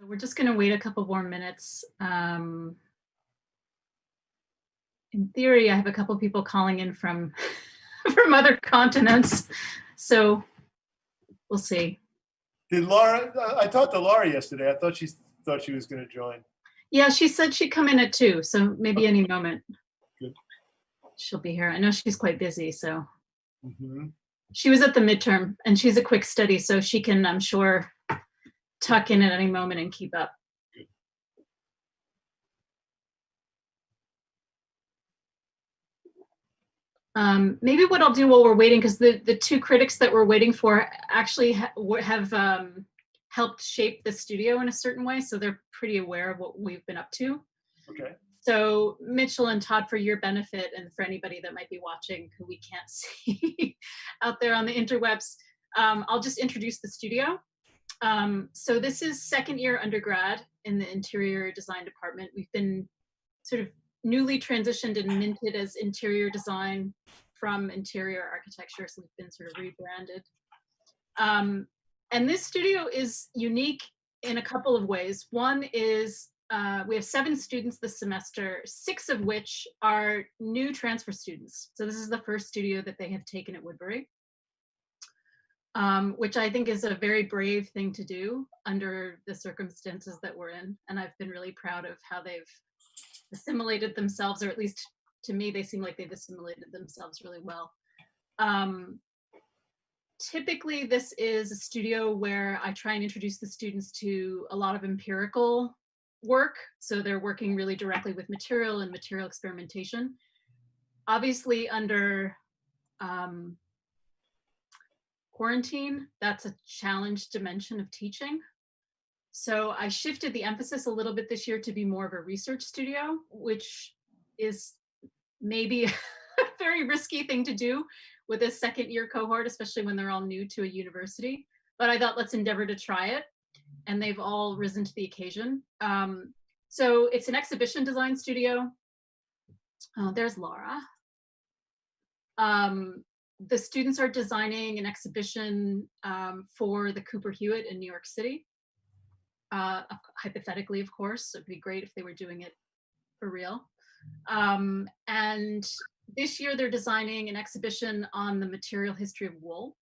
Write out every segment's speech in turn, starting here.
We're just going to wait a couple more minutes. In theory, I have a couple people calling in from from other continents, so we'll see. Did Laura? I talked to Laura yesterday. I thought she was going to join. Yeah, she said she'd come in at 2, so maybe any moment. Good. She'll be here. I know she's quite busy, so. Mm-hmm. She was at the midterm, and she's a quick study, so she can, I'm sure, tuck in at any moment and keep up. Maybe what I'll do while we're waiting, because the 2 critics that we're waiting for actually have helped shape the studio in a certain way, so they're pretty aware of what we've been up to. Okay. So Mitchell and Todd, for your benefit and for anybody that might be watching who we can't see out there on the interwebs, I'll just introduce the studio. So this is second year undergrad in the interior design department. We've been sort of newly transitioned and minted as interior design from interior architecture, so we've been sort of rebranded. And this studio is unique in a couple of ways. One is we have 7 students this semester, 6 of which are new transfer students. So this is the first studio that they have taken at Woodbury, which I think is a very brave thing to do under the circumstances that we're in. And I've been really proud of how they've assimilated themselves, or at least to me, they seem like they've assimilated themselves really well. Typically, this is a studio where I try and introduce the students to a lot of empirical work. So they're working really directly with material and material experimentation. Obviously, under quarantine, that's a challenged dimension of teaching. So I shifted the emphasis a little bit this year to be more of a research studio, which is maybe a very risky thing to do with a second year cohort, especially when they're all new to a university. But I thought, let's endeavor to try it. And they've all risen to the occasion. So it's an exhibition design studio. Oh, there's Laura. The students are designing an exhibition for the Cooper Hewitt in New York City. Hypothetically, of course, it'd be great if they were doing it for real. And this year they're designing an exhibition on the material history of wool.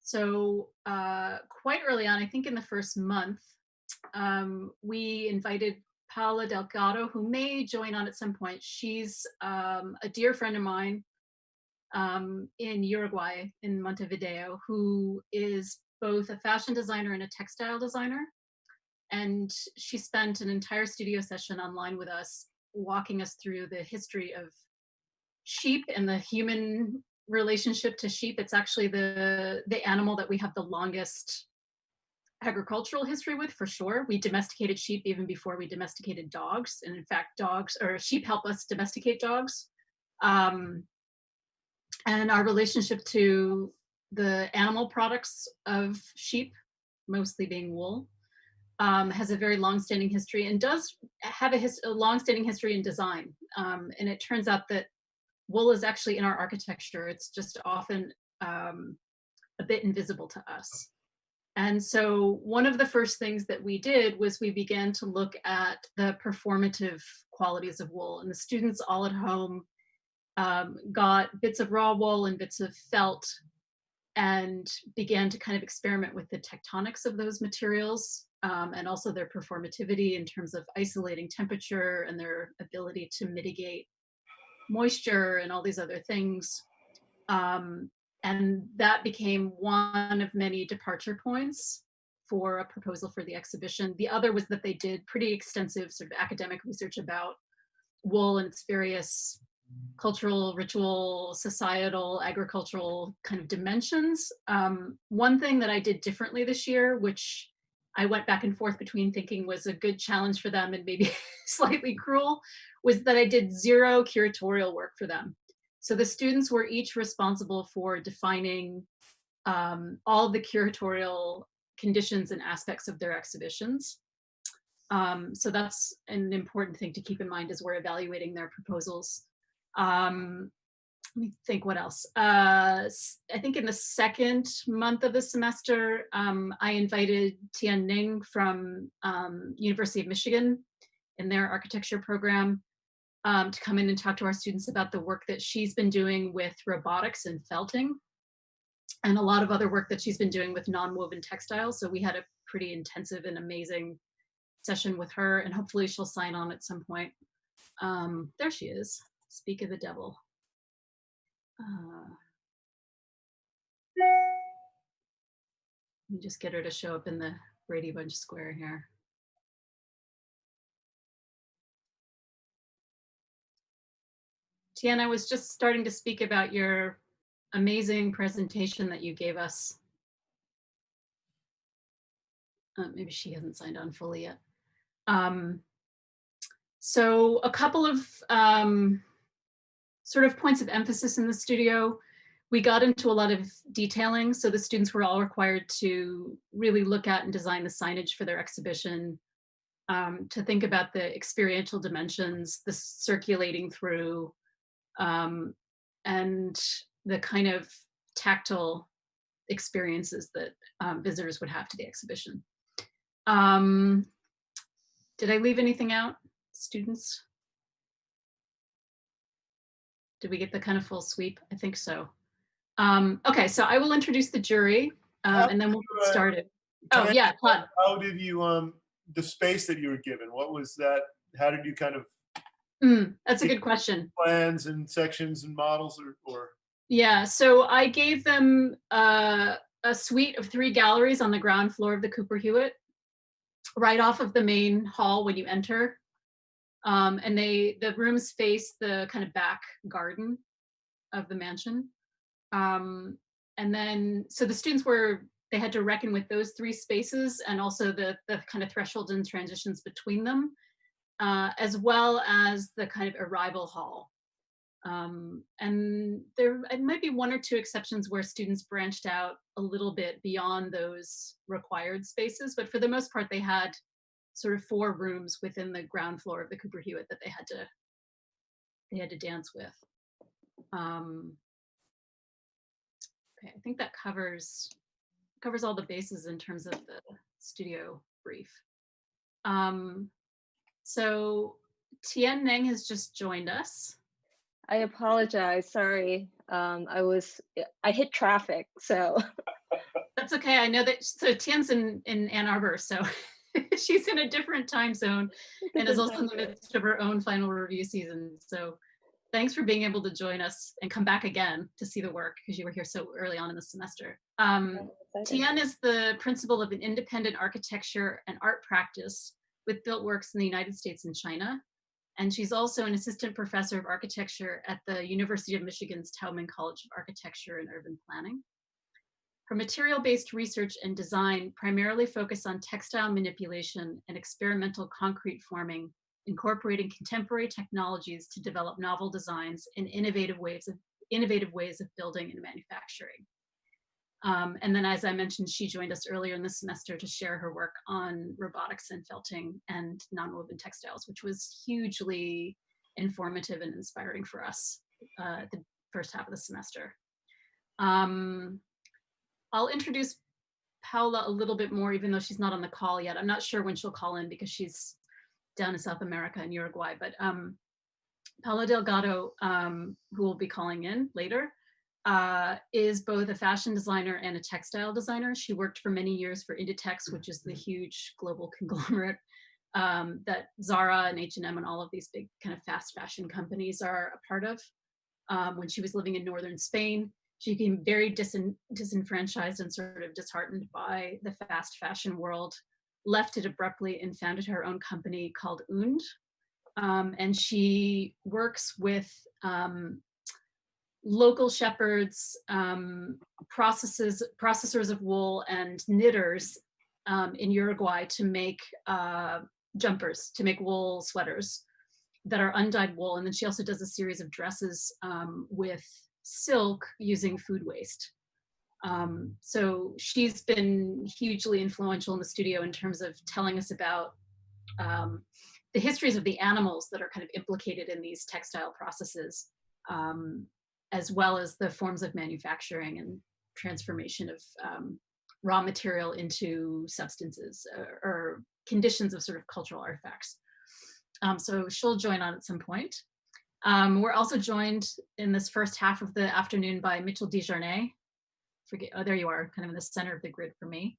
So quite early on, I think in the first month, we invited Paula Delgado, who may join on at some point. She's a dear friend of mine in Uruguay, in Montevideo, who is both a fashion designer and a textile designer. And she spent an entire studio session online with us, walking us through the history of sheep and the human relationship to sheep. It's actually the animal that we have the longest agricultural history with, for sure. We domesticated sheep even before we domesticated dogs. And in fact, sheep help us domesticate dogs. And our relationship to the animal products of sheep, mostly being wool, has a very long-standing history and does have a long-standing history in design. And it turns out that wool is actually in our architecture. It's just often a bit invisible to us. And so one of the first things that we did was we began to look at the performative qualities of wool. And the students all at home got bits of raw wool and bits of felt and began to kind of experiment with the tectonics of those materials. And also their performativity in terms of isolating temperature and their ability to mitigate moisture and all these other things. And that became one of many departure points for a proposal for the exhibition. The other was that they did pretty extensive sort of academic research about wool and its various cultural, ritual, societal, agricultural kind of dimensions. One thing that I did differently this year, which I went back and forth between thinking was a good challenge for them and maybe slightly cruel, was that I did 0 curatorial work for them. So the students were each responsible for defining all the curatorial conditions and aspects of their exhibitions. So that's an important thing to keep in mind as we're evaluating their proposals. let me think what else. I think in the second month of the semester, I invited Tian Ning from University of Michigan in their architecture program to come in and talk to our students about the work that she's been doing with robotics and felting, and a lot of other work that she's been doing with non-woven textiles. So we had a pretty intensive and amazing session with her, and hopefully she'll sign on at some point. There she is. Speak of the devil. Let me just get her to show up in the Brady Bunch square here. Tian, I was just starting to speak about your amazing presentation that you gave us. Maybe she hasn't signed on fully yet. So a couple of sort of points of emphasis in the studio. We got into a lot of detailing. So the students were all required to really look at and design the signage for their exhibition, to think about the experiential dimensions, the circulating through, and the kind of tactile experiences that visitors would have to the exhibition. Did I leave anything out, students? Did we get the kind of full sweep? I think so. Okay, so I will introduce the jury, and then we'll get started. Oh yeah, Todd. How did you, the space that you were given, what was that? How did you kind of That's a good question. plans and sections and models, or? Yeah, so I gave them a suite of 3 galleries on the ground floor of the Cooper Hewitt, right off of the main hall when you enter. And the rooms face the kind of back garden of the mansion. And then, so the students they had to reckon with those 3 spaces and also the kind of thresholds and transitions between them, as well as the kind of arrival hall. And there might be 1 or 2 exceptions where students branched out a little bit beyond those required spaces, but for the most part, they had sort of 4 rooms within the ground floor of the Cooper Hewitt that they had to dance with. Okay, I think that covers all the bases in terms of the studio brief. So Tian Ning has just joined us. I apologize. Sorry. I hit traffic, so. That's okay. I know that. So Tian's in Ann Arbor, so she's in a different time zone and is also in the midst of her own final review season. So thanks for being able to join us and come back again to see the work, because you were here so early on in the semester. Tian is the principal of an independent architecture and art practice with built works in the United States and China. And she's also an assistant professor of architecture at the University of Michigan's Taubman College of Architecture and Urban Planning. Her material-based research and design primarily focus on textile manipulation and experimental concrete forming, incorporating contemporary technologies to develop novel designs and innovative ways of building and manufacturing. And then, as I mentioned, she joined us earlier in the semester to share her work on robotics and felting and non-woven textiles, which was hugely informative and inspiring for us at the first half of the semester. I'll introduce Paula a little bit more, even though she's not on the call yet. I'm not sure when she'll call in because she's down in South America in Uruguay, but Paula Delgado, who will be calling in later, is both a fashion designer and a textile designer. She worked for many years for Inditex, which is the huge global conglomerate that Zara and H&M and all of these big kind of fast fashion companies are a part of. When she was living in northern Spain, she became very disenfranchised and sort of disheartened by the fast fashion world, left it abruptly and founded her own company called Und. And she works with local shepherds, processors of wool, and knitters in Uruguay to make jumpers, to make wool sweaters that are undyed wool. And then she also does a series of dresses with silk using food waste. So she's been hugely influential in the studio in terms of telling us about the histories of the animals that are kind of implicated in these textile processes. as well as the forms of manufacturing and transformation of raw material into substances or conditions of sort of cultural artifacts. So she'll join on at some point. We're also joined in this first half of the afternoon by Mitchell Desjardins. Oh, there you are, kind of in the center of the grid for me.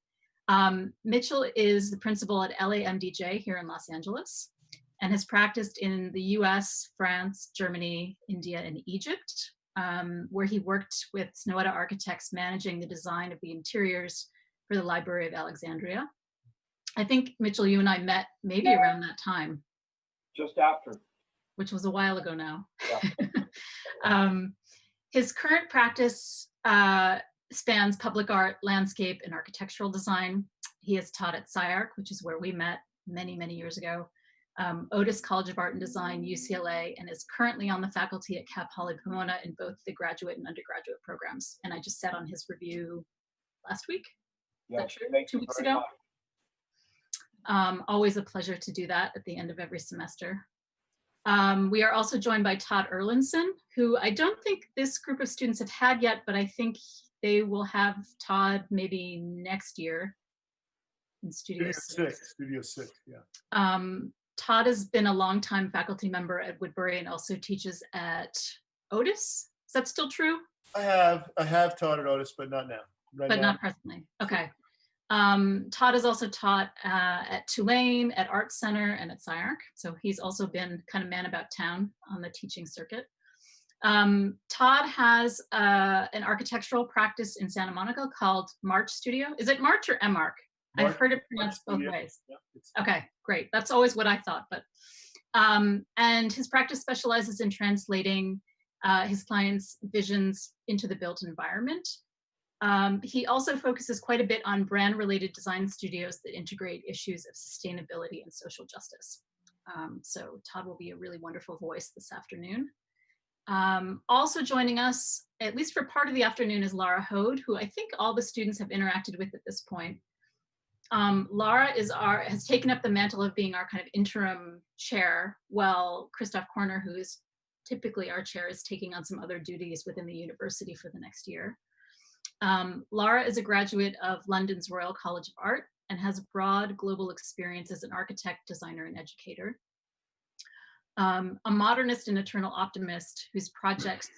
Mitchell is the principal at LAMDJ here in Los Angeles and has practiced in the US, France, Germany, India, and Egypt, where he worked with Snøhetta Architects managing the design of the interiors for the Library of Alexandria. I think, Mitchell, you and I met maybe around that time. Just after. Which was a while ago now. Yeah. His current practice spans public art, landscape, and architectural design. He has taught at SciArc, which is where we met many, many years ago, Otis College of Art and Design, UCLA, and is currently on the faculty at Cal Poly Pomona in both the graduate and undergraduate programs. And I just sat on his review last week. Yeah, Is that true? 2 weeks ago? Always a pleasure to do that at the end of every semester. We are also joined by Todd Erlinson, who I don't think this group of students have had yet, but I think they will have Todd maybe next year in Studio 6. Studio 6, yeah. Todd has been a longtime faculty member at Woodbury and also teaches at Otis. Is that still true? I have taught at Otis, but not now. Not presently. Okay. Todd has also taught at Tulane, at Art Center, and at SciArc. So he's also been kind of man about town on the teaching circuit. Todd has an architectural practice in Santa Monica called March Studio. Is it March or MArc? I've heard it pronounced both ways. Yeah, okay, great. That's always what I thought. But and his practice specializes in translating his clients' visions into the built environment. He also focuses quite a bit on brand-related design studios that integrate issues of sustainability and social justice. So Todd will be a really wonderful voice this afternoon. Also joining us, at least for part of the afternoon, is Lara Hode, who I think all the students have interacted with at this point. Lara has taken up the mantle of being our kind of interim chair, while Christoph Korner, who is typically our chair, is taking on some other duties within the university for the next year. Lara is a graduate of London's Royal College of Art and has broad global experience as an architect, designer, and educator. A modernist and eternal optimist whose projects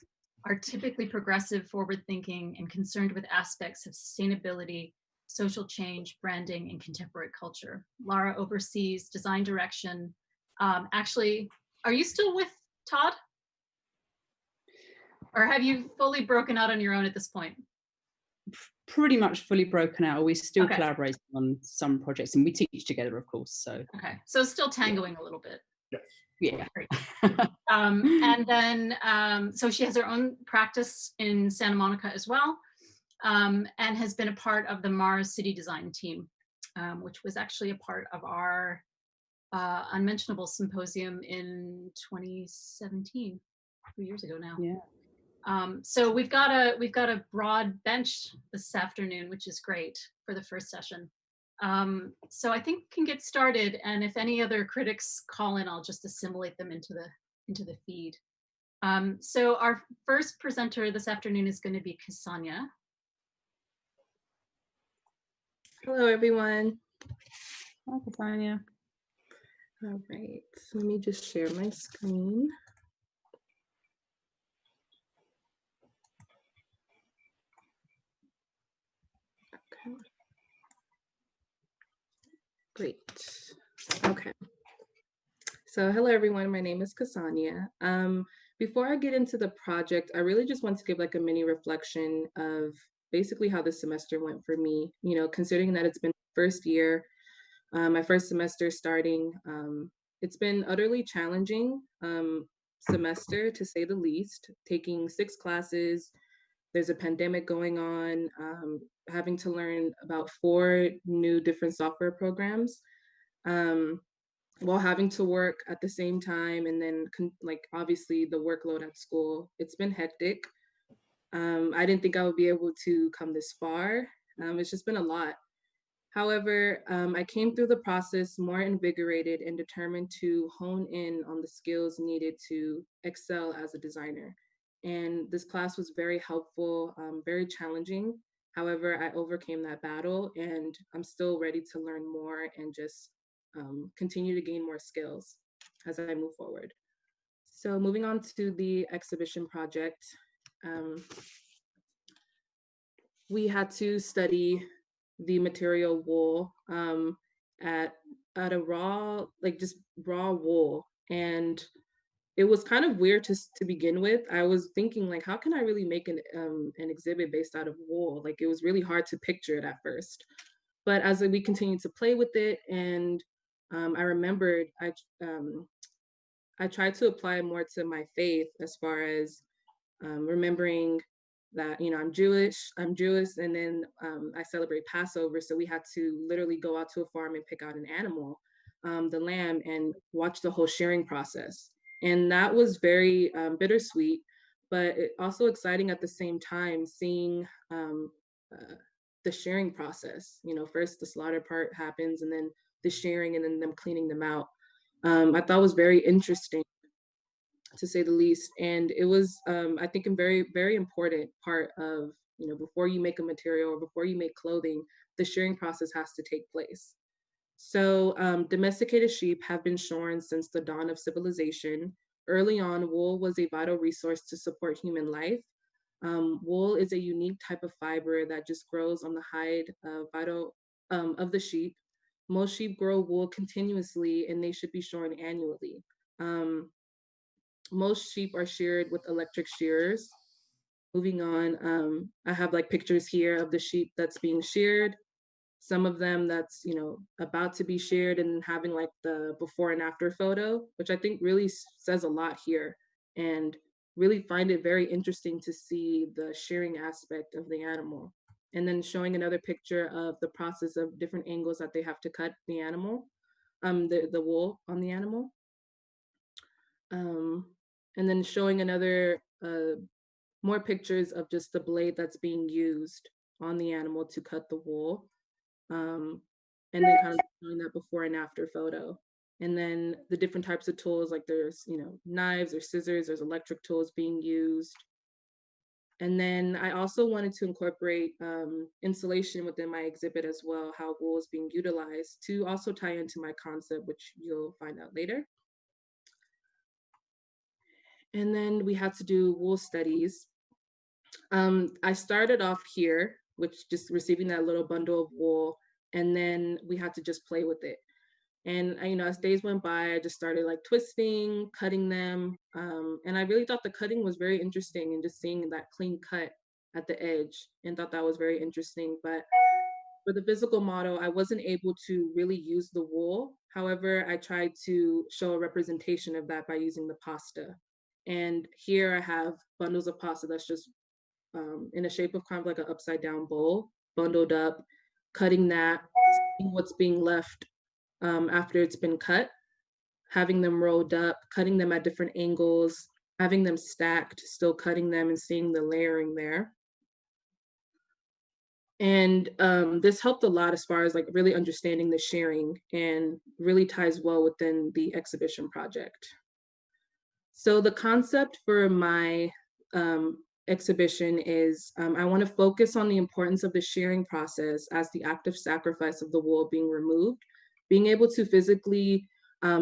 are typically progressive, forward-thinking, and concerned with aspects of sustainability, social change, branding, and contemporary culture. Lara oversees design direction. Actually, are you still with Todd? Or have you fully broken out on your own at this point? Pretty much fully broken out. We still collaborate on some projects, and we teach together, of course. So okay, so still tangoing a little bit. Yes. Yeah. And then so she has her own practice in Santa Monica as well, and has been a part of the Mars City Design team, which was actually a part of our Unmentionable Symposium in 2017, 2 years ago now. Yeah. So we've got a broad bench this afternoon, which is great for the first session. So I think we can get started, and if any other critics call in, I'll just assimilate them into the feed. So our first presenter this afternoon is going to be Ksenia. Hello, everyone. Hi, Ksenia. All right, so let me just share my screen. Okay. Great. Okay. So hello, everyone. My name is Ksenia. Before I get into the project, I really just want to give like a mini reflection of basically how this semester went for me, you know, considering that it's been first year, my first semester starting. It's been utterly challenging semester, to say the least, taking 6 classes. There's a pandemic going on, having to learn about 4 new different software programs, while having to work at the same time, and then like obviously the workload at school. It's been hectic. I didn't think I would be able to come this far. It's just been a lot. However, I came through the process more invigorated and determined to hone in on the skills needed to excel as a designer. And this class was very helpful, very challenging. However, I overcame that battle, and I'm still ready to learn more and just continue to gain more skills as I move forward. So moving on to the exhibition project, we had to study the material wool at a raw, like just raw wool. And it was kind of weird to begin with. I was thinking like, how can I really make an exhibit based out of wool? Like it was really hard to picture it at first. But as we continued to play with it, and I remembered I tried to apply more to my faith as far as remembering that, you know, I'm Jewish, and then I celebrate Passover. So we had to literally go out to a farm and pick out an animal, the lamb, and watch the whole shearing process. And that was very bittersweet, but also exciting at the same time, seeing the shearing process. You know, first the slaughter part happens, and then the shearing, and then them cleaning them out. I thought was very interesting, to say the least. And it was, I think, a very, very important part of, you know, before you make a material or before you make clothing, the shearing process has to take place. So domesticated sheep have been shorn since the dawn of civilization. Early on, wool was a vital resource to support human life. Wool is a unique type of fiber that just grows on the hide of the sheep. Most sheep grow wool continuously, and they should be shorn annually. Most sheep are sheared with electric shearers. Moving on, I have like pictures here of the sheep that's being sheared. Some of them that's, you know, about to be sheared, and having like the before and after photo, which I think really says a lot here, and really find it very interesting to see the shearing aspect of the animal. And then showing another picture of the process of different angles that they have to cut the animal, the wool on the animal. And then showing another, more pictures of just the blade that's being used on the animal to cut the wool. And then kind of showing that before and after photo. And then the different types of tools, like there's, you know, knives or scissors, there's electric tools being used. And then I also wanted to incorporate insulation within my exhibit as well, how wool is being utilized, to also tie into my concept, which you'll find out later. And then we had to do wool studies. I started off here, which just receiving that little bundle of wool, and then we had to just play with it. And you know, as days went by, I just started like twisting, cutting them, and I really thought the cutting was very interesting, and just seeing that clean cut at the edge, and thought that was very interesting. But for the physical model, I wasn't able to really use the wool. However, I tried to show a representation of that by using the pasta. And here I have bundles of pasta that's just in a shape of kind of like an upside down bowl, bundled up, cutting that, seeing what's being left after it's been cut, having them rolled up, cutting them at different angles, having them stacked, still cutting them, and seeing the layering there. And this helped a lot as far as like really understanding the shearing, and really ties well within the exhibition project. So the concept for my exhibition is I want to focus on the importance of the shearing process as the active sacrifice of the wool being removed, being able to physically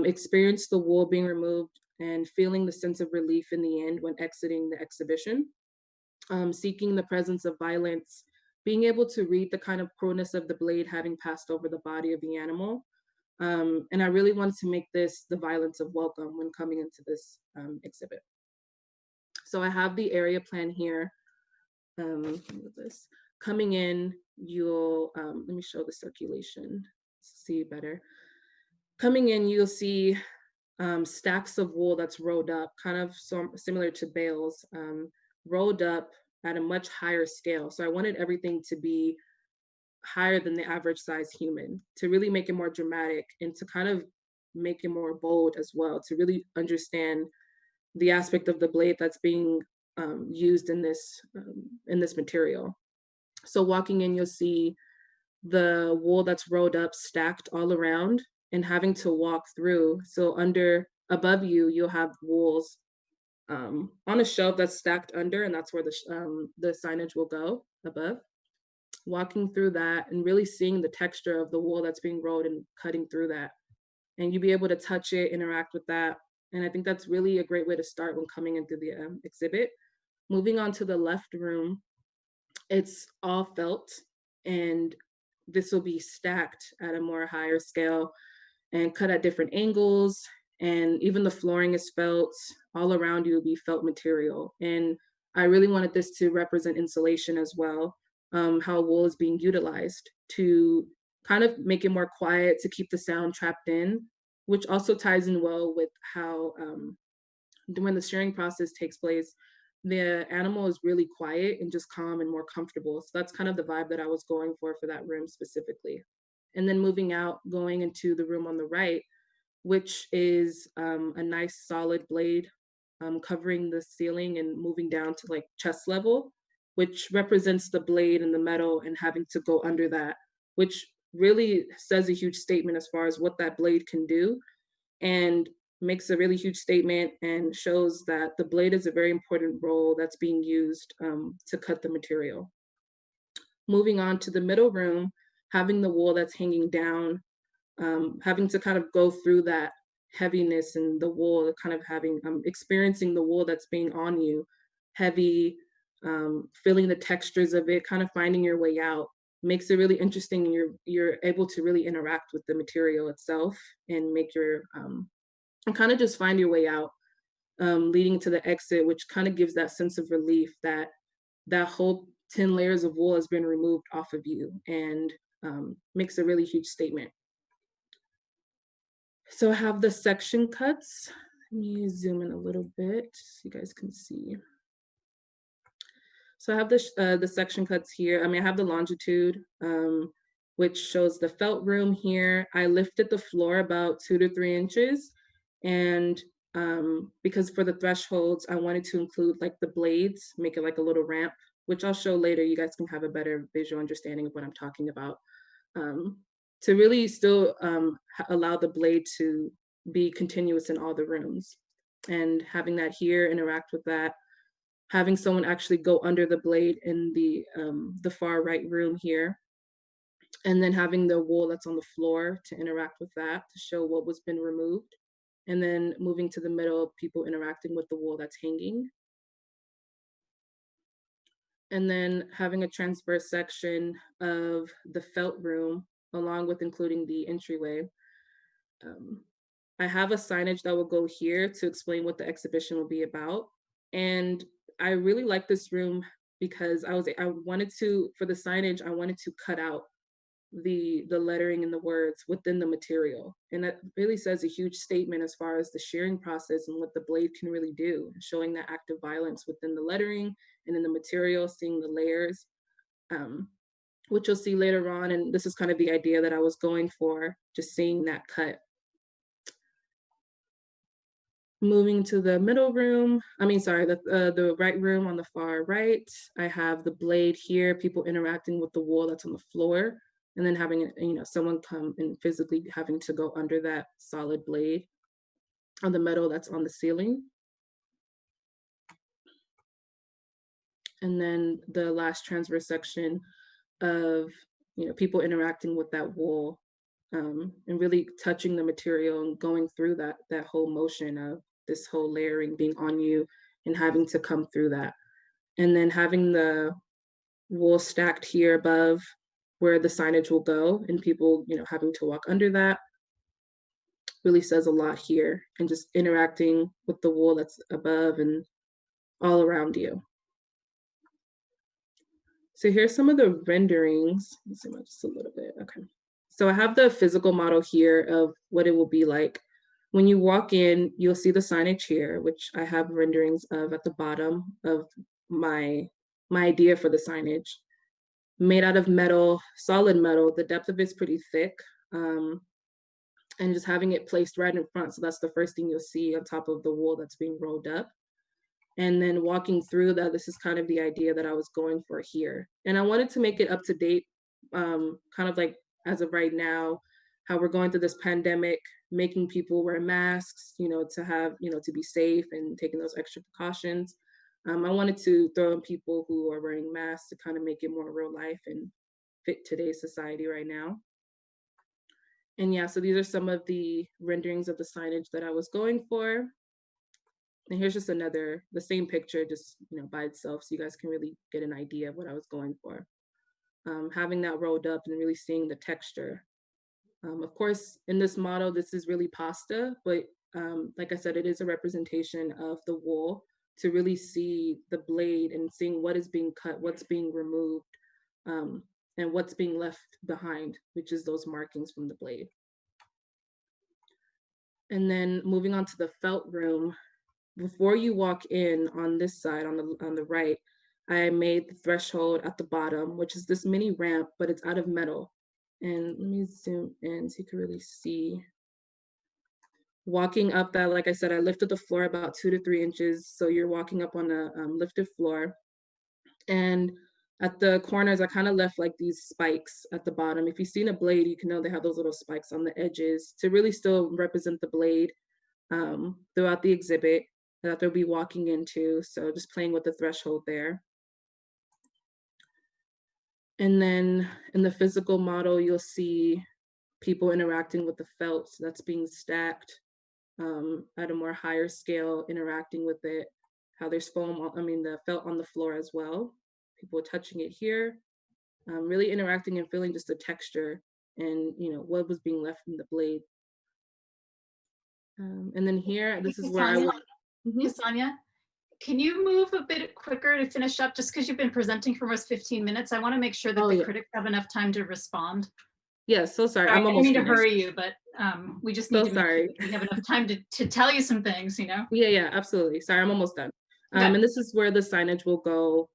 experience the wool being removed, and feeling the sense of relief in the end when exiting the exhibition, seeking the presence of violence, being able to read the kind of cruelness of the blade having passed over the body of the animal. And I really wanted to make this the violence of welcome when coming into this exhibit. So I have the area plan here. This. Coming in, you'll, let me show the circulation, see better. Coming in, you'll see stacks of wool that's rolled up, kind of similar to bales, rolled up at a much higher scale. So I wanted everything to be higher than the average size human, to really make it more dramatic, and to kind of make it more bold as well, to really understand the aspect of the blade that's being used in this material. So walking in, you'll see the wool that's rolled up, stacked all around, and having to walk through. So above you, you'll have wools on a shelf that's stacked under, and that's where the signage will go above. Walking through that and really seeing the texture of the wool that's being rolled and cutting through that. And you'll be able to touch it, interact with that. And I think that's really a great way to start when coming into the exhibit. Moving on to the left room, it's all felt, and this will be stacked at a more higher scale and cut at different angles. And even the flooring is felt. All around you will be felt material. And I really wanted this to represent insulation as well, how wool is being utilized to kind of make it more quiet, to keep the sound trapped in, which also ties in well with how when the shearing process takes place, the animal is really quiet and just calm and more comfortable. So that's kind of the vibe that I was going for that room specifically. And then moving out, going into the room on the right, which is a nice solid blade covering the ceiling and moving down to like chest level, which represents the blade and the metal and having to go under that, which really says a huge statement as far as what that blade can do, and makes a really huge statement and shows that the blade is a very important role that's being used to cut the material. Moving on to the middle room, having the wool that's hanging down, having to kind of go through that heaviness and the wool, kind of having, experiencing the wool that's being on you, heavy, feeling the textures of it, kind of finding your way out, makes it really interesting. And you're able to really interact with the material itself and make your, and kind of just find your way out, leading to the exit, which kind of gives that sense of relief that that whole 10 layers of wool has been removed off of you, and makes a really huge statement. So I have the section cuts. Let me zoom in a little bit so you guys can see. So I have the section cuts here. I mean, I have the longitude, which shows the felt room here. I lifted the floor about 2 to 3 inches. And because for the thresholds, I wanted to include like the blades, make it like a little ramp, which I'll show later. You guys can have a better visual understanding of what I'm talking about. To really still allow the blade to be continuous in all the rooms. And having that here, interact with that, having someone actually go under the blade in the far right room here, and then having the wool that's on the floor to interact with that, to show what was been removed. And then moving to the middle, people interacting with the wool that's hanging. And then having a transverse section of the felt room, along with including the entryway. I have a signage that will go here to explain what the exhibition will be about. And I really like this room because I wanted to, for the signage, I wanted to cut out the lettering and the words within the material. And that really says a huge statement as far as the shearing process and what the blade can really do, showing that act of violence within the lettering and in the material, seeing the layers, which you'll see later on. And this is kind of the idea that I was going for, just seeing that cut. Moving to the middle room, the right room on the far right, I have the blade here, people interacting with the wool that's on the floor, and then having someone come and physically having to go under that solid blade on the metal that's on the ceiling. And then the last transverse section of people interacting with that wool, and really touching the material and going through that whole motion of this whole layering being on you and having to come through that. And then having the wool stacked here above where the signage will go, and people having to walk under that, really says a lot here. And just interacting with the wool that's above and all around you. So here's some of the renderings. Let's zoom out just a little bit. Okay. So I have the physical model here of what it will be like. When you walk in, you'll see the signage here, which I have renderings of at the bottom of my idea for the signage. Made out of metal, solid metal. The depth of it's pretty thick. And just having it placed right in front. So that's the first thing you'll see on top of the wool that's being rolled up. And then walking through that, this is kind of the idea that I was going for here. And I wanted to make it up to date, kind of like as of right now, how we're going through this pandemic, making people wear masks, to have, to be safe and taking those extra precautions. I wanted to throw in people who are wearing masks to kind of make it more real life and fit today's society right now. And yeah, so these are some of the renderings of the signage that I was going for. And here's just the same picture, just by itself, so you guys can really get an idea of what I was going for. Having that rolled up and really seeing the texture. Of course, in this model, this is really pasta, but like I said, it is a representation of the wool to really see the blade and seeing what is being cut, what's being removed, and what's being left behind, which is those markings from the blade. And then moving on to the felt room, before you walk in on this side, on the right, I made the threshold at the bottom, which is this mini ramp, but it's out of metal. And let me zoom in so you can really see. Walking up that, like I said, I lifted the floor about 2 to 3 inches. So you're walking up on a lifted floor. And at the corners, I kind of left like these spikes at the bottom. If you've seen a blade, you can know they have those little spikes on the edges to really still represent the blade throughout the exhibit that they'll be walking into. So just playing with the threshold there. And then in the physical model, you'll see people interacting with the felt that's being stacked at a more higher scale, interacting with it, how there's the felt on the floor as well. People touching it here, really interacting and feeling just the texture and what was being left from the blade. And then here, this is where I want. Sonia, can you move a bit quicker to finish up, just because you've been presenting for almost 15 minutes? I want to make sure that the critics have enough time to respond. Yeah, so sorry. I didn't mean to hurry you, but we just need to make sure that we have enough time to tell you some things, Yeah, absolutely. Sorry, I'm almost done. And this is where the signage will go.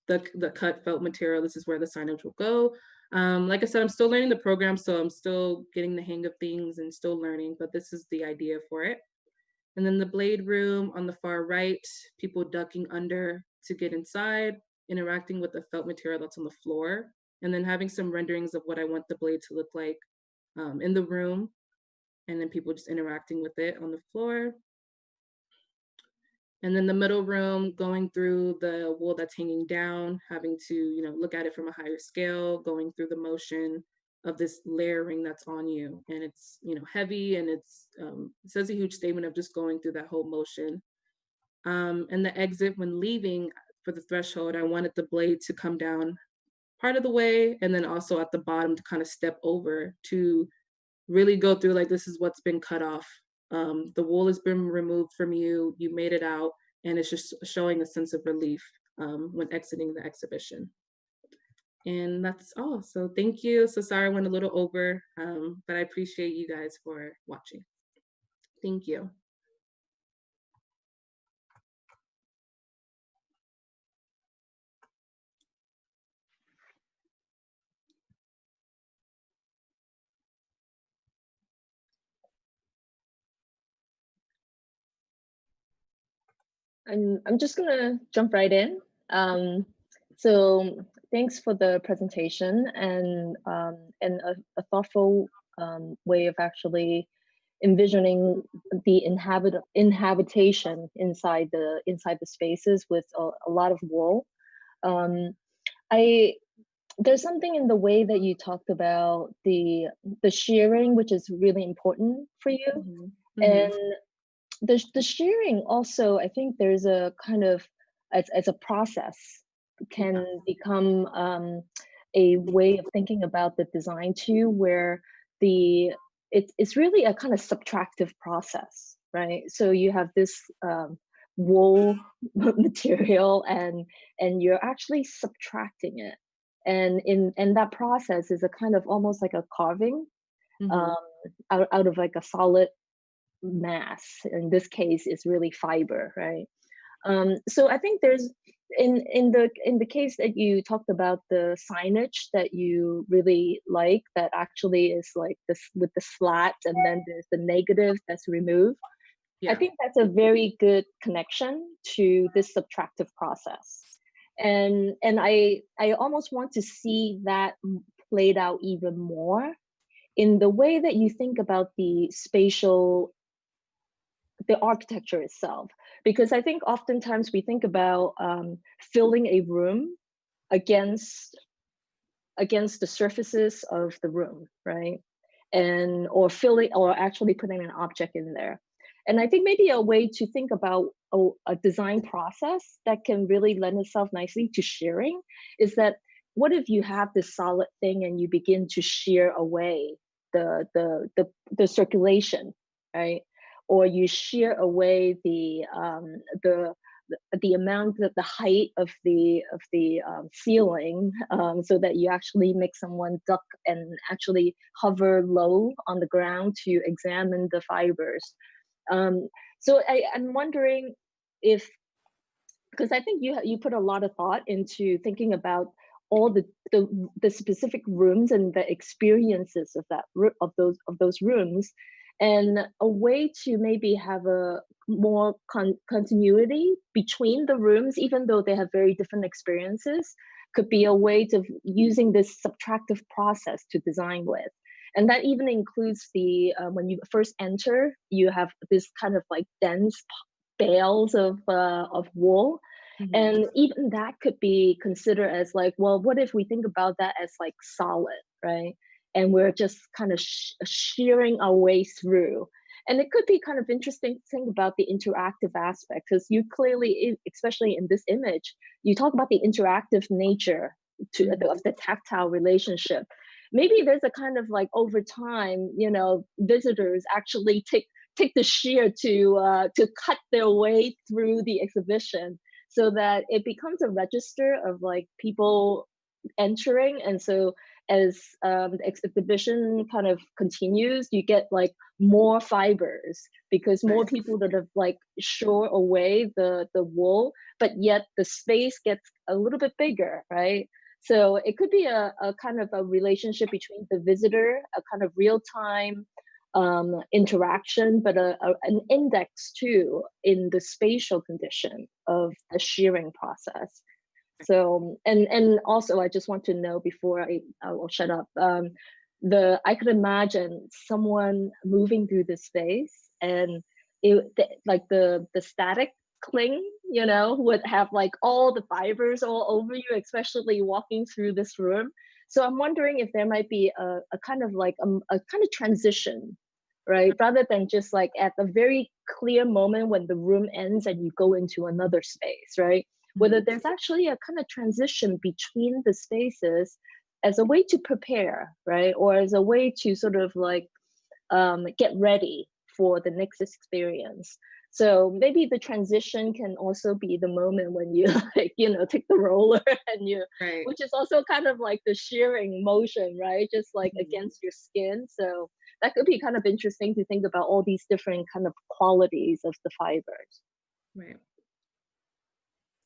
The cut felt material, this is where the signage will go. Like I said, I'm still learning the program, so I'm still getting the hang of things and still learning, but this is the idea for it. And then the blade room on the far right, people ducking under to get inside, interacting with the felt material that's on the floor, and then having some renderings of what I want the blade to look like in the room, and then people just interacting with it on the floor. And then the middle room, going through the wool that's hanging down, having to look at it from a higher scale, going through the motion of this layering that's on you. And it's heavy, and it says a huge statement of just going through that whole motion. And the exit, when leaving for the threshold, I wanted the blade to come down part of the way, and then also at the bottom to kind of step over to really go through, like, this is what's been cut off. The wool has been removed from you, you made it out, and it's just showing a sense of relief when exiting the exhibition. And that's all. So thank you. So sorry I went a little over, but I appreciate you guys for watching. Thank you. I'm just gonna jump right in. So thanks for the presentation and a thoughtful way of actually envisioning the inhabitation inside the spaces with a lot of wool. There's something in the way that you talked about the shearing, which is really important for you. Mm-hmm. And the shearing also, I think there's a kind of, as a process, can become a way of thinking about the design too, where it's really a kind of subtractive process, right? So you have this wool material and you're actually subtracting it. And that process is a kind of almost like a carving out of like a solid mass. In this case, it's really fiber, right? So I think there's in the case that you talked about, the signage that you really like, that actually is like this with the slats, and then there's the negative that's removed. Yeah. I think that's a very good connection to this subtractive process. And I almost want to see that played out even more in the way that you think about the spatial, the architecture itself. Because I think oftentimes we think about filling a room against the surfaces of the room, right? And or filling, or actually putting an object in there. And I think maybe a way to think about a design process that can really lend itself nicely to shearing is that, what if you have this solid thing and you begin to shear away the circulation, right? Or you shear away the amount, the height of the ceiling, so that you actually make someone duck and actually hover low on the ground to examine the fibers. So I'm wondering if, because I think you put a lot of thought into thinking about all the specific rooms and the experiences of those rooms, and a way to maybe have a more continuity between the rooms, even though they have very different experiences, could be a way to using this subtractive process to design with. And that even includes the when you first enter, you have this kind of like dense bales of wool. Mm-hmm. And even that could be considered as like, well, what if we think about that as like solid, right? And we're just kind of shearing our way through. And it could be kind of interesting to think about the interactive aspect, because you clearly, especially in this image, you talk about the interactive nature of the tactile relationship. Maybe there's a kind of like, over time, you know, visitors actually take the shear to cut their way through the exhibition, so that it becomes a register of like people entering. And so as the exhibition kind of continues, you get like more fibers, because more people that have like shore away the wool, but yet the space gets a little bit bigger, right? So it could be a kind of a relationship between the visitor, a kind of real-time interaction, but an index too in the spatial condition of the shearing process. So, and also I just want to know before I will shut up, I could imagine someone moving through the space, and like the static cling, you know, would have like all the fibers all over you, especially walking through this room. So I'm wondering if there might be a kind of like a kind of transition, right? Rather than just like at the very clear moment when the room ends and you go into another space, right? Whether there's actually a kind of transition between the spaces as a way to prepare, right? Or as a way to sort of like get ready for the next experience. So maybe the transition can also be the moment when you like, you know, take the roller and you, right, which is also kind of like the shearing motion, right? Just like against your skin. So that could be kind of interesting to think about all these different kind of qualities of the fibers. Right.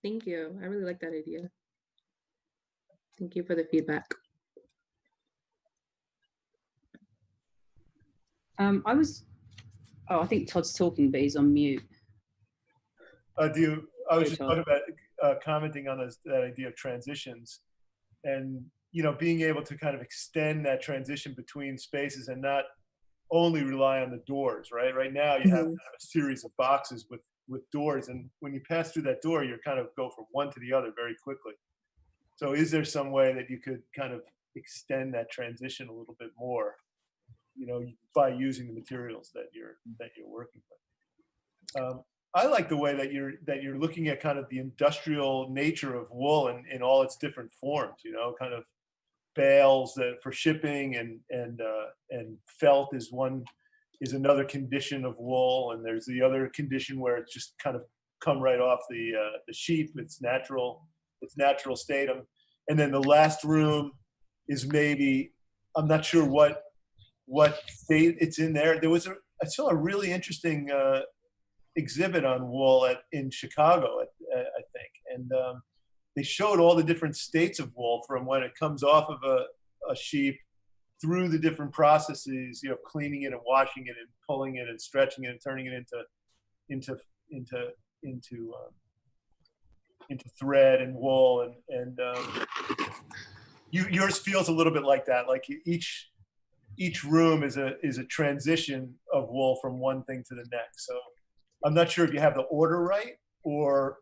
Thank you. I really like that idea. Thank you for the feedback. I think Todd's talking, but he's on mute. I was just talking about commenting on that idea of transitions, and you know, being able to kind of extend that transition between spaces and not only rely on the doors, right? Right now you have kind of a series of boxes with doors, and when you pass through that door, you kind of go from one to the other very quickly. So is there some way that you could kind of extend that transition a little bit more, you know, by using the materials that you're working with? I like the way that you're looking at kind of the industrial nature of wool in all its different forms, you know, kind of bales for shipping, and felt is another condition of wool, and there's the other condition where it's just kind of come right off the sheep, its natural state. And then the last room is maybe, I'm not sure what state it's in there. I saw a really interesting exhibit on wool in Chicago, I think, and they showed all the different states of wool from when it comes off of a sheep through the different processes, you know, cleaning it and washing it and pulling it and stretching it and turning it into thread and wool, and yours feels a little bit like that. Like each each room is a transition of wool from one thing to the next. So I'm not sure if you have the order right, or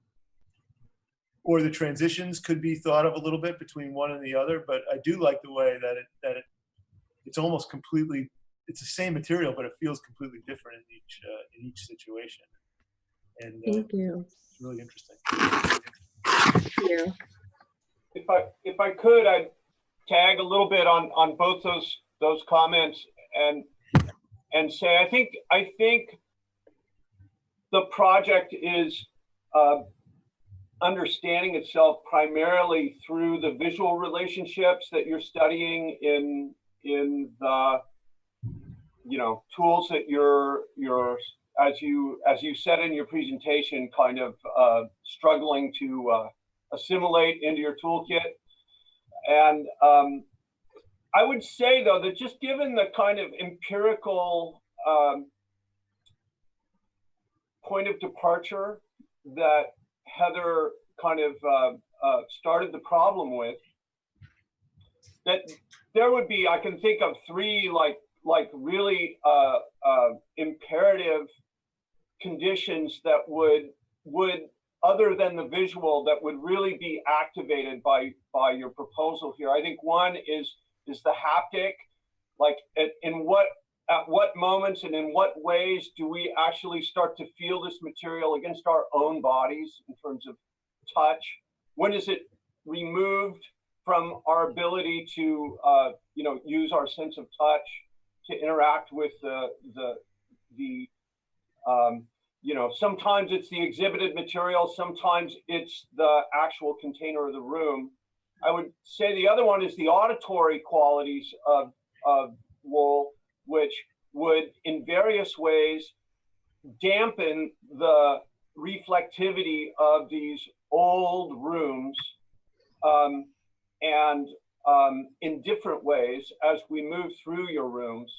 the transitions could be thought of a little bit between one and the other. But I do like the way that it's almost completely, it's the same material, but it feels completely different in each situation. And Thank you. it's really interesting. Thank you. If I could, I'd tag a little bit on both those comments and say I think the project is understanding itself primarily through the visual relationships that you're studying in the tools that you're as you said in your presentation, kind of struggling to assimilate into your toolkit. And I would say, though, that just given the kind of empirical point of departure that Heather kind of started the problem with, that there would be, I can think of three like really imperative conditions that would other than the visual, that would really be activated by your proposal here. I think one is the haptic, like at what moments and in what ways do we actually start to feel this material against our own bodies in terms of touch? When is it removed from our ability to use our sense of touch to interact with sometimes it's the exhibited material, sometimes it's the actual container of the room. I would say the other one is the auditory qualities of wool, which would in various ways dampen the reflectivity of these old rooms in different ways as we move through your rooms.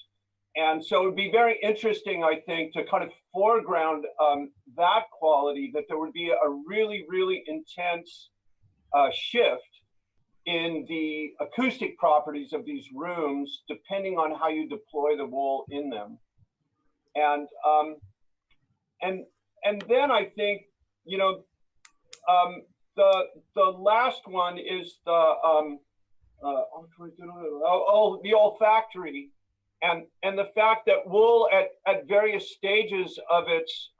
And so it would be very interesting, I think, to kind of foreground that quality, that there would be a really, really intense shift in the acoustic properties of these rooms, depending on how you deploy the wool in them. And then I think, the last one is the olfactory. And the fact that wool at various stages of its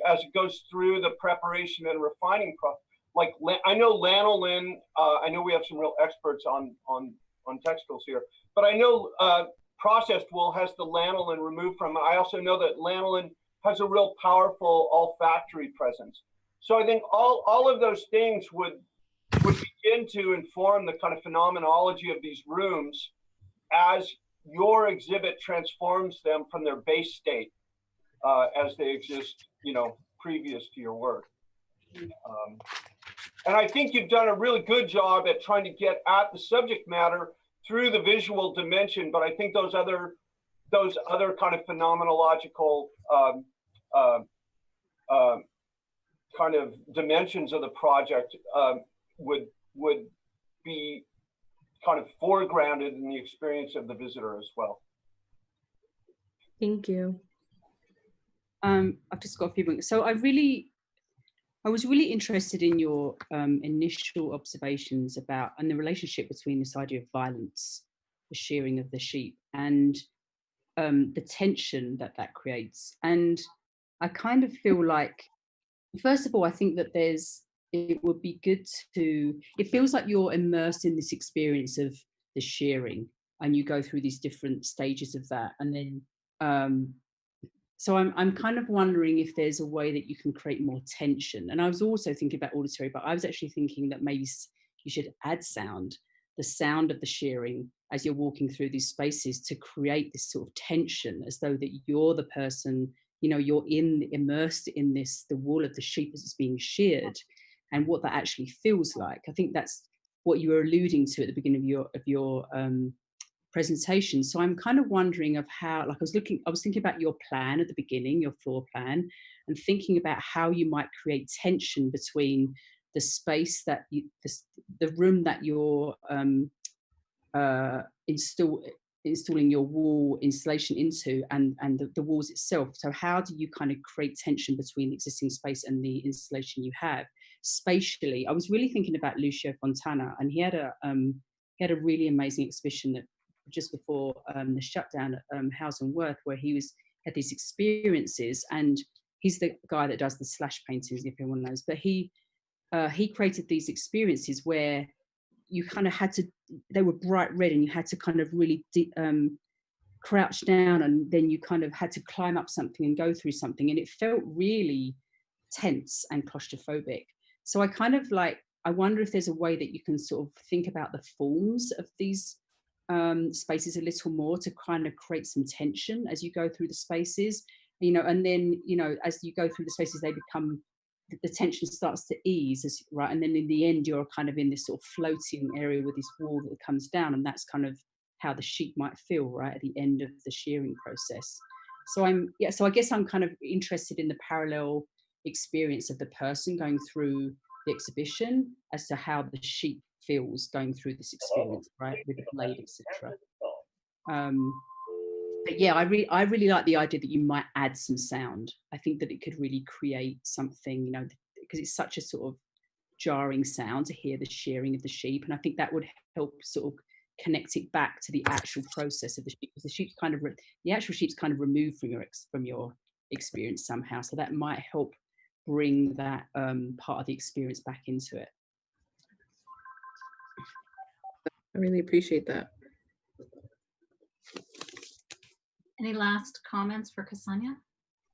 as it goes through the preparation and refining process, like I know lanolin, I know we have some real experts on textiles here, but I know processed wool has the lanolin removed from it. I also know that lanolin has a real powerful olfactory presence. So I think all of those things would begin to inform the kind of phenomenology of these rooms as your exhibit transforms them from their base state as they exist, previous to your work. And I think you've done a really good job at trying to get at the subject matter through the visual dimension, but I think those other kind of phenomenological kind of dimensions of the project would be kind of foregrounded in the experience of the visitor as well. Thank you. I've just got a few points. So I was really interested in your initial observations about and the relationship between this idea of violence, the shearing of the sheep, and the tension that creates. And I kind of feel like, first of all, I think that it would be good it feels like you're immersed in this experience of the shearing, and you go through these different stages of that. And then, so I'm kind of wondering if there's a way that you can create more tension. And I was also thinking about auditory, but I was actually thinking that maybe you should add sound, the sound of the shearing as you're walking through these spaces, to create this sort of tension, as though that you're the person, you're immersed in the wool of the sheep as it's being sheared, and what that actually feels like. I think that's what you were alluding to at the beginning of your presentation. So I'm kind of wondering of how, like I was thinking about your plan at the beginning, your floor plan, and thinking about how you might create tension between the space that the room that you're installing your wall installation into, and the walls itself. So how do you kind of create tension between the existing space and the installation you have spatially? I was really thinking about Lucio Fontana, and he had a really amazing exhibition that just before the shutdown at House and Worth, where he had these experiences, and he's the guy that does the slash paintings, if anyone knows, but he created these experiences where you kind of had to, they were bright red, and you had to kind of really crouch down, and then you kind of had to climb up something and go through something, and it felt really tense and claustrophobic. So I kind of like, I wonder if there's a way that you can sort of think about the forms of these spaces a little more to kind of create some tension as you go through the spaces, you know, and then, you know, as you go through the spaces, they become, the tension starts to ease, right? And then in the end, you're kind of in this sort of floating area with this wall that comes down, and that's kind of how the sheet might feel, right, at the end of the shearing process. So so I guess I'm kind of interested in the parallel experience of the person going through the exhibition as to how the sheet feels going through this experience, right, with the blade, etc. But yeah, I really like the idea that you might add some sound. I think that it could really create something, you know, because it's such a sort of jarring sound to hear the shearing of the sheep, and I think that would help sort of connect it back to the actual process of the sheep, because the sheep's kind of the actual sheep's kind of removed from your experience somehow, so that might help bring that part of the experience back into it. I really appreciate that. Any last comments for Ksenia?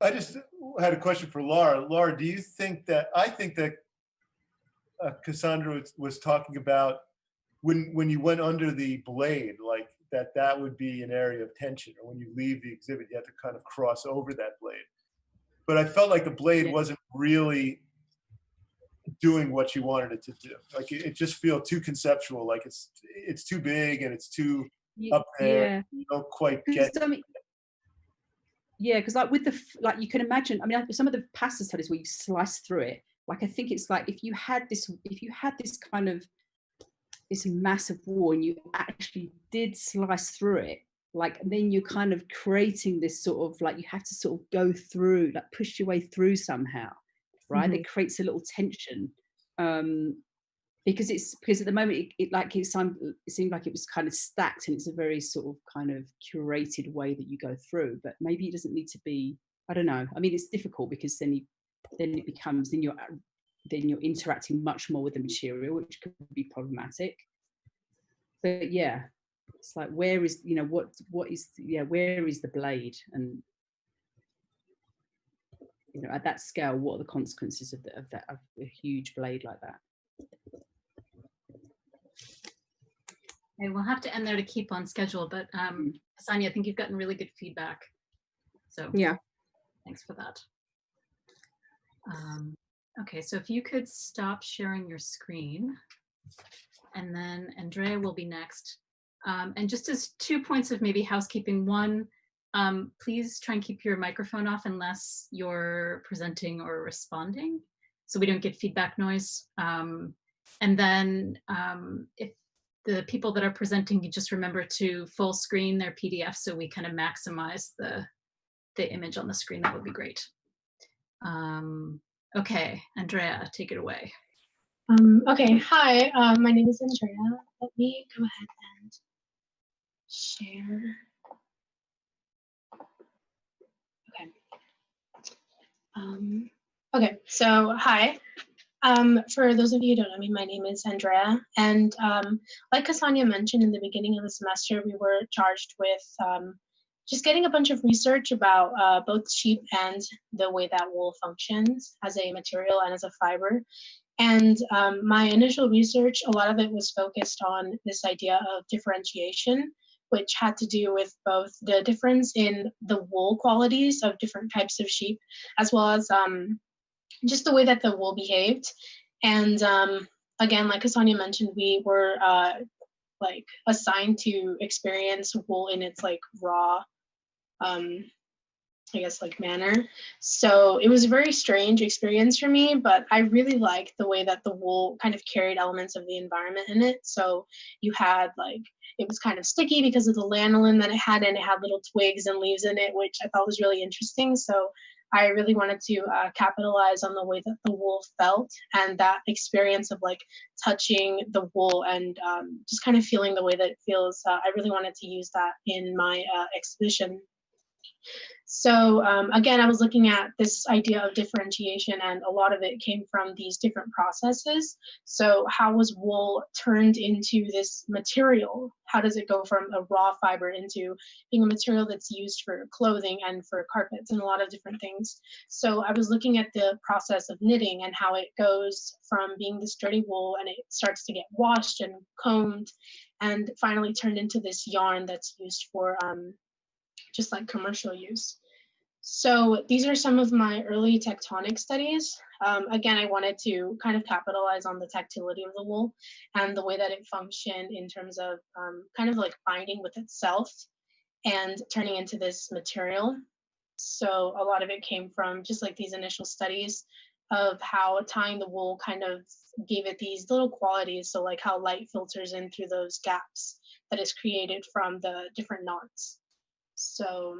I just had a question for Laura. Laura, do you think that, I think that Cassandra was talking about when you went under the blade, like that would be an area of tension, or when you leave the exhibit, you have to kind of cross over that blade. But I felt like the blade wasn't really doing what you wanted it to do. Like it just felt too conceptual, like it's too big and it's too up there. Yeah. You don't quite get it. Yeah, because like with like you can imagine, I mean, some of the pasta studies where you slice through it, like I think it's like if you had this kind of this massive wall and you actually did slice through it, like then you're kind of creating this sort of like, you have to sort of go through, like push your way through somehow, right? It creates a little tension. Because at the moment it seemed like it was kind of stacked, and it's a very sort of kind of curated way that you go through, but maybe it doesn't need to be, I don't know. I mean, it's difficult because then you're interacting much more with the material, which could be problematic. But yeah, it's like, where is, you know, where is the blade? And you know, at that scale, what are the consequences of a huge blade like that? Okay, we'll have to end there to keep on schedule, but Ksenia, I think you've gotten really good feedback. So yeah, thanks for that. Okay, so if you could stop sharing your screen, and then Andrea will be next. And just as 2 points of maybe housekeeping. One, please try and keep your microphone off unless you're presenting or responding, so we don't get feedback noise. And then if the people that are presenting, you just remember to full screen their PDF so we kind of maximize the image on the screen. That would be great. Okay, Andrea, take it away. Okay, hi, my name is Andrea. Let me go ahead and share. Okay. Okay, so hi. For those of you who don't know me, my name is Andrea, and like Ksenia mentioned in the beginning of the semester, we were charged with just getting a bunch of research about both sheep and the way that wool functions as a material and as a fiber. And my initial research, a lot of it was focused on this idea of differentiation, which had to do with both the difference in the wool qualities of different types of sheep, as well as just the way that the wool behaved. And again, like Ksenia mentioned, we were like assigned to experience wool in its like raw I guess, like manner. So it was a very strange experience for me, but I really liked the way that the wool kind of carried elements of the environment in it. So you had like, it was kind of sticky because of the lanolin that it had, and it had little twigs and leaves in it, which I thought was really interesting. So I really wanted to capitalize on the way that the wool felt, and that experience of like touching the wool and just kind of feeling the way that it feels. I really wanted to use that in my exhibition. So again, I was looking at this idea of differentiation, and a lot of it came from these different processes. So how was wool turned into this material? How does it go from a raw fiber into being a material that's used for clothing and for carpets and a lot of different things? So I was looking at the process of knitting and how it goes from being this dirty wool, and it starts to get washed and combed and finally turned into this yarn that's used for just like commercial use. So these are some of my early tectonic studies. Again, I wanted to kind of capitalize on the tactility of the wool and the way that it functioned in terms of kind of like binding with itself and turning into this material. So a lot of it came from just like these initial studies of how tying the wool kind of gave it these little qualities. So like how light filters in through those gaps that is created from the different knots. So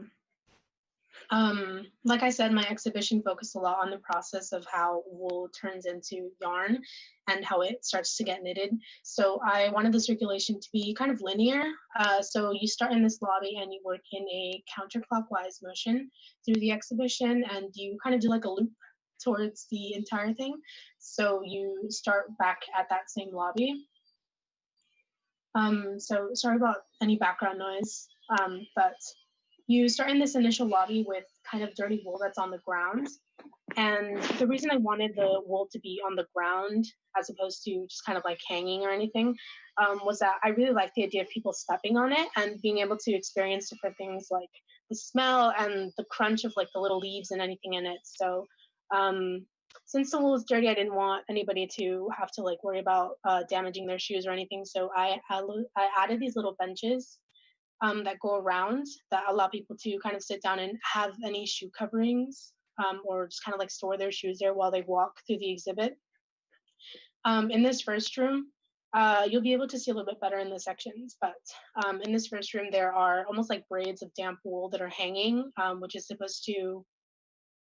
like I said, my exhibition focused a lot on the process of how wool turns into yarn and how it starts to get knitted. So I wanted the circulation to be kind of linear. So you start in this lobby and you work in a counterclockwise motion through the exhibition, and you kind of do like a loop towards the entire thing. So you start back at that same lobby. So sorry about any background noise, but you start in this initial lobby with kind of dirty wool that's on the ground. And the reason I wanted the wool to be on the ground as opposed to just kind of like hanging or anything was that I really like the idea of people stepping on it and being able to experience different things like the smell and the crunch of like the little leaves and anything in it. So since the wool is dirty, I didn't want anybody to have to like worry about damaging their shoes or anything. So I added these little benches that go around that allow people to kind of sit down and have any shoe coverings or just kind of like store their shoes there while they walk through the exhibit. In this first room, you'll be able to see a little bit better in the sections, but in this first room, there are almost like braids of damp wool that are hanging, which is supposed to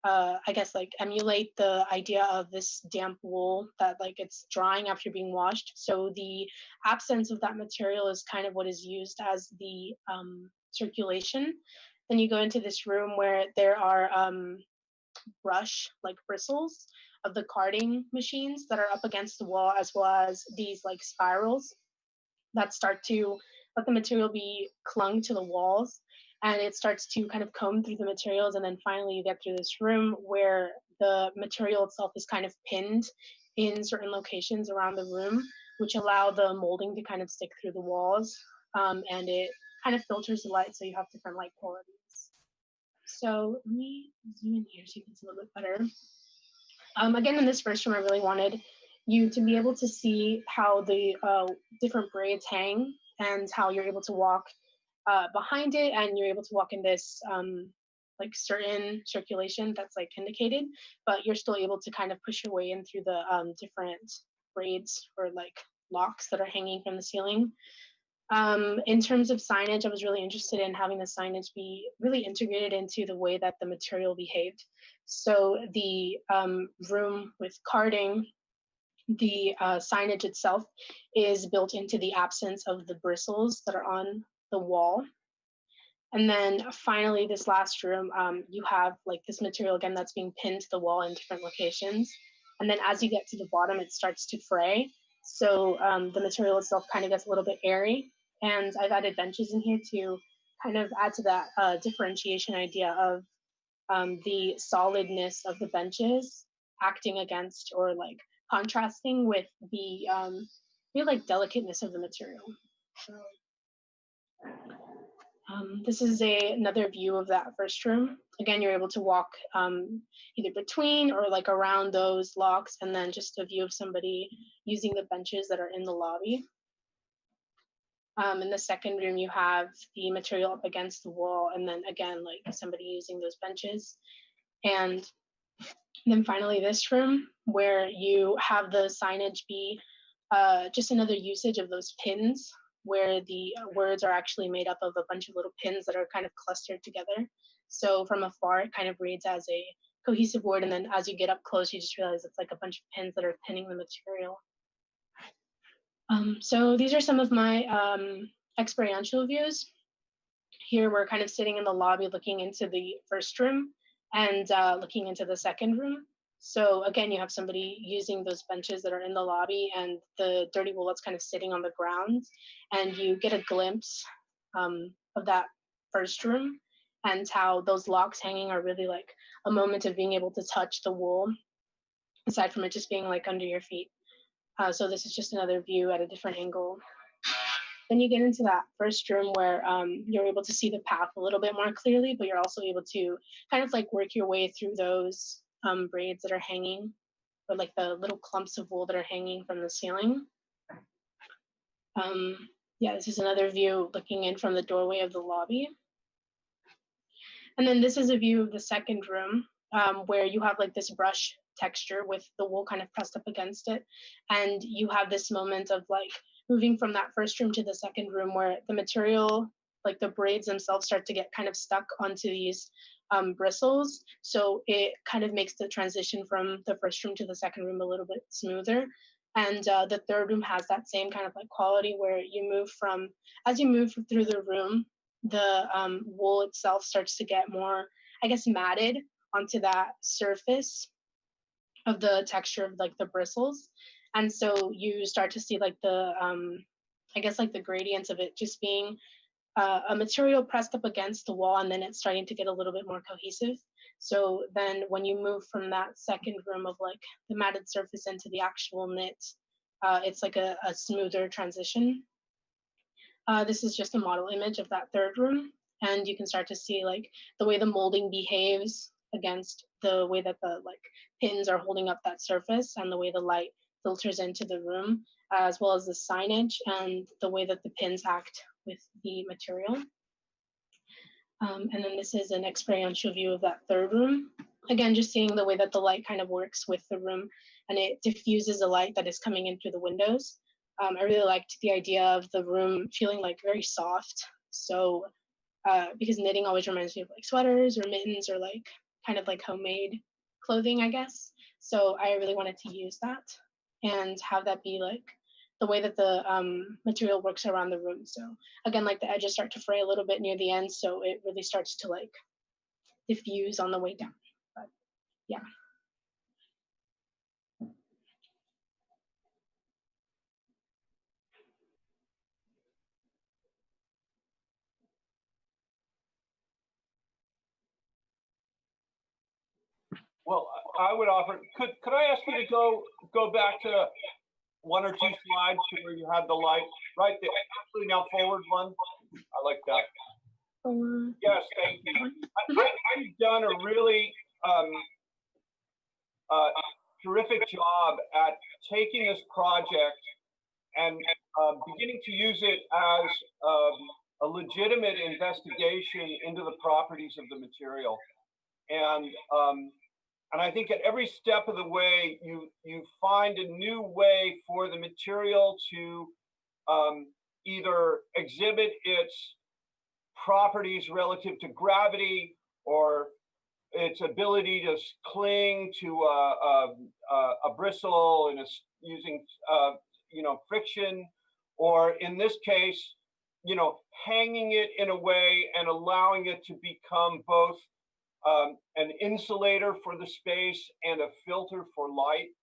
I guess like emulate the idea of this damp wool that like it's drying after being washed. So the absence of that material is kind of what is used as the circulation. Then you go into this room where there are brush like bristles of the carding machines that are up against the wall, as well as these like spirals that start to let the material be clung to the walls, and it starts to kind of comb through the materials, and then finally you get through this room where the material itself is kind of pinned in certain locations around the room, which allow the molding to kind of stick through the walls, and it kind of filters the light, so you have different light qualities. So let me zoom in here so you can see a little bit better. Again, in this first room, I really wanted you to be able to see how the different braids hang and how you're able to walk behind it, and you're able to walk in this like certain circulation that's like indicated, but you're still able to kind of push your way in through the different braids or like locks that are hanging from the ceiling. In terms of signage, I was really interested in having the signage be really integrated into the way that the material behaved. So the room with carding, the signage itself is built into the absence of the bristles that are on the wall. And then finally, this last room, you have like this material again that's being pinned to the wall in different locations. And then as you get to the bottom, it starts to fray. So the material itself kind of gets a little bit airy. And I've added benches in here to kind of add to that differentiation idea of the solidness of the benches acting against or like contrasting with the real like delicateness of the material. So, this is another view of that first room. Again, you're able to walk either between or like around those locks, and then just a view of somebody using the benches that are in the lobby. In the second room, you have the material up against the wall, and then again, like somebody using those benches. And then finally, this room where you have the signage be just another usage of those pins, where the words are actually made up of a bunch of little pins that are kind of clustered together. So from afar, it kind of reads as a cohesive word, and then as you get up close, you just realize it's like a bunch of pins that are pinning the material. So these are some of my experiential views. Here we're kind of sitting in the lobby looking into the first room and looking into the second room. So again, you have somebody using those benches that are in the lobby and the dirty wool that's kind of sitting on the ground. And you get a glimpse of that first room and how those locks hanging are really like a moment of being able to touch the wool, aside from it just being like under your feet. So this is just another view at a different angle. Then you get into that first room where you're able to see the path a little bit more clearly, but you're also able to kind of like work your way through those braids that are hanging, or like the little clumps of wool that are hanging from the ceiling. Yeah, this is another view looking in from the doorway of the lobby. And then this is a view of the second room where you have like this brush texture with the wool kind of pressed up against it. And you have this moment of like moving from that first room to the second room where the material, like the braids themselves, start to get kind of stuck onto these bristles. So it kind of makes the transition from the first room to the second room a little bit smoother. And the third room has that same kind of like quality where you move from, as you move through the room, the wool itself starts to get more, I guess, matted onto that surface of the texture of like the bristles. And so you start to see like the, I guess like the gradients of it just being a material pressed up against the wall, and then it's starting to get a little bit more cohesive. So then when you move from that second room of like the matted surface into the actual knit, it's like a smoother transition. This is just a model image of that third room, and you can start to see like the way the molding behaves against the way that the like pins are holding up that surface, and the way the light filters into the room, as well as the signage and the way that the pins act with the material. And then this is an experiential view of that third room. Again, just seeing the way that the light kind of works with the room, and it diffuses the light that is coming in through the windows. I really liked the idea of the room feeling like very soft. So because knitting always reminds me of like sweaters or mittens or like kind of like homemade clothing, I guess. So I really wanted to use that and have that be like the way that the material works around the room. So again, like the edges start to fray a little bit near the end, so it really starts to like diffuse on the way down. But yeah. Well, I would offer, could I ask you to go back to one or two slides to where you had the light, right there, actually now forward one. I like that. Yes, thank you. I've done a really terrific job at taking this project and beginning to use it as a legitimate investigation into the properties of the material. And I think at every step of the way, you find a new way for the material to either exhibit its properties relative to gravity or its ability to cling to a bristle and using friction, or in this case, hanging it in a way and allowing it to become both an insulator for the space and a filter for light.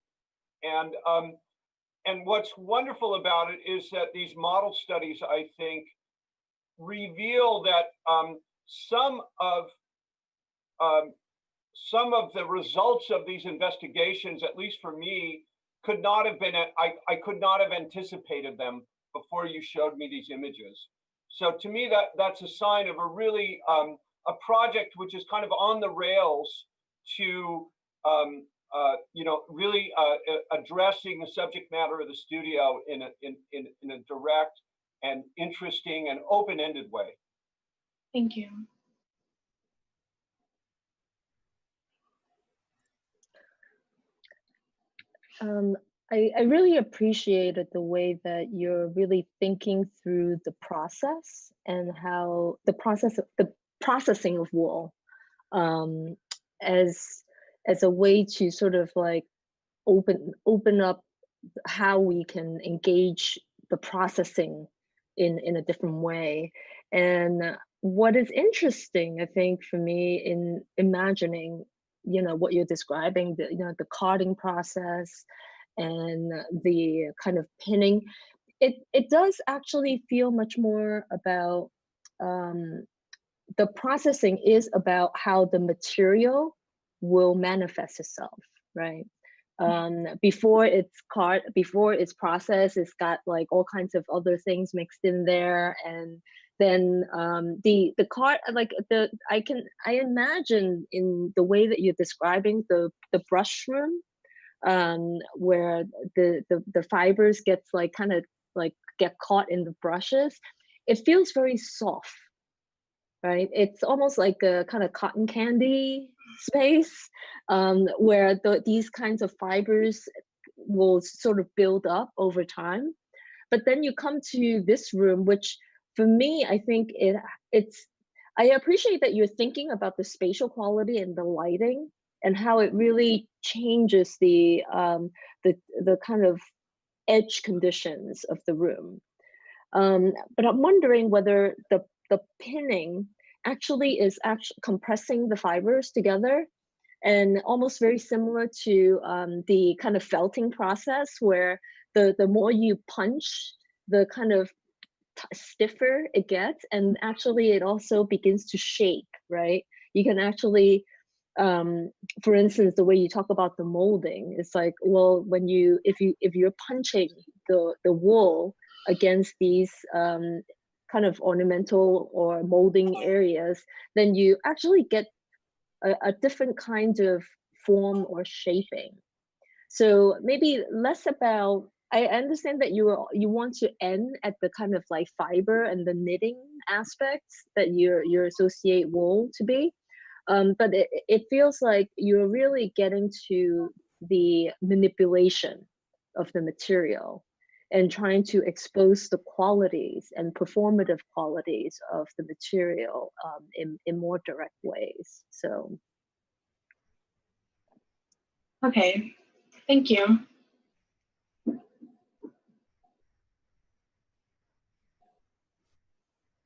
And what's wonderful about it is that these model studies, I think, reveal that some of the results of these investigations, at least for me, could not have been, I could not have anticipated them before you showed me these images. So to me, that's a sign of a really, a project which is kind of on the rails to, really addressing the subject matter of the studio in a direct and interesting and open-ended way. Thank you. I really appreciated the way that you're really thinking through the process and how the processing of wool as a way to sort of like open up how we can engage the processing in a different way. And what is interesting, I think, for me in imagining, you know, what you're describing, the, you know, the carding process and the kind of pinning, it does actually feel much more about the processing is about how the material will manifest itself, right? Before it's processed, it's got like all kinds of other things mixed in there, and then the card, like I imagine in the way that you're describing the brush room, where the fibers gets like kind of like get caught in the brushes. It feels very soft, right? It's almost like a kind of cotton candy space, where these kinds of fibers will sort of build up over time. But then you come to this room, which for me, I think I appreciate that you're thinking about the spatial quality and the lighting and how it really changes the kind of edge conditions of the room. But I'm wondering whether the pinning actually is compressing the fibers together, and almost very similar to the kind of felting process, where the more you punch, the kind of stiffer it gets, and actually it also begins to shake, right? You can actually, for instance, the way you talk about the molding, it's like, well, when if you're punching the wool against these kind of ornamental or molding areas, then you actually get a different kind of form or shaping. So maybe less about, I understand that you want to end at the kind of like fiber and the knitting aspects that you associate wool to be, but it feels like you're really getting to the manipulation of the material and trying to expose the qualities and performative qualities of the material in more direct ways. So. Okay, thank you.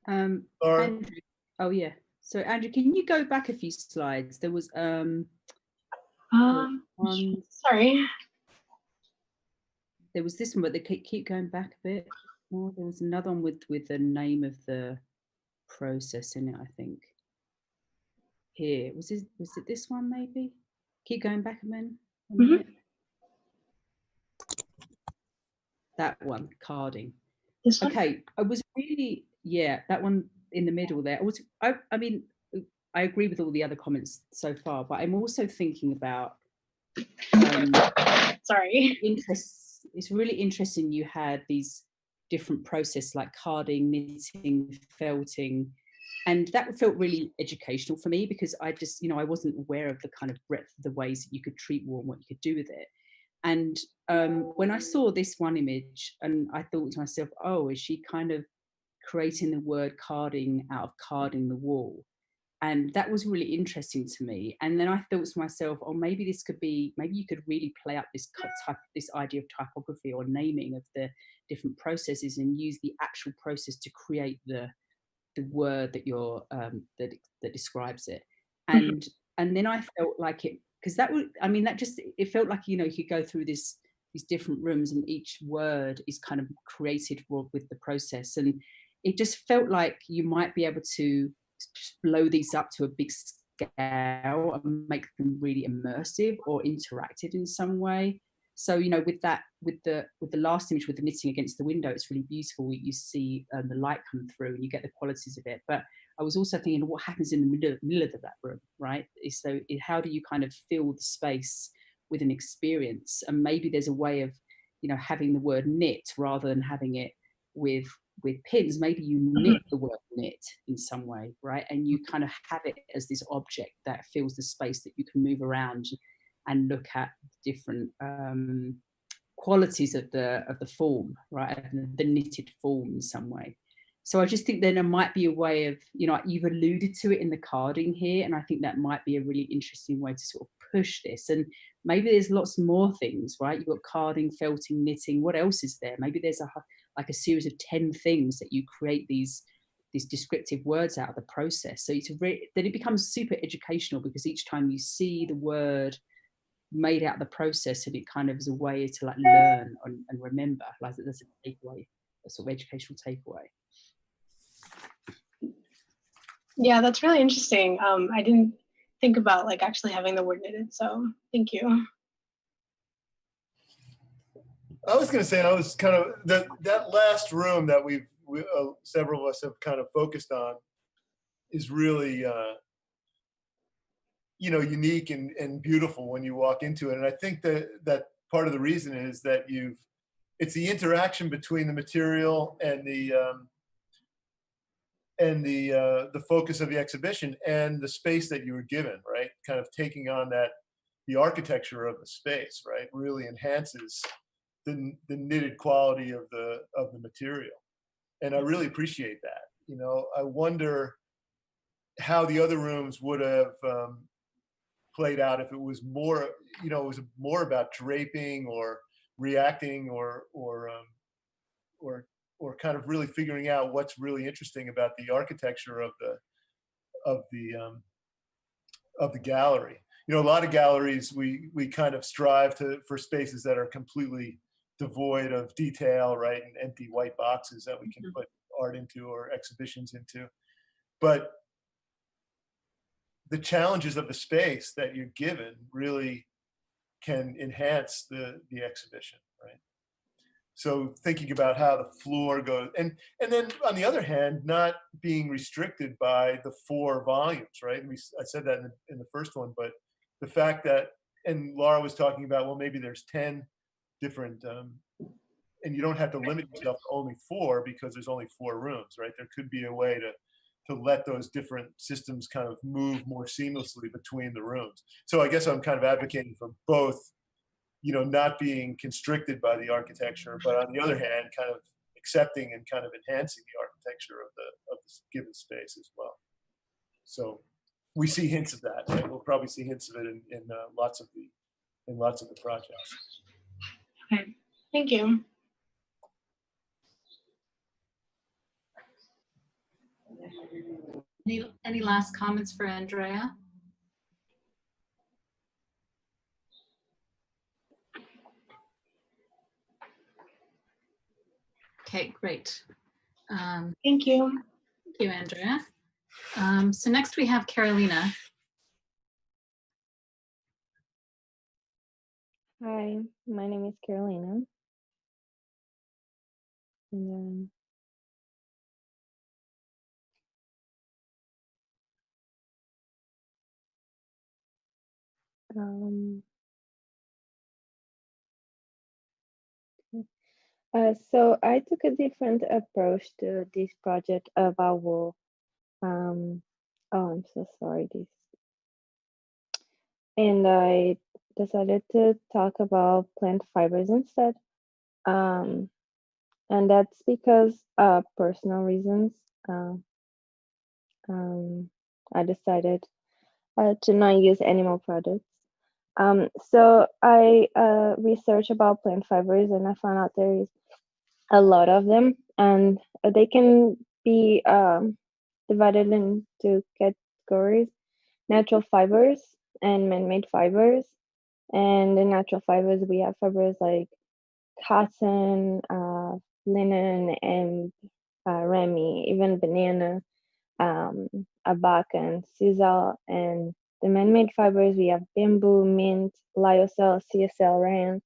Andrew, oh yeah. So Andrew, can you go back a few slides? There was sorry. There was this one, but they keep going back a bit more. There was another one with the name of the process in it, I think. Here, was it this one maybe? Keep going back a minute. That one, carding. This one? Okay, I was really, yeah, that one in the middle there. I mean, I agree with all the other comments so far, but I'm also thinking about sorry. It's really interesting you had these different processes like carding, knitting, felting, and that felt really educational for me, because I just, you know, I wasn't aware of the kind of breadth of the ways that you could treat wool and what you could do with it. And when I saw this one image, and I thought to myself, oh, is she kind of creating the word carding out of carding the wool? And that was really interesting to me. And then I thought to myself, oh, maybe this could be, maybe you could really play up this idea of typography or naming of the different processes and use the actual process to create the word that you're that describes it. And then I felt like it, because that would, I mean, that just, it felt like, you know, you could go through these different rooms and each word is kind of created with the process. And it just felt like you might be able to blow these up to a big scale and make them really immersive or interactive in some way. So, you know, with the last image with the knitting against the window, it's really beautiful. You see the light come through and you get the qualities of it. But I was also thinking, what happens in the middle of that room, right? So how do you kind of fill the space with an experience? And maybe there's a way of, you know, having the word knit rather than having it with pins, maybe you knit the word knit in some way, right? And you kind of have it as this object that fills the space that you can move around and look at different qualities of the form, right? The knitted form in some way. So I just think then there might be a way of, you've alluded to it in the carding here, and I think that might be a really interesting way to sort of push this. And maybe there's lots more things, right? You've got carding, felting, knitting. What else is there? Maybe there's a series of 10 things that you create these descriptive words out of the process. So then it becomes super educational, because each time you see the word made out of the process, and it kind of is a way to like learn and remember, like there's a takeaway, a sort of educational takeaway. Yeah, that's really interesting. I didn't think about like actually having the word knitted, so thank you. I was going to say, I was kind of that last room that we several of us have kind of focused on is really unique and beautiful when you walk into it. And I think that part of the reason is that it's the interaction between the material and the focus of the exhibition and the space that you were given, right? Kind of taking on the architecture of the space, right? Really enhances the knitted quality of the material. And I really appreciate that. I wonder how the other rooms would have played out if it was more, it was more about draping or reacting or kind of really figuring out what's really interesting about the architecture of the gallery. A lot of galleries, we kind of strive for spaces that are completely devoid of detail, right, and empty white boxes that we can put art into or exhibitions into. But the challenges of the space that you're given really can enhance the exhibition, right? So thinking about how the floor goes, and then on the other hand, not being restricted by the 4 volumes, right? I said that in the first one, but the fact that, and Laura was talking about, well, maybe there's 10 different, and you don't have to limit yourself to only 4 because there's only 4 rooms, right? There could be a way to let those different systems kind of move more seamlessly between the rooms. So I guess I'm kind of advocating for both, not being constricted by the architecture, but on the other hand, kind of accepting and kind of enhancing the architecture of the given space as well. So we see hints of that, right? We'll probably see hints of it in lots of the projects. Okay, thank you. Any last comments for Andrea? Okay, great. Thank you. Thank you, Andrea. So next we have Carolina. Hi, my name is Carolina. And so I took a different approach to this project about wool. Oh, I'm so sorry. And I decided to talk about plant fibers instead. And that's because personal reasons. I decided to not use animal products. So I researched about plant fibers, and I found out there is a lot of them, and they can be divided into categories: natural fibers and man-made fibers. And in natural fibers, we have fibers like cotton, linen, and rami, even banana, abaca, and sisal. And the man-made fibers, we have bamboo, mint, lyocell, CSL, ran.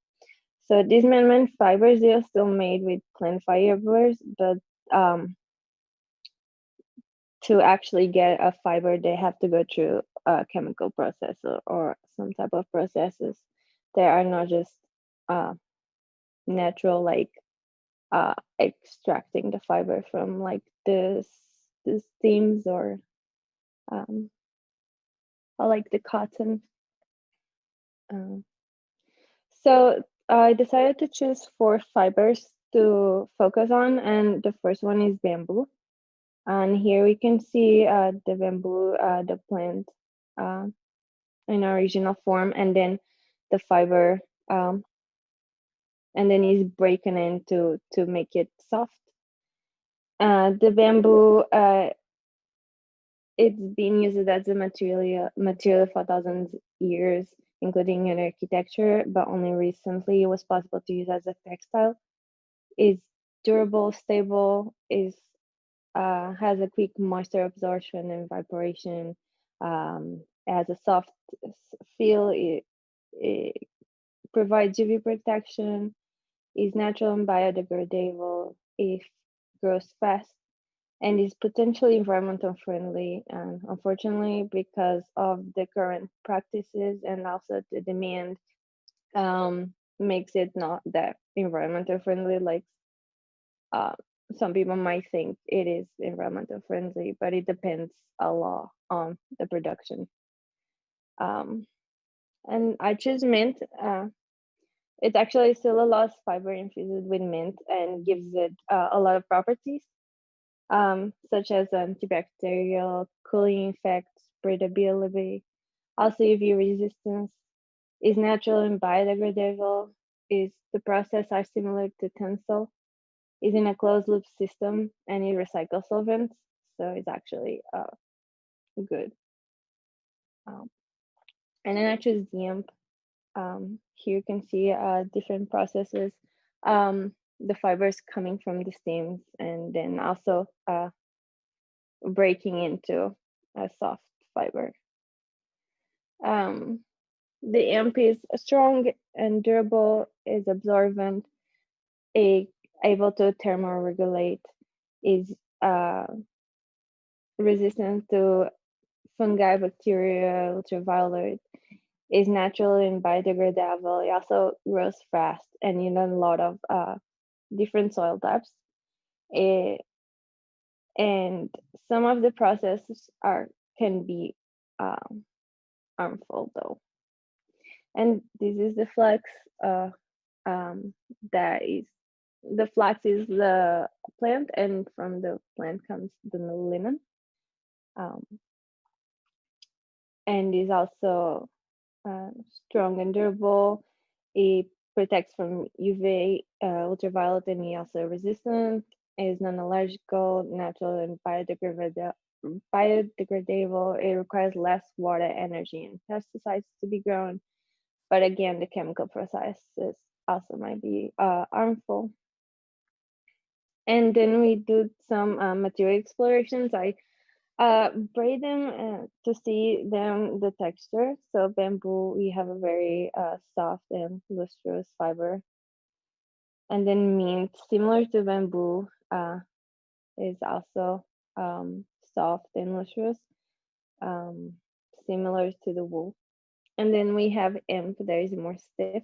So these man-made fibers, they are still made with plant fibers, but to actually get a fiber, they have to go through a chemical process or some type of processes. They are not just natural, like extracting the fiber from like the stems or like the cotton. So I decided to choose 4 fibers to focus on, and the first one is bamboo. And here we can see the bamboo, the plant in original form, and then the fiber, and then is breaking into to make it soft. The bamboo, it's been used as a material for thousands of years, including in architecture, but only recently it was possible to use as a textile. It's durable, stable, has a quick moisture absorption and evaporation, has a soft feel, it provides UV protection, is natural and biodegradable, it grows fast, and is potentially environmental friendly. And unfortunately, because of the current practices and also the demand, makes it not that environmental friendly. Like some people might think it is environmental friendly, but it depends a lot on the production. And I choose mint. It's actually cellulose fiber infused with mint and gives it a lot of properties, such as antibacterial, cooling effect, breathability, also UV resistance, is natural and biodegradable, is the process are similar to tencel, is in a closed loop system, and it recycles solvents, so it's actually good. And then I choose DIAMP. Here you can see different processes, the fibers coming from the stems, and then also breaking into a soft fiber. The AMP is strong and durable, is absorbent, able to thermoregulate, is resistant to fungi, bacteria, ultraviolet, is natural and biodegradable. It also grows fast and in a lot of different soil types. And some of the processes can be harmful though. And this is the flax. That is the flax is the plant, and from the plant comes the linen. And is also strong and durable. It protects from UV, ultraviolet, and it also resistant. Is non-allergical, natural, and biodegradable. It requires less water, energy, and pesticides to be grown. But again, the chemical processes also might be harmful. And then we do some material explorations. I braid them to see the texture. So bamboo, we have a very soft and lustrous fiber. And then mint, similar to bamboo, is also soft and lustrous, similar to the wool. And then we have hemp that is more stiff,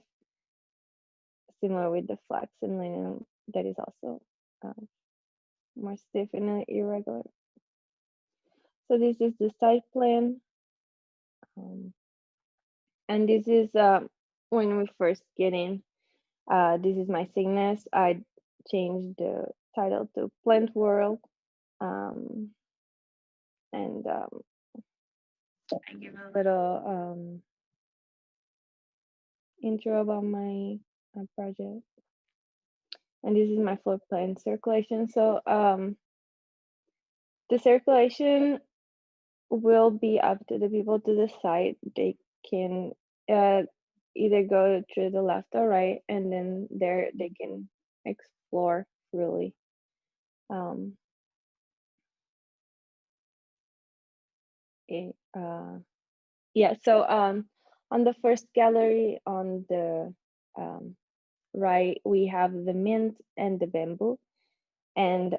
similar with the flax and linen that is also more stiff and irregular. So this is the site plan. And this is when we first get in. This is my sickness. I changed the title to Plant World. And I give a little intro about my project. And this is my floor plan circulation. So the circulation will be up to the people to the site. They can either go to the left or right, and then there they can explore really. Yeah, so on the first gallery on the right, we have the mint and the bamboo. And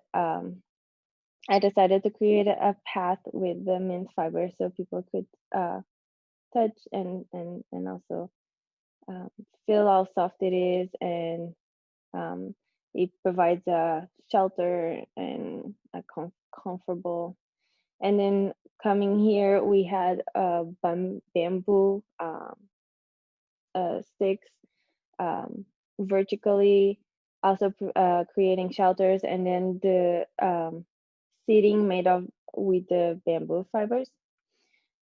I decided to create a path with the mint fiber so people could touch and also feel how soft it is, and it provides a shelter and a comfortable. And then coming here, we had bamboo sticks vertically, also creating shelters, and then the seating made of with the bamboo fibers.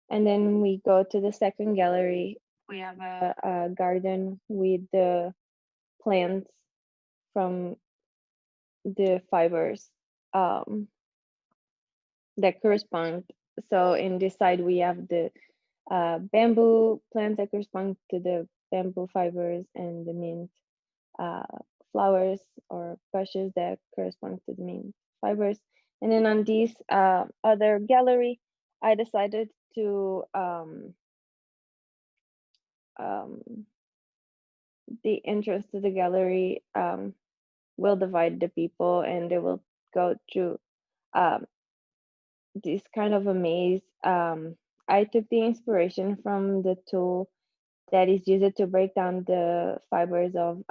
And then we go to the second gallery. We have a garden with the plants from the fibers that correspond. So in this side, we have the bamboo plants that correspond to the bamboo fibers, and the mint flowers or bushes that correspond to the mint fibers. And then on this other gallery, I decided to the entrance to the gallery will divide the people, and they will go through this kind of a maze. I took the inspiration from the tool that is used to break down the fibers of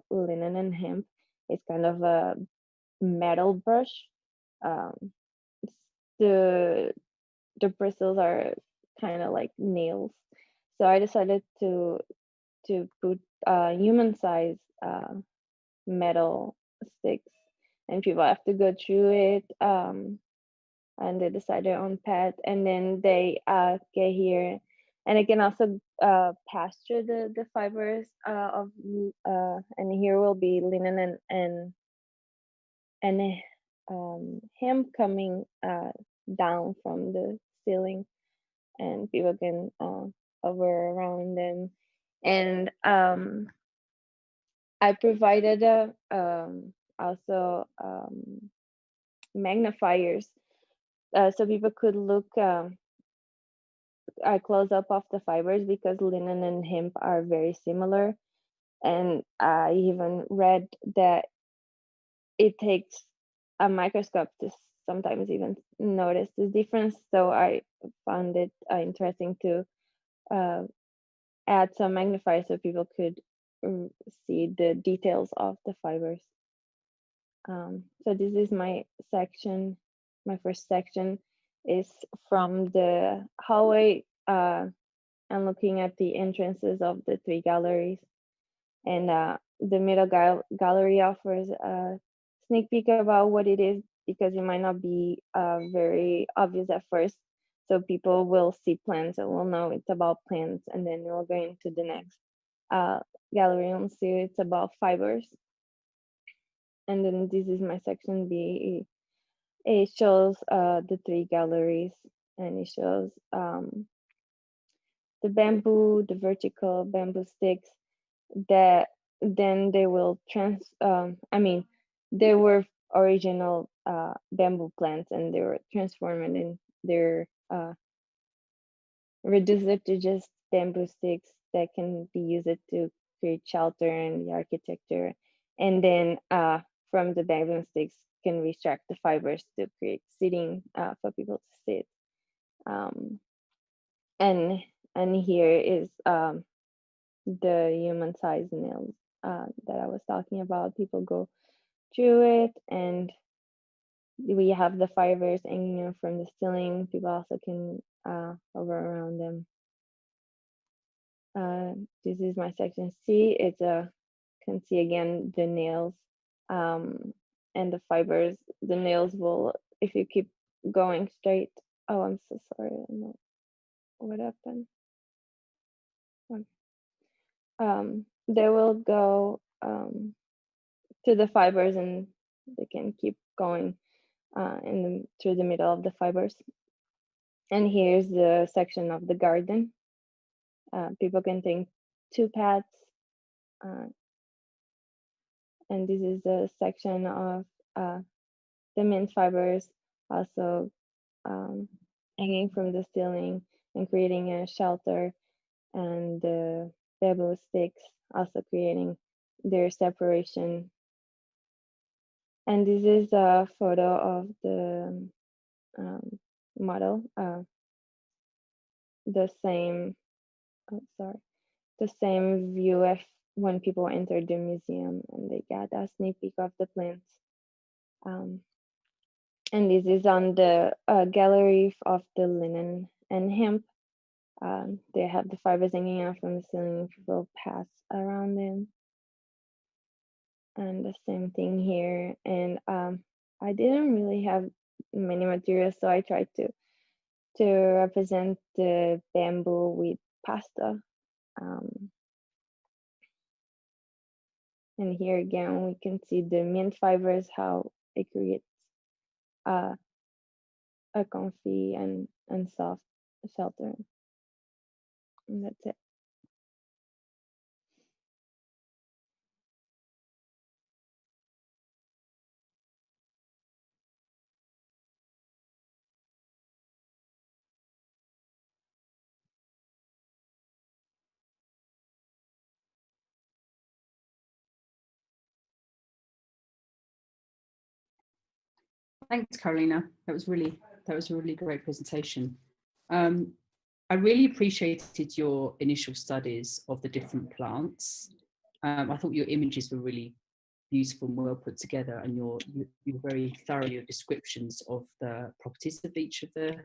linen and hemp. It's kind of a metal brush. Um, the bristles are kind of like nails. So I decided to put human size metal sticks, and people have to go through it. And they decide their own path, and then they get here, and it can also pass through the fibers of and here will be linen and hemp coming down from the ceiling, and people can hover around them. And I provided also magnifiers so people could look a close up of the fibers, because linen and hemp are very similar. And I even read that it takes a microscope to sometimes even notice the difference. So I found it interesting to add some magnifiers so people could see the details of the fibers. So this is my section. My first section is from the hallway and looking at the entrances of the three galleries. And the middle gallery offers a sneak peek about what it is, because it might not be very obvious at first. So people will see plants and will know it's about plants, and then we'll go into the next gallery and see it's about fibers. And then this is my section B. It shows the three galleries, and it shows the bamboo, the vertical bamboo sticks that then they will they were original bamboo plants, and they were transformed, and they're reduced to just bamboo sticks that can be used to create shelter and the architecture. And then from the bamboo sticks can we extract the fibers to create seating for people to sit. And here is the human size nails that I was talking about. People go through it, and we have the fibers hanging from the ceiling. People also can hover around them. This is my section C. It's can see again the nails and the fibers. The nails will, if you keep going straight. Oh, I'm so sorry. I don't know what happened. They will go to the fibers, and they can keep going through the middle of the fibers. And here's the section of the garden. People can take two paths. And this is the section of the mint fibers also hanging from the ceiling and creating a shelter, and the bamboo sticks also creating their separation. And this is a photo of the model, the same, oh, sorry, the same view when people enter the museum and they get a sneak peek of the plants. And this is on the gallery of the linen and hemp. They have the fibers hanging out from the ceiling, people pass around them. And the same thing here. And I didn't really have many materials, so I tried to represent the bamboo with pasta. And here again, we can see the mint fibers, how it creates a comfy and soft shelter. And that's it. Thanks, Carolina. That was a really great presentation. I really appreciated your initial studies of the different plants. I thought your images were really beautiful and well put together, and you're very thorough in your descriptions of the properties of each of the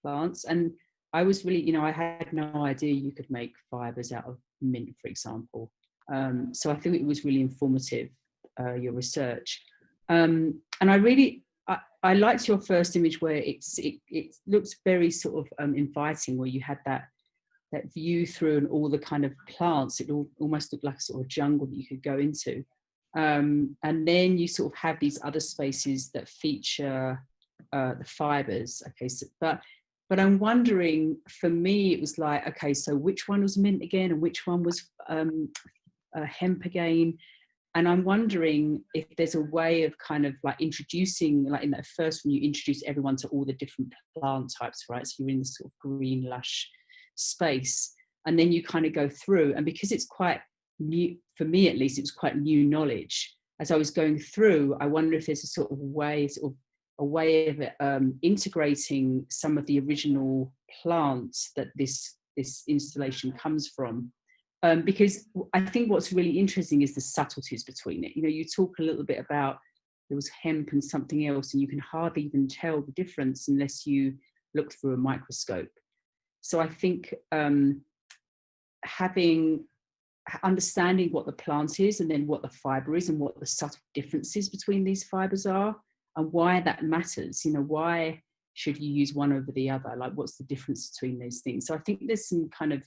plants. And I was really, I had no idea you could make fibers out of mint, for example. So I think it was really informative, your research. And I liked your first image where it looks very sort of inviting, where you had that view through and all the kind of plants. It almost looked like a sort of jungle that you could go into. And then you sort of have these other spaces that feature the fibers. Okay, so, but I'm wondering, for me, it was like, okay, so which one was mint again, and which one was hemp again? And I'm wondering if there's a way of kind of like introducing, like in that first one, you introduce everyone to all the different plant types, right? So you're in this sort of green, lush space, and then you kind of go through. And because it's quite new, for me at least, it was quite new knowledge. As I was going through, I wonder if there's a sort of way of integrating some of the original plants that this installation comes from. Because I think what's really interesting is the subtleties between it. You talk a little bit about there was hemp and something else, and you can hardly even tell the difference unless you look through a microscope. So I think understanding what the plant is, and then what the fiber is, and what the subtle differences between these fibers are, and why that matters. Why should you use one over the other? Like, what's the difference between those things? So I think there's some kind of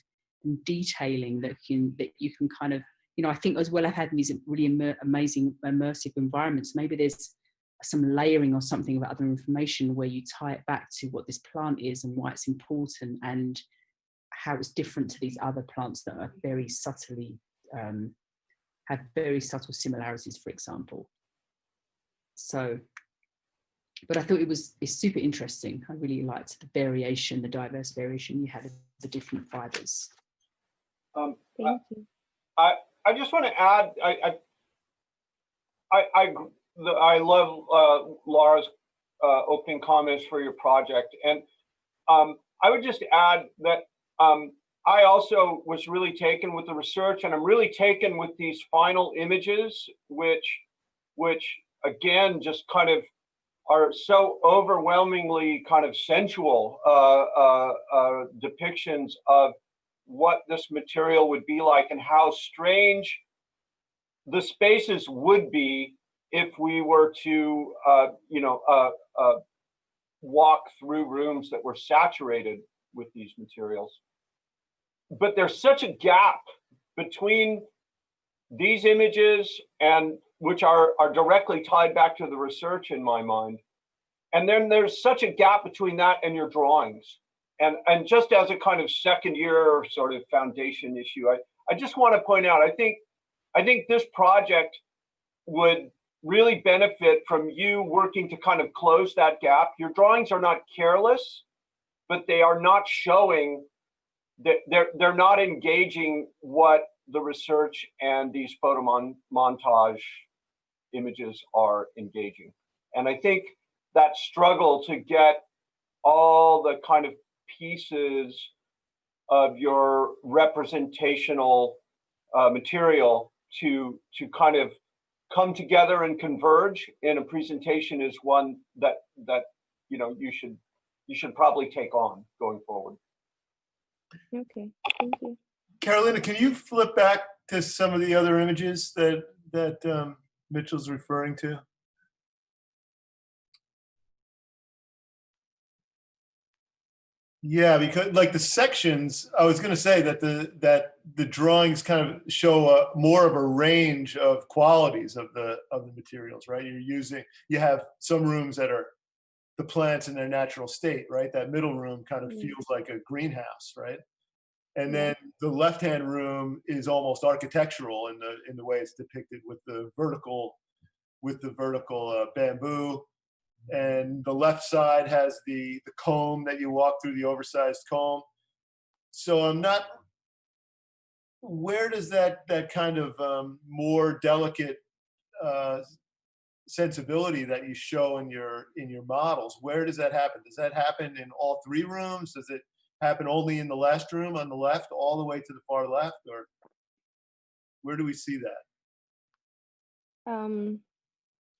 detailing that you can kind of, I think as well, I've had these really amazing immersive environments. Maybe there's some layering or something of other information where you tie it back to what this plant is and why it's important, and how it's different to these other plants that are very subtly, have very subtle similarities, for example. So, but I thought it's super interesting. I really liked the variation, the diverse variation you had of the different fibers. Thank you. I just want to add, I love Laura's opening comments for your project, and I would just add that I also was really taken with the research, and I'm really taken with these final images, which again just kind of are so overwhelmingly kind of sensual depictions of what this material would be like, and how strange the spaces would be if we were to, walk through rooms that were saturated with these materials. But there's such a gap between these images, and which are directly tied back to the research in my mind. And then there's such a gap between that and your drawings. And just as a kind of second year sort of foundation issue, I just want to point out, I think this project would really benefit from you working to kind of close that gap. Your drawings are not careless, but they are not showing that they're not engaging what the research and these photo montage images are engaging. And I think that struggle to get all the kind of pieces of your representational material to kind of come together and converge in a presentation is one that you should probably take on going forward. Okay, thank you. Carolina, can you flip back to some of the other images that Mitchell's referring to? Yeah, because like the sections, I was going to say that the drawings kind of show more of a range of qualities of the materials, right? You have some rooms that are the plants in their natural state, right? That middle room kind of feels like a greenhouse, right? And then the left-hand room is almost architectural in the way it's depicted with the vertical bamboo. And the left side has the comb that you walk through, the oversized comb. So I'm not, where does that kind of more delicate sensibility that you show in your models, where does that happen? Does that happen in all three rooms? Does it happen only in the last room on the left, all the way to the far left, or where do we see that?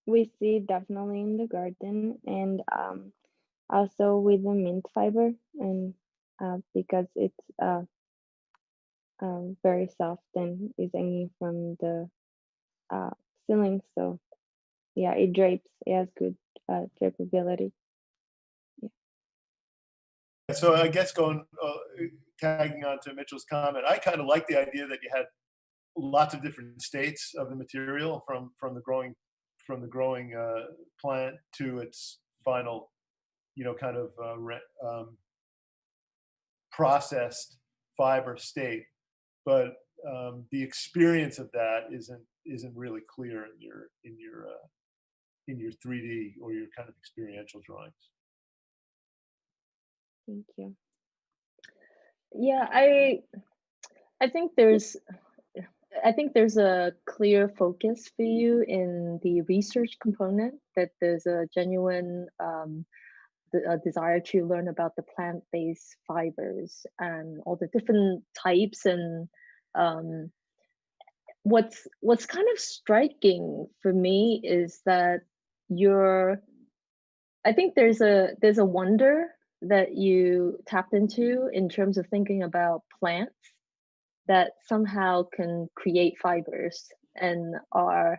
We see definitely in the garden, and also with the mint fiber, and because it's very soft and is hanging from the ceiling, so yeah, it drapes. It has good drapeability. Yeah. So I guess tagging on to Mitchell's comment, I kind of like the idea that you had lots of different states of the material from the growing plant to its final, kind of processed fiber state. But the experience of that isn't really clear in your 3D or your kind of experiential drawings. Thank you. Yeah, I think there's a clear focus for you in the research component, that there's a genuine desire to learn about the plant-based fibers and all the different types. And what's kind of striking for me is that I think there's a wonder that you tapped into in terms of thinking about plants that somehow can create fibers and are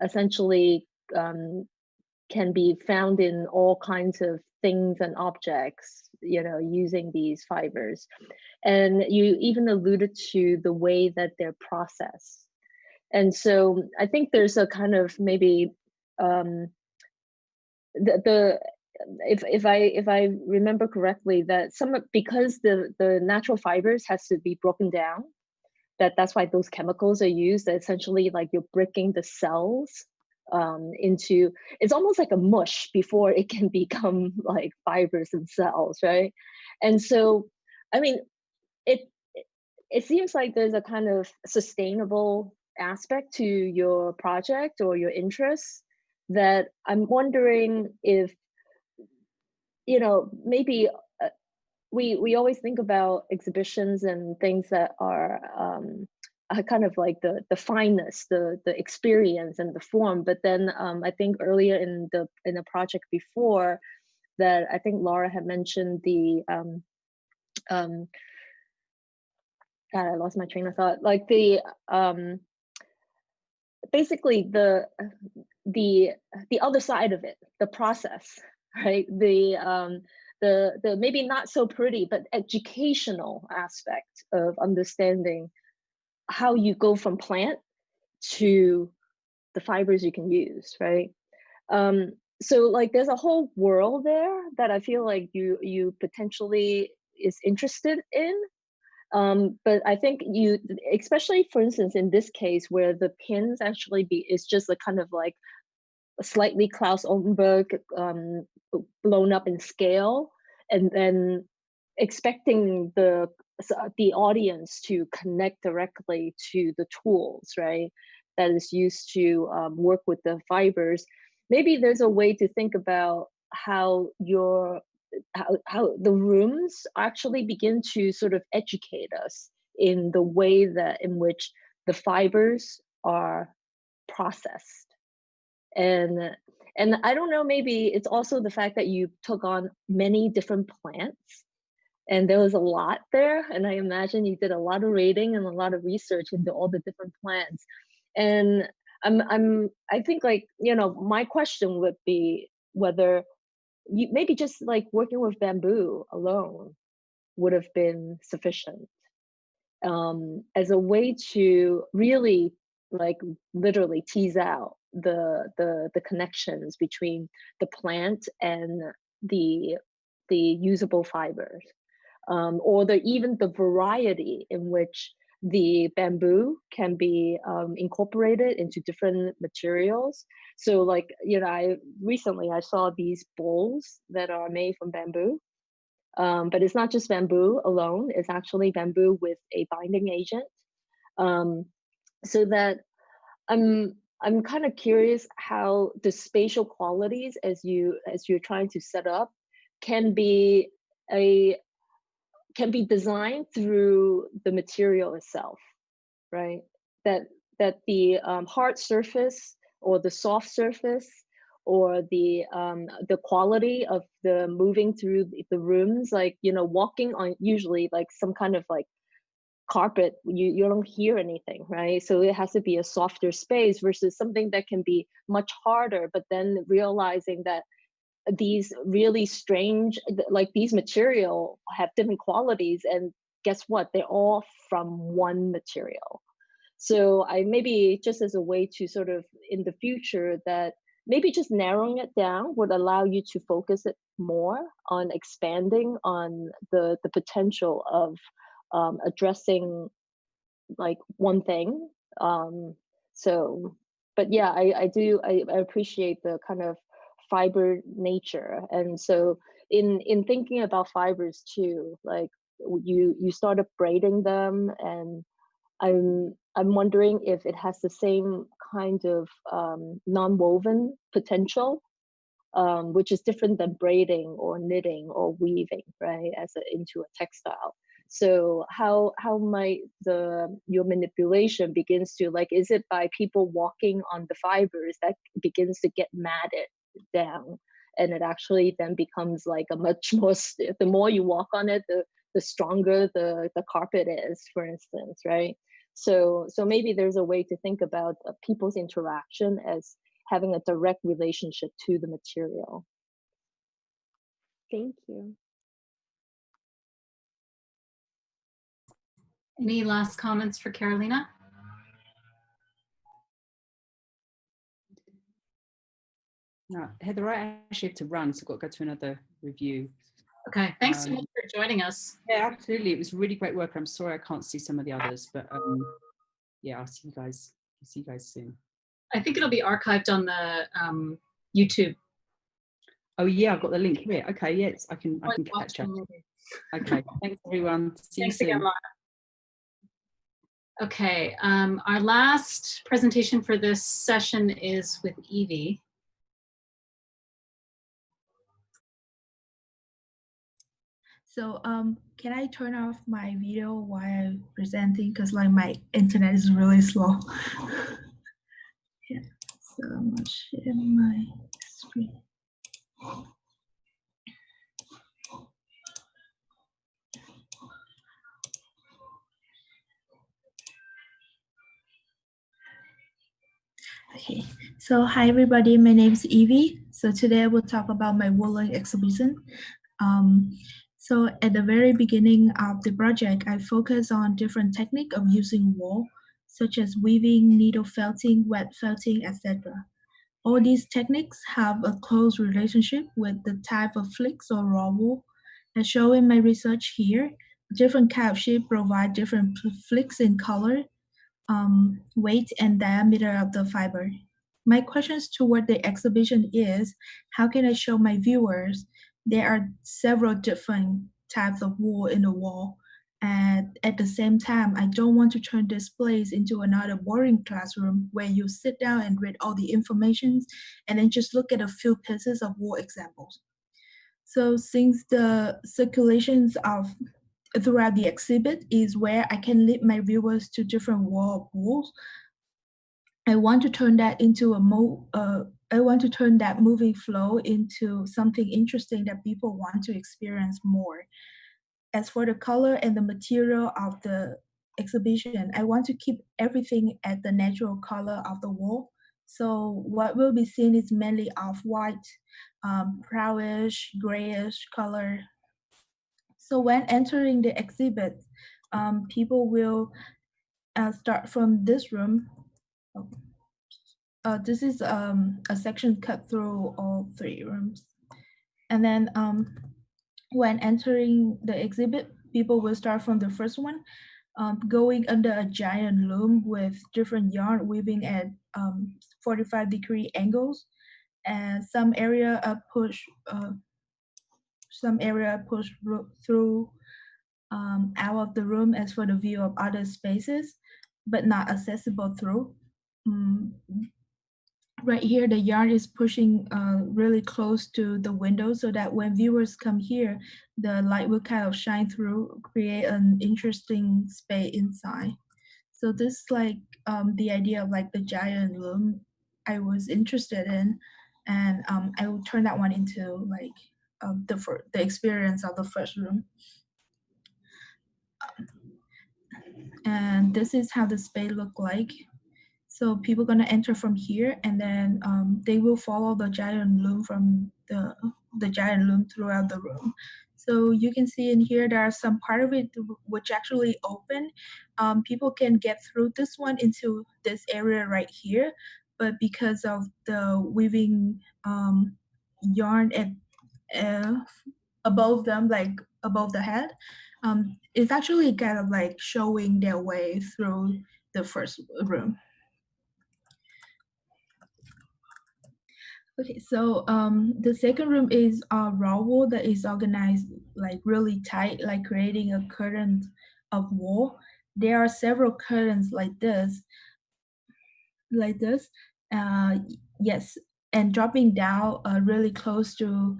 essentially can be found in all kinds of things and objects, using these fibers. And you even alluded to the way that they're processed. And so I think there's a kind of maybe if I remember correctly, that because the natural fibers has to be broken down, that's why those chemicals are used. That essentially, like, you're breaking the cells into, it's almost like a mush before it can become like fibers and cells, right? And so, I mean, it seems like there's a kind of sustainable aspect to your project or your interests that I'm wondering if, maybe we always think about exhibitions and things that are kind of like the fineness, the experience and the form. But then I think earlier in the project before that, I think Laura had mentioned the God, I lost my train of thought. Like the basically the other side of it, the process, right? The maybe not so pretty, but educational aspect of understanding how you go from plant to the fibers you can use, right? So like there's a whole world there that I feel like you potentially is interested in. But I think you, especially for instance, in this case where the pins actually is just a kind of like a slightly Klaus Oldenburg blown up in scale, and then expecting the audience to connect directly to the tools, right? That is used to work with the fibers. Maybe there's a way to think about how the rooms actually begin to sort of educate us in the way that in which the fibers are processed. And I don't know, maybe it's also the fact that you took on many different plants, and there was a lot there, and I imagine you did a lot of reading and a lot of research into all the different plants. And I think, like, you know, my question would be whether you maybe just like working with bamboo alone would have been sufficient, as a way to really, like, literally tease out the connections between the plant and the usable fibers, or even the variety in which the bamboo can be incorporated into different materials. So, like, you know, I saw these bowls that are made from bamboo, but it's not just bamboo alone. It's actually bamboo with a binding agent. So that I'm kind of curious how the spatial qualities, as you're trying to set up, can be designed through the material itself, right? That the hard surface or the soft surface, or the quality of the moving through the rooms, like, you know, walking on usually like some kind of like carpet, you don't hear anything, right? So it has to be a softer space versus something that can be much harder, but then realizing that these really strange, like, these material have different qualities, and guess what, they're all from one material. So I maybe just as a way to sort of in the future, that maybe just narrowing it down would allow you to focus it more on expanding on the potential of addressing like one thing. So, but yeah, I appreciate the kind of fiber nature. And so in thinking about fibers too, like, you started braiding them, and I'm wondering if it has the same kind of non-woven potential, which is different than braiding or knitting or weaving, right, into a textile. So how might your manipulation begins to, like, is it by people walking on the fibers that begins to get matted down, and it actually then becomes like a much more, the more you walk on it, the stronger the carpet is, for instance, right? So maybe there's a way to think about people's interaction as having a direct relationship to the material. Thank you. Any last comments for Carolina? No, Heather, I actually have to run, so I've got to go to another review. Okay, thanks so much for joining us. Yeah, absolutely. It was really great work. I'm sorry I can't see some of the others, but yeah, I'll see you guys soon. I think it'll be archived on the YouTube. Oh yeah, I've got the link here. Okay, yes, I can catch up. Okay, thanks everyone. See you soon. Again, Laura. Okay, our last presentation for this session is with Evie. So can I turn off my video while I'm presenting? Because like my internet is really slow. Yeah, so I'm gonna share my screen. Okay, so hi everybody, my name is Evie. So today I will talk about my woolen exhibition. So at the very beginning of the project, I focus on different techniques of using wool, such as weaving, needle felting, wet felting, etc. All these techniques have a close relationship with the type of flicks or raw wool. As shown in my research here, different kind of shape provide different flicks in color, weight, and diameter of the fiber. My questions toward the exhibition is, how can I show my viewers there are several different types of wool in the wall, and at the same time, I don't want to turn this place into another boring classroom where you sit down and read all the information and then just look at a few pieces of wool examples. So since the circulations of throughout the exhibit is where I can lead my viewers to different walls. I want to turn that into I want to turn that moving flow into something interesting that people want to experience more. As for the color and the material of the exhibition, I want to keep everything at the natural color of the wall. So what will be seen is mainly off-white, brownish, grayish color. So when entering the exhibit, people will start from this room. This is a section cut through all 3 rooms. And then when entering the exhibit, people will start from the first one, going under a giant loom with different yarn weaving at 45-degree angles, and some area push through out of the room as for the view of other spaces, but not accessible through. Right here, the yarn is pushing really close to the window so that when viewers come here, the light will kind of shine through, create an interesting space inside. So this is like the idea of like the giant loom I was interested in, and I will turn that one into like the experience of the first room. And this is how the space look like. So people are gonna enter from here, and then they will follow the giant loom from the giant loom throughout the room. So you can see in here there are some part of it which actually open. People can get through this one into this area right here, but because of the weaving yarn above them, like above the head, it's actually kind of like showing their way through the first room. Okay, so the second room is a raw wool that is organized like really tight, like creating a curtain of wool. There are several curtains like this, yes, and dropping down really close to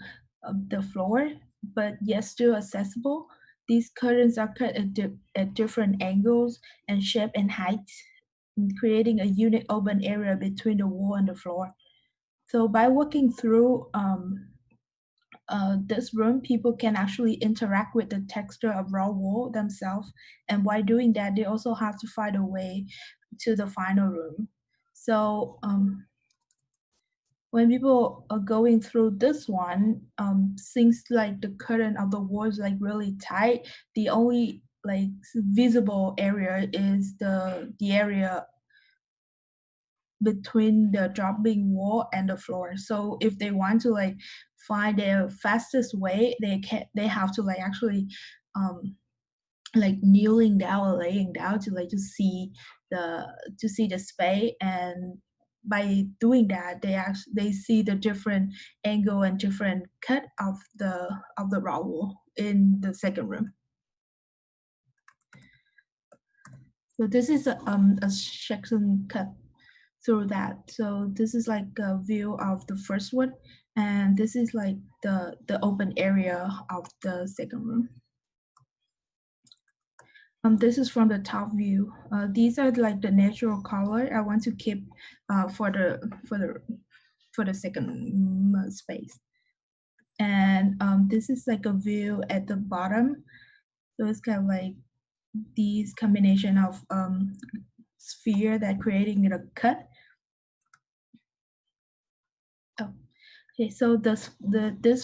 the floor, but yes, still accessible. These curtains are cut at different angles and shape and height, creating a unique open area between the wall and the floor. So by walking through this room, people can actually interact with the texture of raw wool themselves. And while doing that, they also have to find a way to the final room. So when people are going through this one, since like the curtain of the wall is like really tight, the only like visible area is the area between the dropping wall and the floor. So if they want to like find their fastest way, they have to like actually like kneeling down or laying down to like to see the space. And by doing that, they see the different angle and different cut of the raw wool in the second room. So this is a section cut through that. So this is like a view of the first one, and this is like the open area of the second room. This is from the top view. These are like the natural color I want to keep for the second space. And this is like a view at the bottom. So it's kind of like these combination of sphere that creating a cut. Oh, okay. So this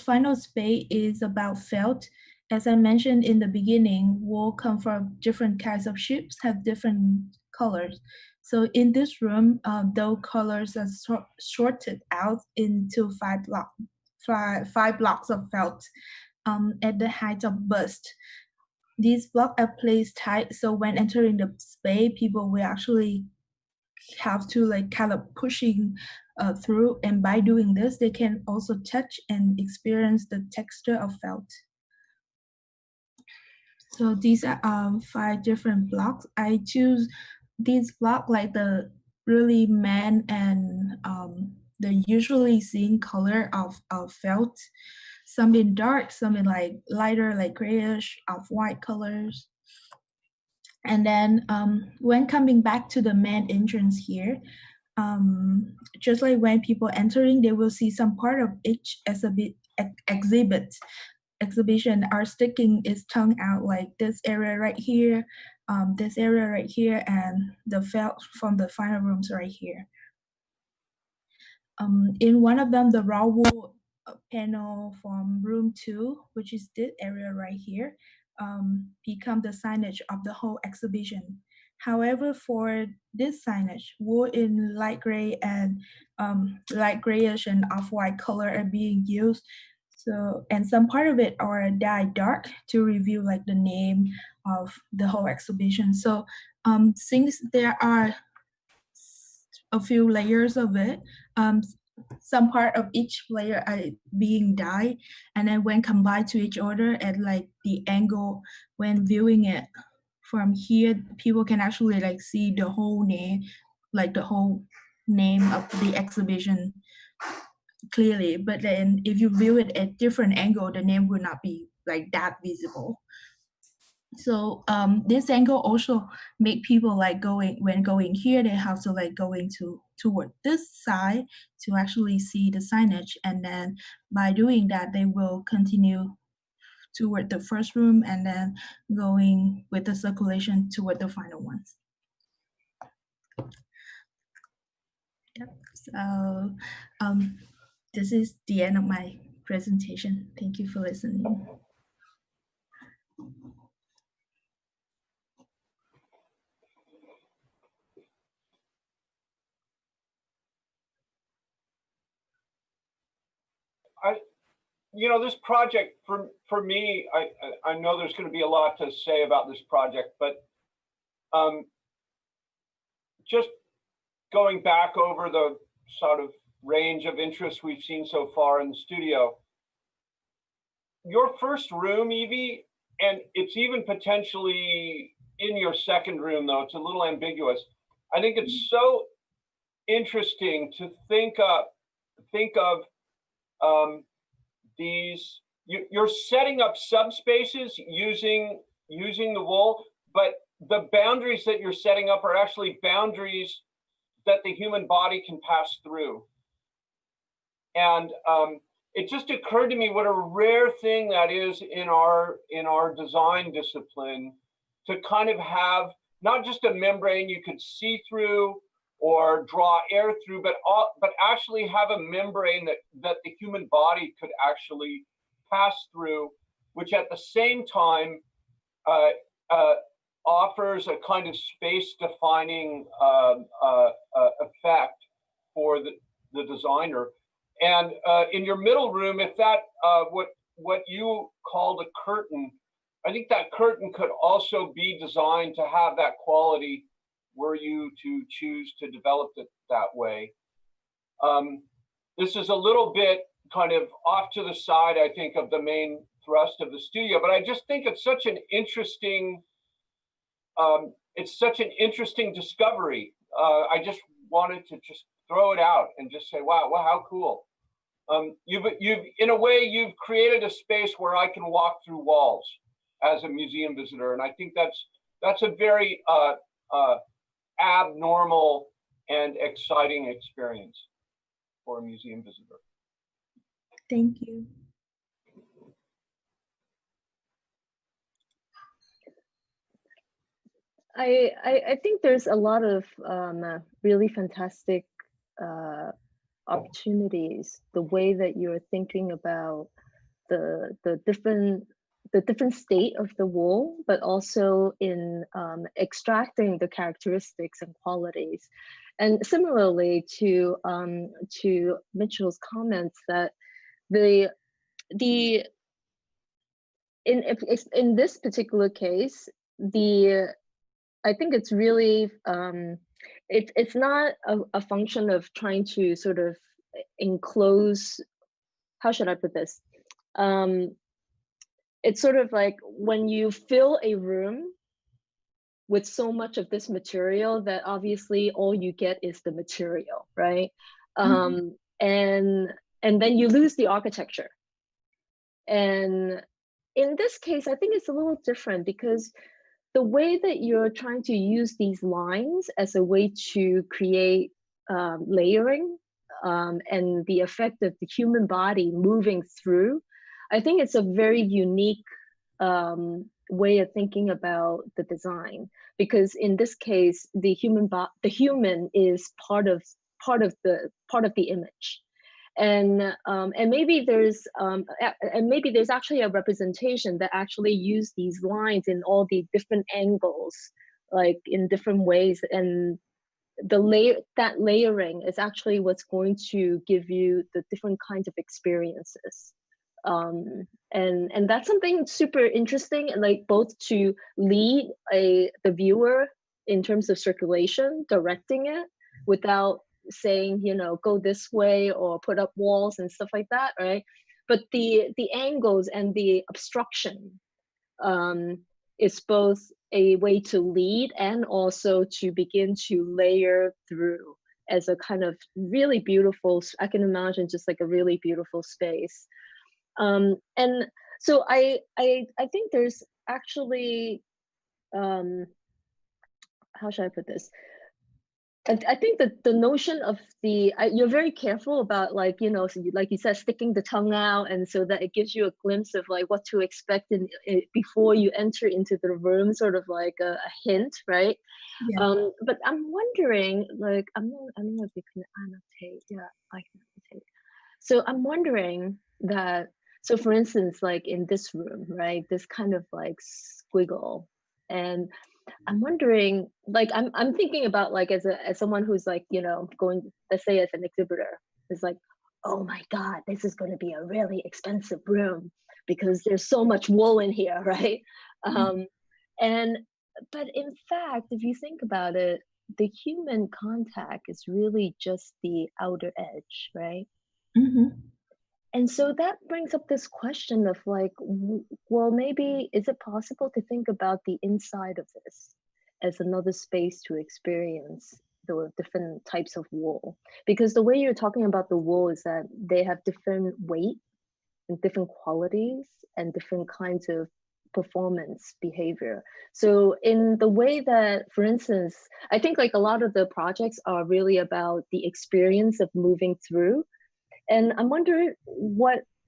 final space is about felt. As I mentioned in the beginning, wool come from different kinds of shapes, have different colors. So in this room, those colors are sorted out into five blocks of felt at the height of bust. These blocks are placed tight, so when entering the space, people will actually have to like kind of pushing through, and by doing this, they can also touch and experience the texture of felt. So these are 5 different blocks. I choose these blocks like the really main and the usually seen color of felt. some in dark, some in like lighter, like grayish, off-white colors. And then when coming back to the main entrance here, just like when people entering, they will see some part of each exhibition are sticking its tongue out, like this area right here, this area right here, and the felt from the final rooms right here. In one of them, the raw wool panel from room 2, which is this area right here, become the signage of the whole exhibition. However, for this signage, wool in light gray and light grayish and off-white color are being used. So, and some part of it are dyed dark to reveal like the name of the whole exhibition. So since there are a few layers of it, some part of each layer are being dyed, and then when combined to each other at like the angle when viewing it from here, people can actually like see the whole name, like the whole name of the exhibition clearly. But then if you view it at different angle, the name will not be like that visible. So this angle also make people like when going here, they have to like going toward this side to actually see the signage, and then by doing that, they will continue toward the first room and then going with the circulation toward the final ones. Yep. So this is the end of my presentation. Thank you for listening. You know, this project for me, I know there's going to be a lot to say about this project, but just going back over the sort of range of interests we've seen so far in the studio, your first room, Evie, and it's even potentially in your second room, though it's a little ambiguous. I think it's so interesting to think of these, you're setting up subspaces using the wool, but the boundaries that you're setting up are actually boundaries that the human body can pass through. And it just occurred to me what a rare thing that is in our design discipline, to kind of have not just a membrane you could see through or draw air through, but actually have a membrane that the human body could actually pass through, which at the same time offers a kind of space-defining effect for the designer. And in your middle room, if that what you called a curtain, I think that curtain could also be designed to have that quality were you to choose to develop it that way. This is a little bit kind of off to the side, I think, of the main thrust of the studio, but I just think it's such an interesting, discovery. I just wanted to just throw it out and just say, wow, how cool. You've in a way, you've created a space where I can walk through walls as a museum visitor, and I think that's a very abnormal and exciting experience for a museum visitor. Thank you. I think there's a lot of really fantastic opportunities, the way that you're thinking about the different state of the wool, but also in extracting the characteristics and qualities. And similarly to Mitchell's comments, that in this particular case, I think it's really it's not a function of trying to sort of enclose. How should I put this? It's sort of like when you fill a room with so much of this material that obviously all you get is the material, right? And then you lose the architecture. And in this case, I think it's a little different because the way that you're trying to use these lines as a way to create layering and the effect of the human body moving through, I think it's a very unique way of thinking about the design, because in this case, the human is part of the image. And maybe there's actually a representation that actually use these lines in all the different angles, like in different ways, and that layering is actually what's going to give you the different kinds of experiences. And that's something super interesting, and like both to lead the viewer in terms of circulation, directing it without saying, you know, go this way or put up walls and stuff like that, right? But the angles and the obstruction is both a way to lead and also to begin to layer through as a kind of really beautiful, I can imagine just like a really beautiful space. And so I think there's actually, how should I put this? I think that the notion of you're very careful about, like, you know, like you said, sticking the tongue out, and so that it gives you a glimpse of like what to expect before you enter into the room, sort of like a hint, right? Yeah. But I'm wondering, like, I don't know if you can annotate. Yeah, I can annotate. So I'm wondering that, so for instance, like in this room, right, this kind of like squiggle, and I'm wondering, like, I'm thinking about, like, as someone who's like, you know, going, let's say as an exhibitor, is like, oh my God, this is going to be a really expensive room because there's so much wool in here, right? But in fact, if you think about it, the human contact is really just the outer edge, right? And so that brings up this question of like, well, maybe is it possible to think about the inside of this as another space to experience the different types of wool? Because the way you're talking about the wool is that they have different weight and different qualities and different kinds of performance behavior. So in the way that, for instance, I think like a lot of the projects are really about the experience of moving through. And I'm wondering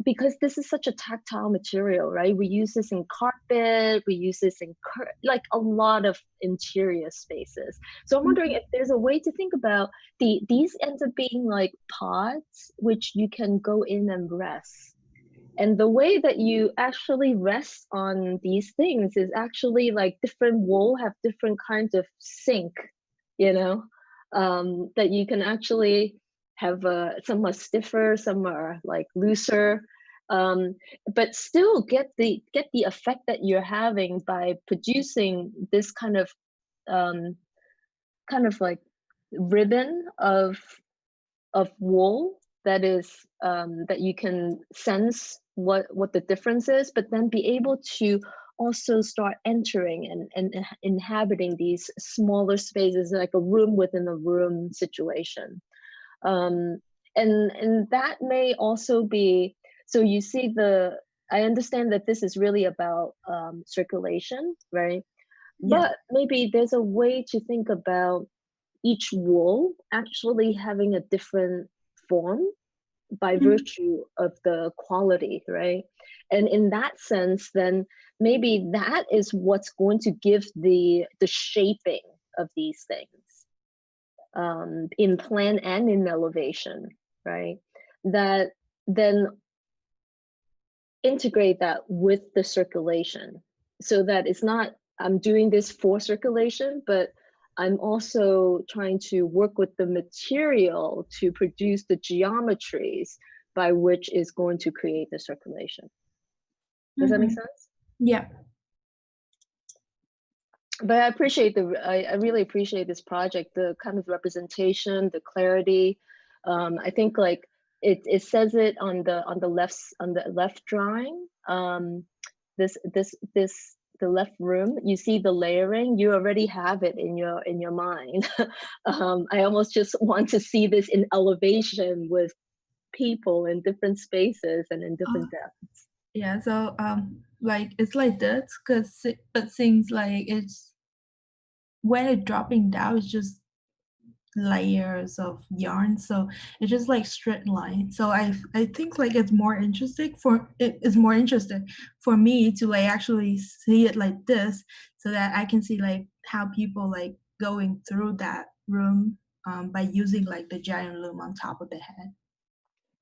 because this is such a tactile material, right? We use this in carpet, we use this in like a lot of interior spaces. So I'm wondering if there's a way to think about these ends up being like pods, which you can go in and rest. And the way that you actually rest on these things is actually like different wool have different kinds of sink, you know, that you can actually have some are stiffer, some are like looser, but still get the effect that you're having by producing this kind of like ribbon of wool that is that you can sense what the difference is, but then be able to also start entering and inhabiting these smaller spaces, like a room within a room situation. And that may also be, so you see I understand that this is really about circulation, right? Yeah. But maybe there's a way to think about each wool actually having a different form by virtue of the quality, right? And in that sense, then maybe that is what's going to give the shaping of these things. In plan and in elevation, right? That then integrate that with the circulation, so that it's not, I'm doing this for circulation, but I'm also trying to work with the material to produce the geometries by which is going to create the circulation. Does that make sense? Yeah. But I appreciate I really appreciate this project, the kind of representation, the clarity. I think like it says it on the left drawing. The left room, you see the layering, you already have it in your mind. I almost just want to see this in elevation with people in different spaces and in different depths. Yeah, so like it's like this because but since like it's when it's dropping down, it's just layers of yarn, so it's just like straight line. So I think like it's more interesting for it is more interesting for me to like actually see it like this, so that I can see like how people like going through that room by using like the giant loom on top of the head.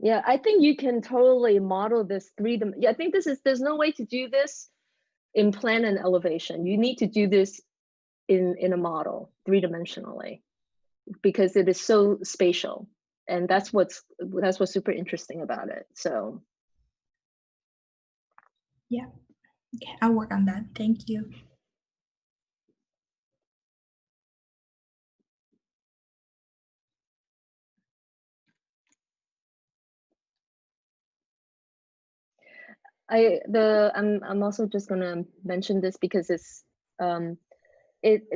Yeah, I think you can totally model this yeah, I think there's no way to do this in plan and elevation. You need to do this in a model 3-dimensionally, because it is so spatial, and that's what's super interesting about it. So Yeah, okay, I'll work on that. Thank you. I'm also just gonna mention this because it's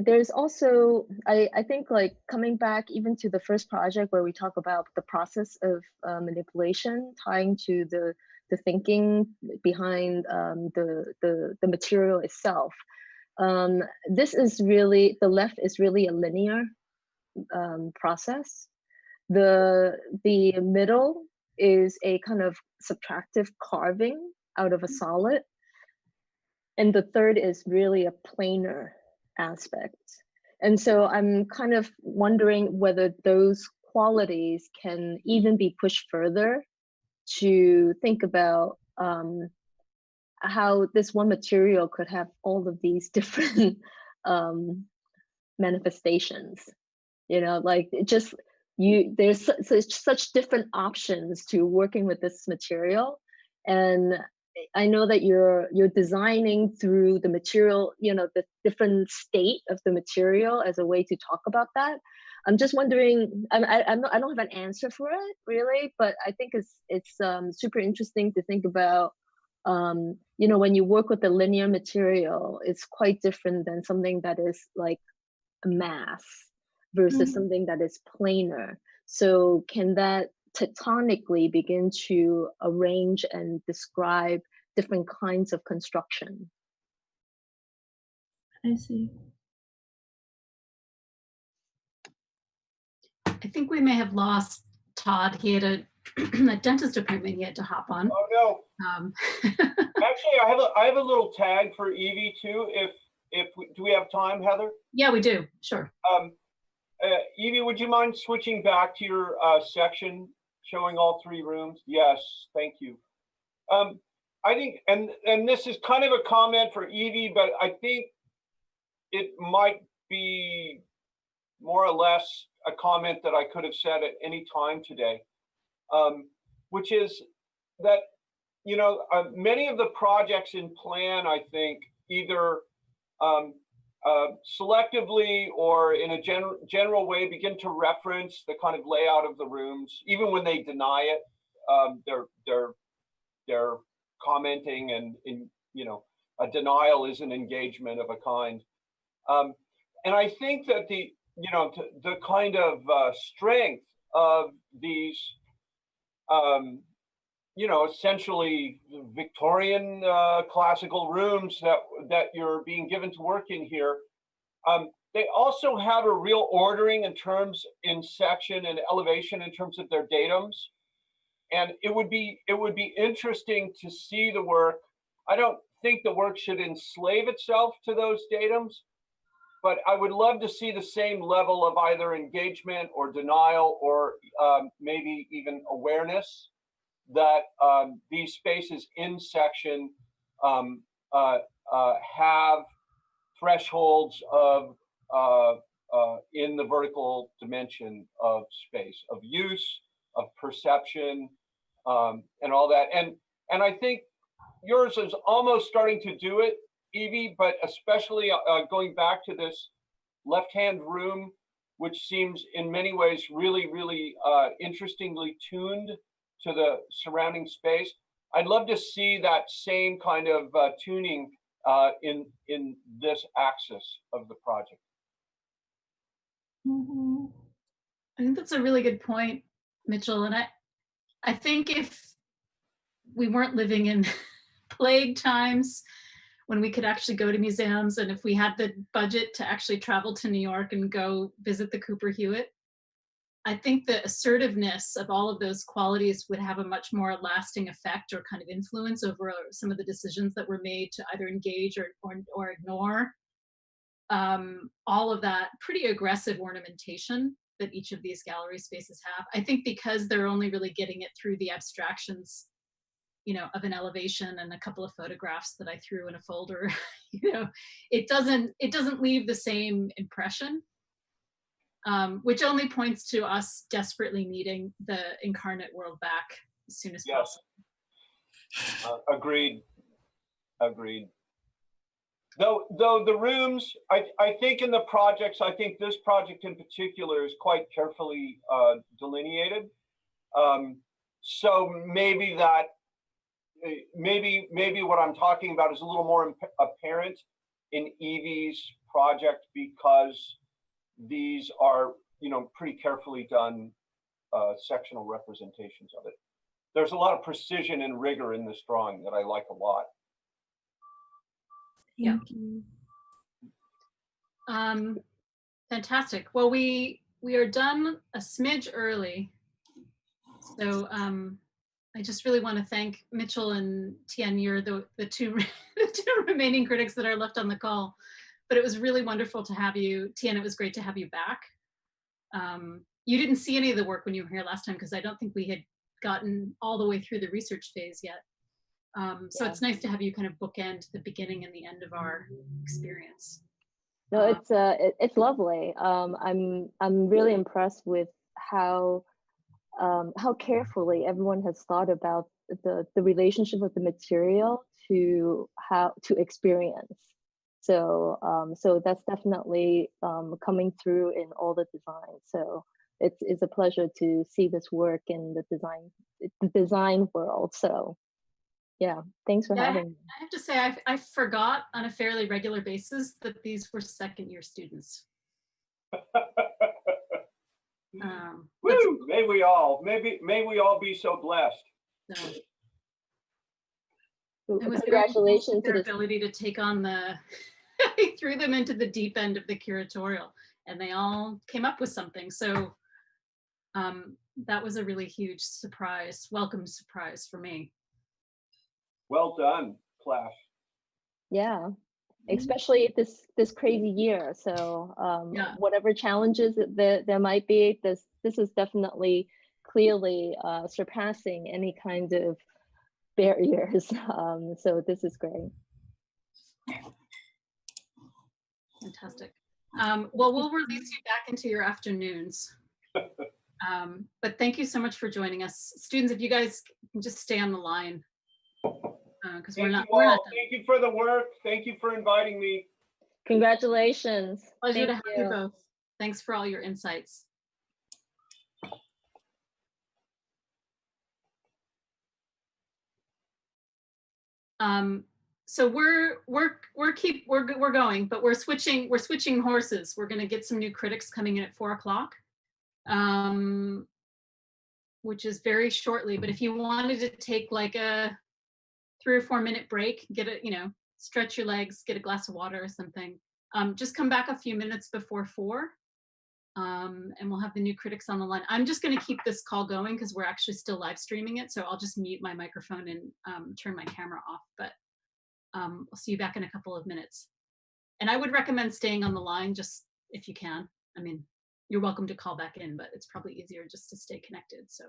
there's also I think like coming back even to the first project where we talk about the process of manipulation tying to the thinking behind the material itself. This is really, the left is really a linear process. The middle is a kind of subtractive carving out of a solid, and the third is really a planar aspect. And so I'm kind of wondering whether those qualities can even be pushed further to think about how this one material could have all of these different manifestations. You know, like it just there's such different options to working with this material. And I know that you're designing through the material, you know, the different state of the material as a way to talk about that. I'm just wondering, I don't have an answer for it really, but I think it's super interesting to think about. You know, when you work with the linear material, it's quite different than something that is like a mass versus something that is planar. So can that tectonically begin to arrange and describe different kinds of construction? I see. I think we may have lost Todd. He had a dentist appointment he had to hop on. Oh no. Actually, I have a little tag for Evie too. Do we have time, Heather? Yeah, we do. Sure. Evie, would you mind switching back to your section showing all 3 rooms? Yes, thank you. I think, and this is kind of a comment for Evie, but I think it might be more or less a comment that I could have said at any time today, which is that, you know, many of the projects in plan, I think, either selectively or in a general way begin to reference the kind of layout of the rooms, even when they deny it. They're commenting, and you know, a denial is an engagement of a kind. And I think that the kind of strength of these you know, essentially Victorian classical rooms that you're being given to work in here, they also have a real ordering in section and elevation in terms of their datums. And it would be interesting to see the work. I don't think the work should enslave itself to those datums, but I would love to see the same level of either engagement or denial or maybe even awareness that these spaces in section have thresholds of in the vertical dimension of space, of use, of perception, and all that. And I think yours is almost starting to do it, Evie, but especially going back to this left-hand room, which seems in many ways really, really interestingly tuned to the surrounding space. I'd love to see that same kind of tuning in this axis of the project. I think that's a really good point, Mitchell. And I think if we weren't living in plague times when we could actually go to museums, and if we had the budget to actually travel to New York and go visit the Cooper Hewitt, I think the assertiveness of all of those qualities would have a much more lasting effect or kind of influence over some of the decisions that were made to either engage or ignore. All of that pretty aggressive ornamentation that each of these gallery spaces have. I think because they're only really getting it through the abstractions, of an elevation and a couple of photographs that I threw in a folder, it doesn't leave the same impression, which only points to us desperately needing the incarnate world back as soon as possible. Agreed. Though the rooms, I think in the projects, I think this project in particular is quite carefully delineated. So maybe what I'm talking about is a little more apparent in Evie's project because these are, pretty carefully done sectional representations of it. There's a lot of precision and rigor in this drawing that I like a lot. Yeah. Fantastic. Well, we are done a smidge early. So I just really want to thank Mitchell and Tian. You're the two the two remaining critics that are left on the call. But it was really wonderful to have you. Tian, it was great to have you back. You didn't see any of the work when you were here last time because I don't think we had gotten all the way through the research phase yet. So it's nice to have you kind of bookend the beginning and the end of our experience. No, it's lovely. I'm really impressed with how carefully everyone has thought about the relationship of the material to how to experience. So so that's definitely coming through in all the design. So it's a pleasure to see this work in the design world. So yeah, thanks for having me. I have to say, I forgot on a fairly regular basis that these were second-year students. Woo! May we all be so blessed. So, it was congratulations to their ability to take on I threw them into the deep end of the curatorial, and they all came up with something. So that was a really huge surprise, welcome surprise for me. Well done, class. Yeah, especially this crazy year. So whatever challenges there might be, this is definitely clearly surpassing any kind of barriers. So this is great. Fantastic. Well, we'll release you back into your afternoons. But thank you so much for joining us. Students, if you guys can just stay on the line. Because we're not done. Thank you for the work. Thank you for inviting me. Congratulations. Pleasure to have you both. Thanks for all your insights. So we're going, but we're switching horses. We're going to get some new critics coming in at 4 o'clock, which is very shortly. But if you wanted to take like a 3 or 4 minute break, get it, stretch your legs, get a glass of water or something, just come back a few minutes before 4, and we'll have the new critics on the line. I'm just going to keep this call going because we're actually still live streaming it, so I'll just mute my microphone and turn my camera off. But I'll see you back in a couple of minutes. And I would recommend staying on the line just if you can. I mean, you're welcome to call back in, but it's probably easier just to stay connected. So.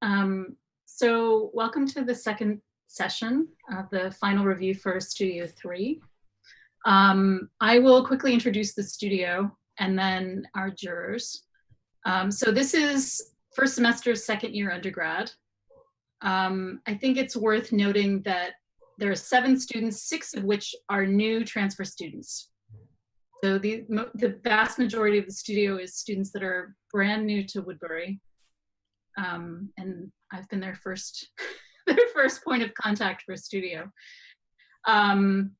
So welcome to the second session of the final review for Studio 3. I will quickly introduce the studio and then our jurors. So this is first semester, second year undergrad. I think it's worth noting that there are 7 students, 6 of which are new transfer students. So the vast majority of the studio is students that are brand new to Woodbury. And I've been their first, their first point of contact for a studio. And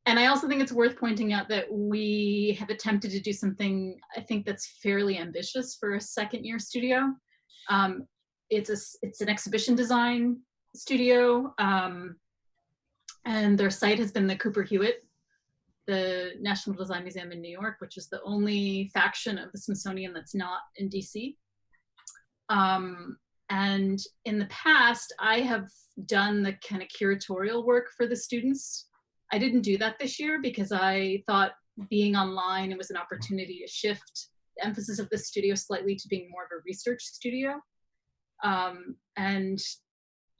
I also think it's worth pointing out that we have attempted to do something I think that's fairly ambitious for a second year studio. It's an exhibition design studio, and their site has been the Cooper Hewitt, the National Design Museum in New York, which is the only faction of the Smithsonian that's not in DC. And in the past, I have done the kind of curatorial work for the students. I didn't do that this year because I thought being online, it was an opportunity to shift the emphasis of the studio slightly to being more of a research studio, and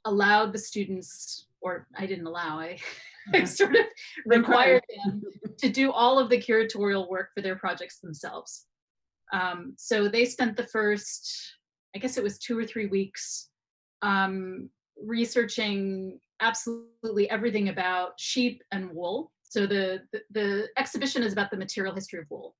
allowed the students, or I didn't allow, I sort of required them to do all of the curatorial work for their projects themselves. So they spent the first, I guess it was 2 or 3 weeks, researching absolutely everything about sheep and wool. So the exhibition is about the material history of wool.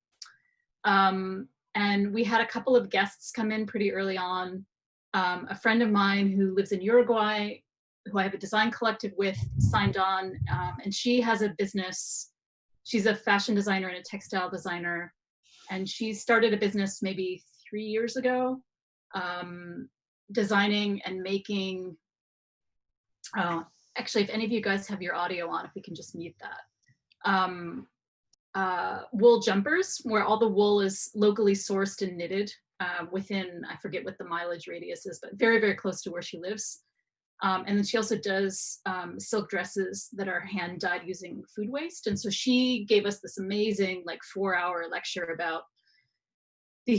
And we had a couple of guests come in pretty early on. A friend of mine who lives in Uruguay, who I have a design collective with, signed on, and she has a business. She's a fashion designer and a textile designer, and she started a business maybe 3 years ago, designing and making, actually, if any of you guys have your audio on, if we can just mute that. Wool jumpers, where all the wool is locally sourced and knitted within, I forget what the mileage radius is, but very, very close to where she lives. And then she also does silk dresses that are hand dyed using food waste. And so she gave us this amazing, like, 4-hour lecture about the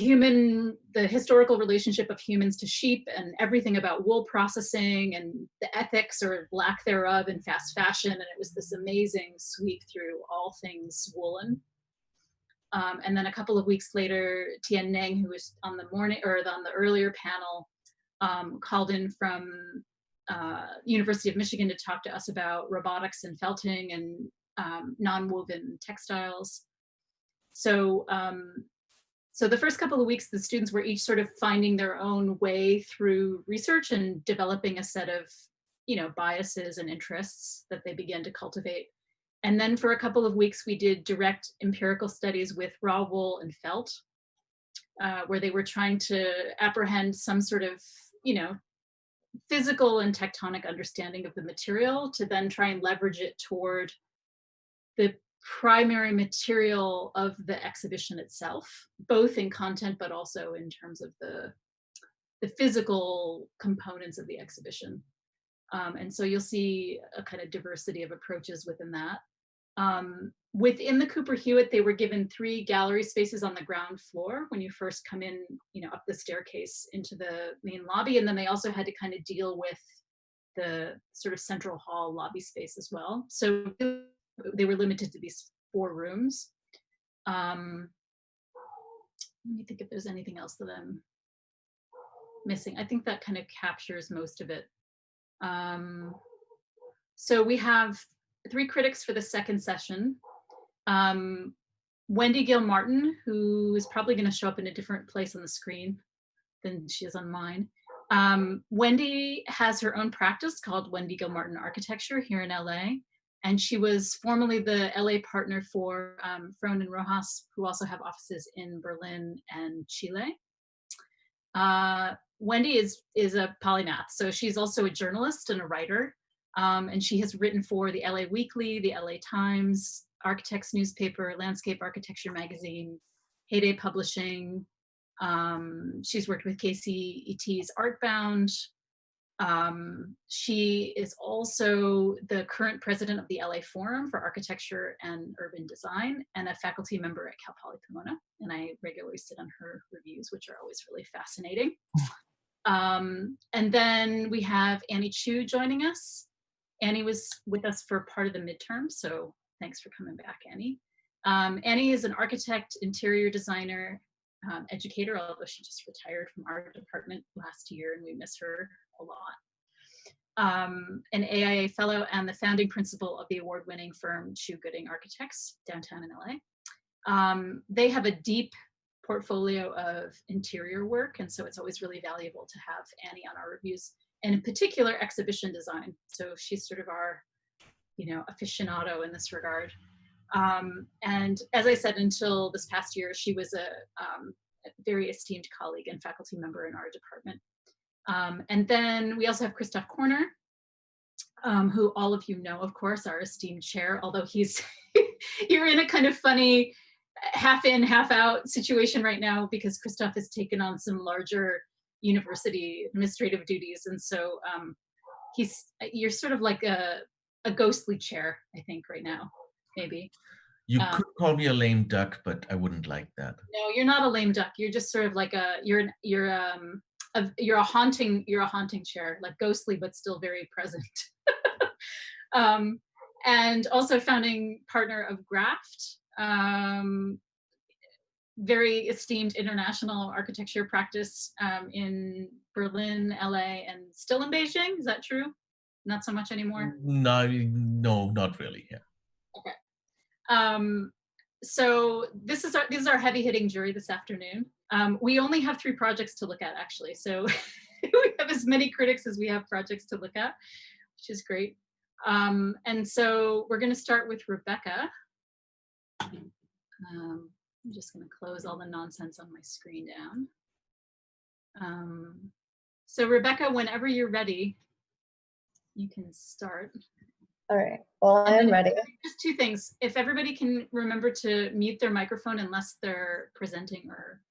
historical relationship of humans to sheep and everything about wool processing and the ethics or lack thereof in fast fashion. And it was this amazing sweep through all things woolen. And then a couple of weeks later, Tian Neng, who was on the earlier panel, called in from University of Michigan to talk to us about robotics and felting and non-woven textiles. So the first couple of weeks, the students were each sort of finding their own way through research and developing a set of, biases and interests that they began to cultivate. And then for a couple of weeks, we did direct empirical studies with raw wool and felt, where they were trying to apprehend some sort of, physical and tectonic understanding of the material to then try and leverage it toward the primary material of the exhibition itself, both in content, but also in terms of the physical components of the exhibition. And so you'll see a kind of diversity of approaches within that. Within the Cooper Hewitt, they were given 3 gallery spaces on the ground floor when you first come in, up the staircase into the main lobby. And then they also had to kind of deal with the sort of central hall lobby space as well. So they were limited to these 4 rooms. Let me think if there's anything else that I'm missing. I think that kind of captures most of it. So we have 3 critics for the second session. Wendy Gill-Martin, who is probably going to show up in a different place on the screen than she is on mine. Wendy has her own practice called Wendy Gill-Martin Architecture here in LA. And she was formerly the LA partner for Frohn and Rojas, who also have offices in Berlin and Chile. Wendy is a polymath. So she's also a journalist and a writer. And she has written for the LA Weekly, the LA Times, Architects Newspaper, Landscape Architecture Magazine, Heyday Publishing. She's worked with KCET's Artbound. She is also the current president of the LA Forum for Architecture and Urban Design and a faculty member at Cal Poly Pomona. And I regularly sit on her reviews, which are always really fascinating. And then we have Annie Chu joining us. Annie was with us for part of the midterm, so thanks for coming back, Annie. Annie is an architect, interior designer, educator, although she just retired from our department last year and we miss her a lot. An AIA fellow and the founding principal of the award-winning firm Chu Gooding Architects downtown in LA. They have a deep portfolio of interior work, and so it's always really valuable to have Annie on our reviews, and in particular exhibition design. So she's sort of our, aficionado in this regard. And as I said, until this past year, she was a very esteemed colleague and faculty member in our department. And then we also have Christoph Korner, who all of you know, of course, our esteemed chair, although you're in a kind of funny half in, half out situation right now because Christoph has taken on some larger university administrative duties. And so you're sort of like a ghostly chair, I think, right now, maybe. You could call me a lame duck, but I wouldn't like that. No, you're not a lame duck. You're just sort of like you're a haunting chair, like ghostly, but still very present. And also founding partner of Graft, very esteemed international architecture practice in Berlin, LA, and still in Beijing. Is that true? Not so much anymore? No, not really. Yeah. Okay. So this is our heavy-hitting jury this afternoon. We only have 3 projects to look at, actually. So we have as many critics as we have projects to look at, which is great. And so we're going to start with Rebecca. I'm just going to close all the nonsense on my screen down. So Rebecca, whenever you're ready, you can start. All right, well, I am ready. Just 2 things. If everybody can remember to mute their microphone unless they're presenting or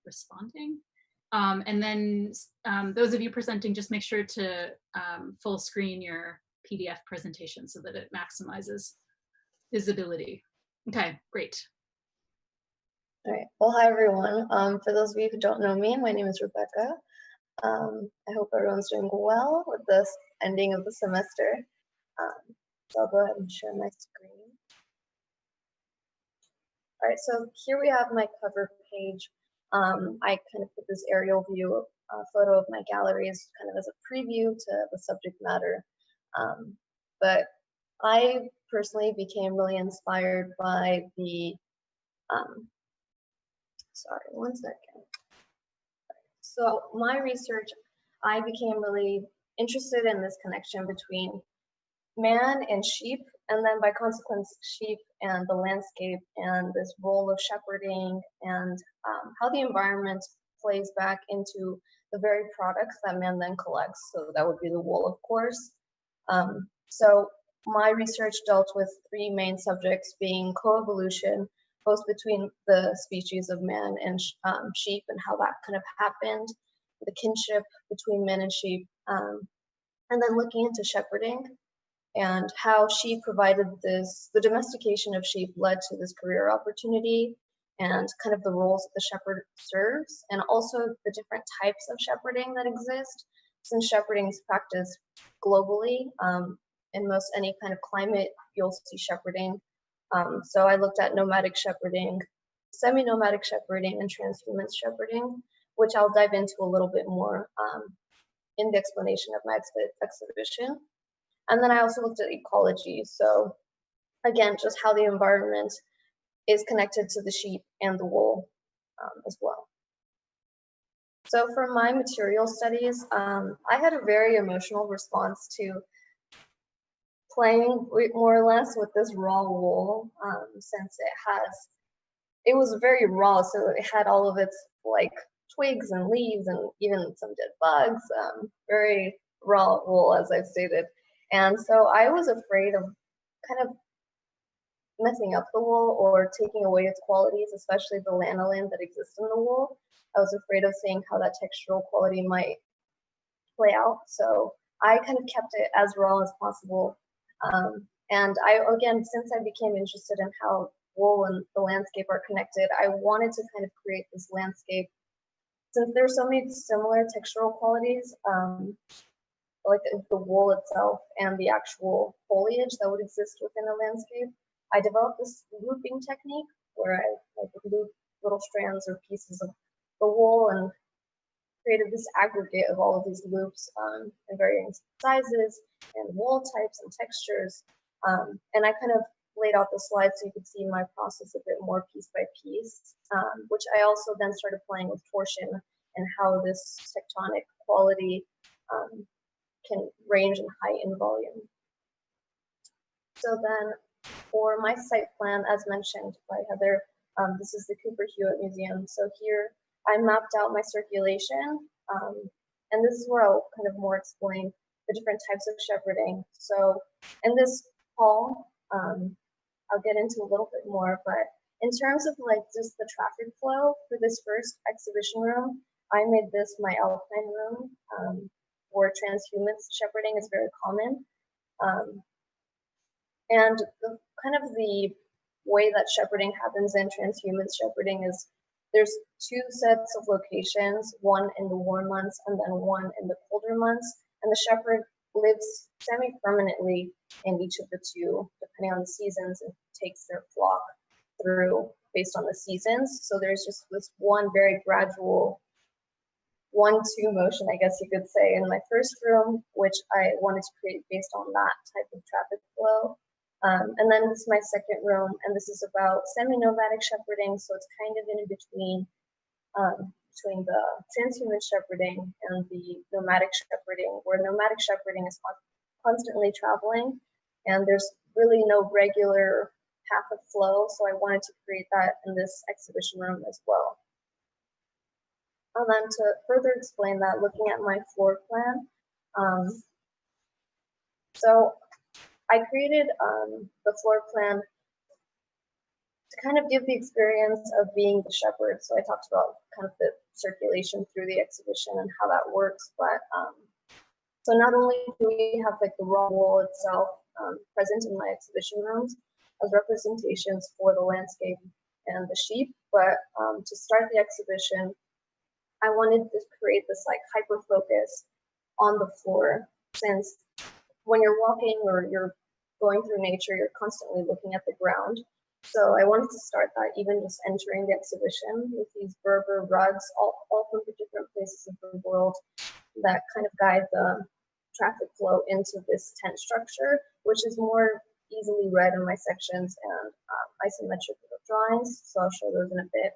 responding. And then those of you presenting, just make sure to full screen your PDF presentation so that it maximizes visibility. Okay, great. All right, well, hi everyone. For those of you who don't know me, my name is Rebecca. I hope everyone's doing well with this ending of the semester. So I'll go ahead and share my screen. All right, so here we have my cover page. I kind of put this aerial view photo of my galleries kind of as a preview to the subject matter. But I personally became really inspired by the, sorry, one second. So my research, I became really interested in this connection between man and sheep, and then by consequence, sheep and the landscape, and this role of shepherding, and how the environment plays back into the very products that man then collects. So that would be the wool, of course. So my research dealt with 3 main subjects, being coevolution, both between the species of man and sheep, and how that kind of happened, the kinship between men and sheep, and then looking into shepherding, and how sheep provided this, the domestication of sheep led to this career opportunity, and kind of the roles that the shepherd serves, and also the different types of shepherding that exist, since shepherding is practiced globally. In most any kind of climate, you'll see shepherding. So I looked at nomadic shepherding, semi-nomadic shepherding, and transhumance shepherding, which I'll dive into a little bit more in the explanation of my exhibition. And then I also looked at ecology. So again, just how the environment is connected to the sheep and the wool as well. So for my material studies, I had a very emotional response to playing more or less with this raw wool, since it was very raw, so it had all of its like twigs and leaves and even some dead bugs, very raw wool, as I've stated. And so I was afraid of kind of messing up the wool or taking away its qualities, especially the lanolin that exists in the wool. I was afraid of seeing how that textural quality might play out. So I kind of kept it as raw as possible. And again, since I became interested in how wool and the landscape are connected, I wanted to kind of create this landscape since there's so many similar textural qualities, like the wool itself and the actual foliage that would exist within a landscape, I developed this looping technique where I like loop little strands or pieces of the wool and created this aggregate of all of these loops in varying sizes and wool types and textures. And I kind of laid out the slide so you could see my process a bit more piece by piece, which I also then started playing with torsion and how this tectonic quality can range in height and volume. So then for my site plan, as mentioned by Heather, this is the Cooper Hewitt Museum. So here I mapped out my circulation, and this is where I'll kind of more explain the different types of shepherding. So in this hall, I'll get into a little bit more, but in terms of like just the traffic flow for this first exhibition room, I made this my alpine room, where transhuman shepherding is very common. And the kind of the way that shepherding happens in transhuman shepherding is there's two sets of locations, one in the warm months and then one in the colder months. And the shepherd lives semi-permanently in each of the two, depending on the seasons, and takes their flock through based on the seasons. So there's just this one very gradual 1-2 motion, I guess you could say, in my first room, which I wanted to create based on that type of traffic flow. And then this is my second room, and this is about semi-nomadic shepherding, so it's kind of in between the transhuman shepherding and the nomadic shepherding, where nomadic shepherding is constantly traveling, and there's really no regular path of flow, so I wanted to create that in this exhibition room as well. And then to further explain that, looking at my floor plan, so I created the floor plan to kind of give the experience of being the shepherd. So I talked about kind of the circulation through the exhibition and how that works. But so not only do we have like the raw wool itself present in my exhibition rooms as representations for the landscape and the sheep, but to start the exhibition, I wanted to create this like hyper focus on the floor, since when you're walking or you're going through nature, you're constantly looking at the ground. So I wanted to start that even just entering the exhibition with these Berber rugs, all from the different places of the world that kind of guide the traffic flow into this tent structure, which is more easily read in my sections and isometric drawings. So I'll show those in a bit.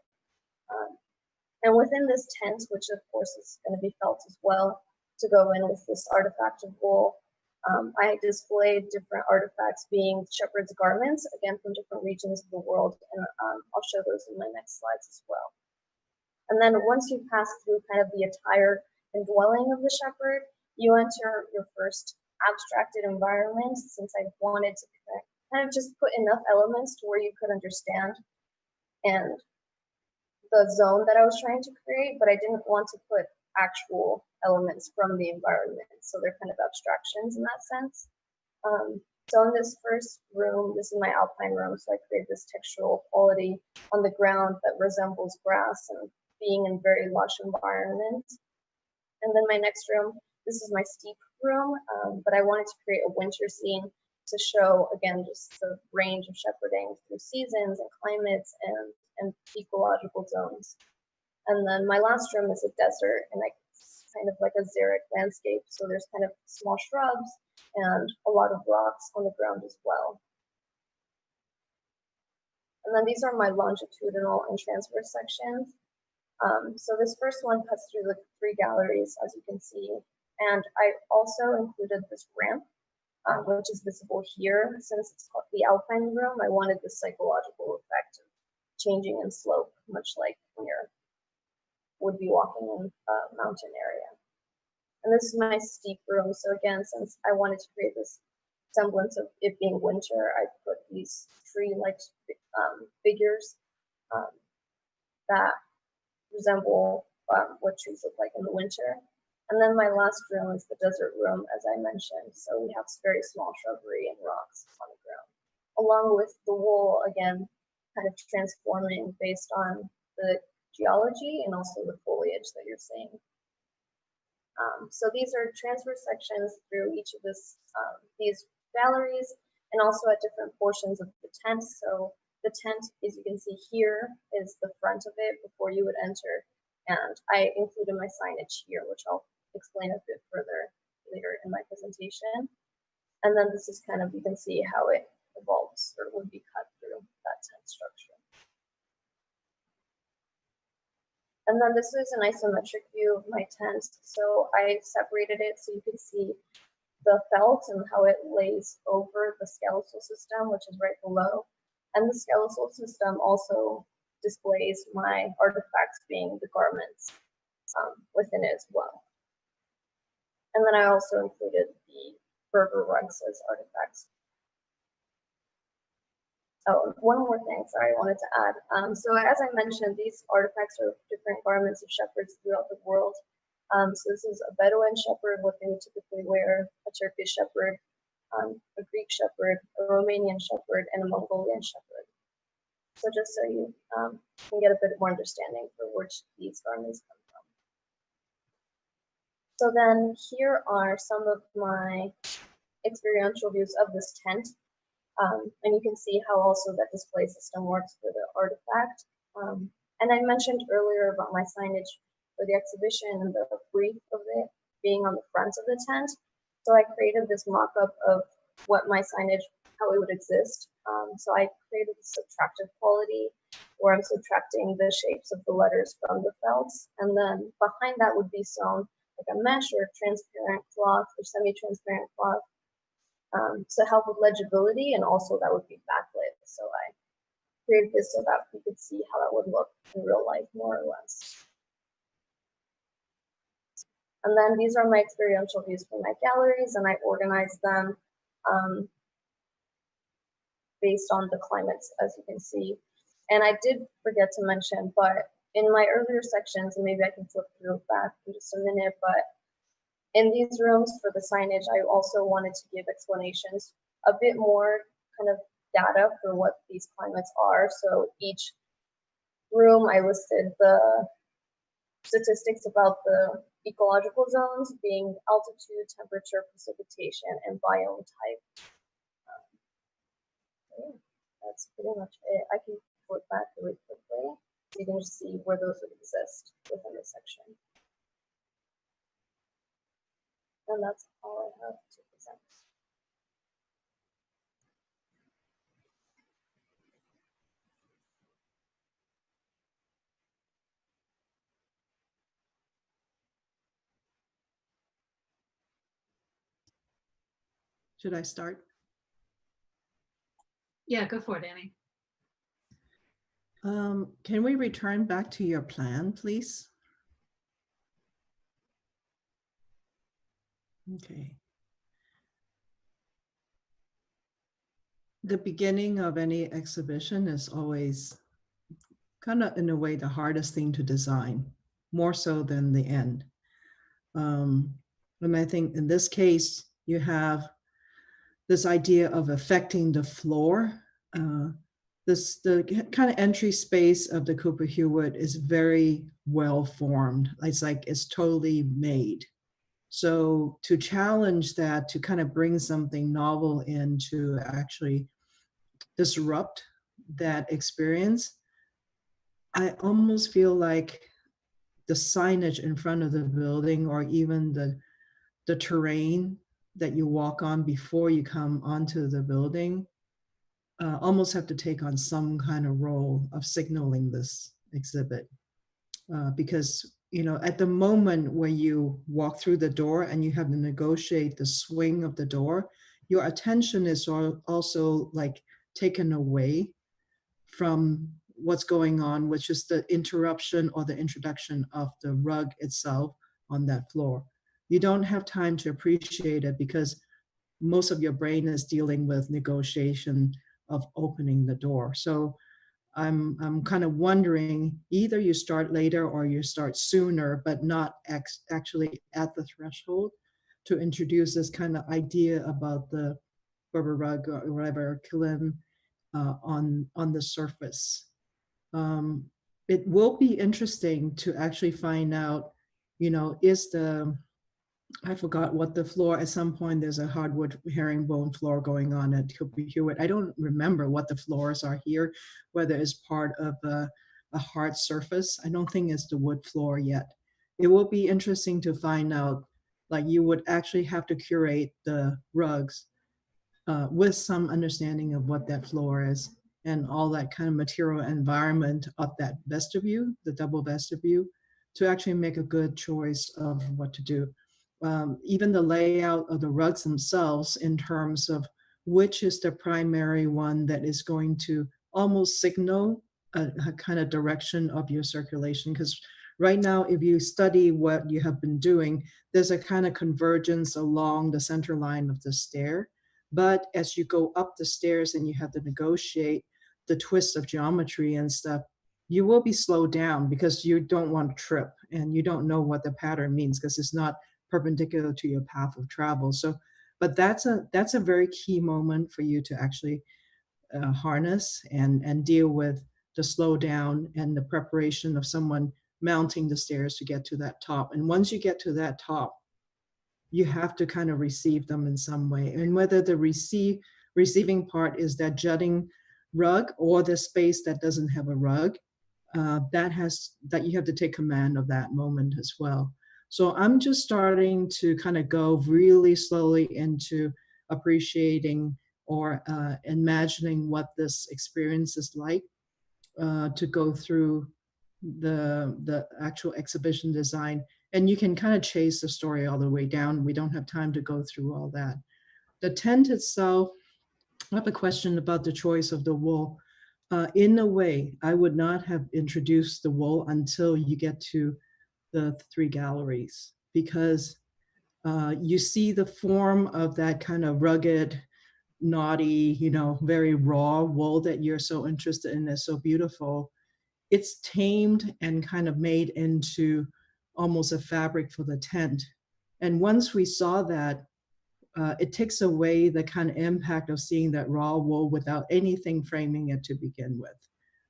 And within this tent, which of course is going to be felt as well, to go in with this artifact of wool, I displayed different artifacts being shepherd's garments, again from different regions of the world, and I'll show those in my next slides as well. And then once you pass through kind of the attire and dwelling of the shepherd, you enter your first abstracted environment, since I wanted to kind of just put enough elements to where you could understand and the zone that I was trying to create, but I didn't want to put actual elements from the environment. So they're kind of abstractions in that sense. So in this first room, this is my alpine room, so I created this textural quality on the ground that resembles grass and being in very lush environment. And then my next room, this is my steep room, but I wanted to create a winter scene to show, again, just the range of shepherding through seasons and climates and ecological zones. And then my last room is a desert, and it's kind of like a xeric landscape. So there's kind of small shrubs and a lot of rocks on the ground as well. And then these are my longitudinal and transverse sections. So this first one cuts through the 3 galleries, as you can see. And I also included this ramp, which is visible here. Since it's called the alpine room, I wanted the psychological effect of changing in slope, much like when you would be walking in a mountain area. And this is my steep room. So again, since I wanted to create this semblance of it being winter, I put these tree-like figures that resemble what trees look like in the winter. And then my last room is the desert room, as I mentioned. So we have very small shrubbery and rocks on the ground, along with the wool, again, kind of transforming based on the geology and also the foliage that you're seeing. So these are transverse sections through each of these galleries and also at different portions of the tent. So the tent, as you can see here, is the front of it before you would enter. And I included my signage here, which I'll explain a bit further later in my presentation. And then this is kind of, you can see how it evolves or would be cut through that tent structure. And then this is an isometric view of my tent. So I separated it so you can see the felt and how it lays over the skeletal system, which is right below. And the skeletal system also displays my artifacts, being the garments within it as well. And then I also included the Berber rugs as artifacts. Oh, one more thing, sorry, I wanted to add. So as I mentioned, these artifacts are different garments of shepherds throughout the world. So this is a Bedouin shepherd, what they would typically wear, a Turkish shepherd, a Greek shepherd, a Romanian shepherd, and a Mongolian shepherd. So just so you can get a bit more understanding for which these garments come from. So then here are some of my experiential views of this tent. And you can see how also that display system works for the artifact. And I mentioned earlier about my signage for the exhibition and the brief of it being on the front of the tent. So I created this mock-up of what my signage, how it would exist. So I created the subtractive quality where I'm subtracting the shapes of the letters from the felts. And then behind that would be sewn like a mesh or transparent cloth or semi-transparent cloth. To help with legibility, and also that would be backlit. So I created this so that you could see how that would look in real life, more or less. And then these are my experiential views for my galleries, and I organized them based on the climates, as you can see. And I did forget to mention, but in my earlier sections, and maybe I can flip through back in just a minute, but in these rooms for the signage, I also wanted to give explanations, a bit more kind of data for what these climates are. So each room, I listed the statistics about the ecological zones being altitude, temperature, precipitation, and biome type. That's pretty much it. I can flip back really quickly so you can just see where those would exist within the section. And that's all I have to present. Should I start? Yeah, go for it, Annie. Can we return back to your plan, please? Okay. The beginning of any exhibition is always kind of, in a way, the hardest thing to design, more so than the end. And I think in this case, you have this idea of affecting the floor. The kind of entry space of the Cooper Hewitt is very well formed. It's like it's totally made. So to challenge that, to kind of bring something novel in to actually disrupt that experience, I almost feel like the signage in front of the building, or even the terrain that you walk on before you come onto the building, almost have to take on some kind of role of signaling this exhibit. Because, you know, at the moment when you walk through the door and you have to negotiate the swing of the door, your attention is also like taken away from what's going on, which is the interruption or the introduction of the rug itself on that floor. You don't have time to appreciate it because most of your brain is dealing with negotiation of opening the door. So I'm kind of wondering, either you start later or you start sooner, but not actually at the threshold, to introduce this kind of idea about the Berber rug or whatever, kilim on the surface. it will be interesting to actually find out, is I forgot what the floor, at some point there's a hardwood herringbone floor going on at Cooper Hewitt. I don't remember what the floors are here, whether it's part of a hard surface. I don't think it's the wood floor yet. It will be interesting to find out, like you would actually have to curate the rugs with some understanding of what that floor is and all that kind of material environment of that vestibule, the double vestibule, to actually make a good choice of what to do. Even the layout of the rugs themselves in terms of which is the primary one that is going to almost signal a kind of direction of your circulation. Because right now, if you study what you have been doing, there's a kind of convergence along the center line of the stair. But as you go up the stairs and you have to negotiate the twists of geometry and stuff, you will be slowed down because you don't want to trip and you don't know what the pattern means because it's not perpendicular to your path of travel. So, but that's a very key moment for you to actually harness and deal with the slowdown and the preparation of someone mounting the stairs to get to that top. And once you get to that top, you have to kind of receive them in some way. And whether the receiving part is that jutting rug or the space that doesn't have a rug, that you have to take command of that moment as well. So I'm just starting to kind of go really slowly into appreciating or imagining what this experience is like to go through the actual exhibition design. And you can kind of chase the story all the way down. We don't have time to go through all that. The tent itself, I have a question about the choice of the wool. In a way, I would not have introduced the wool until you get to the 3 galleries, because you see the form of that kind of rugged, knotty, very raw wool that you're so interested in, is so beautiful. It's tamed and kind of made into almost a fabric for the tent. And once we saw that, it takes away the kind of impact of seeing that raw wool without anything framing it to begin with.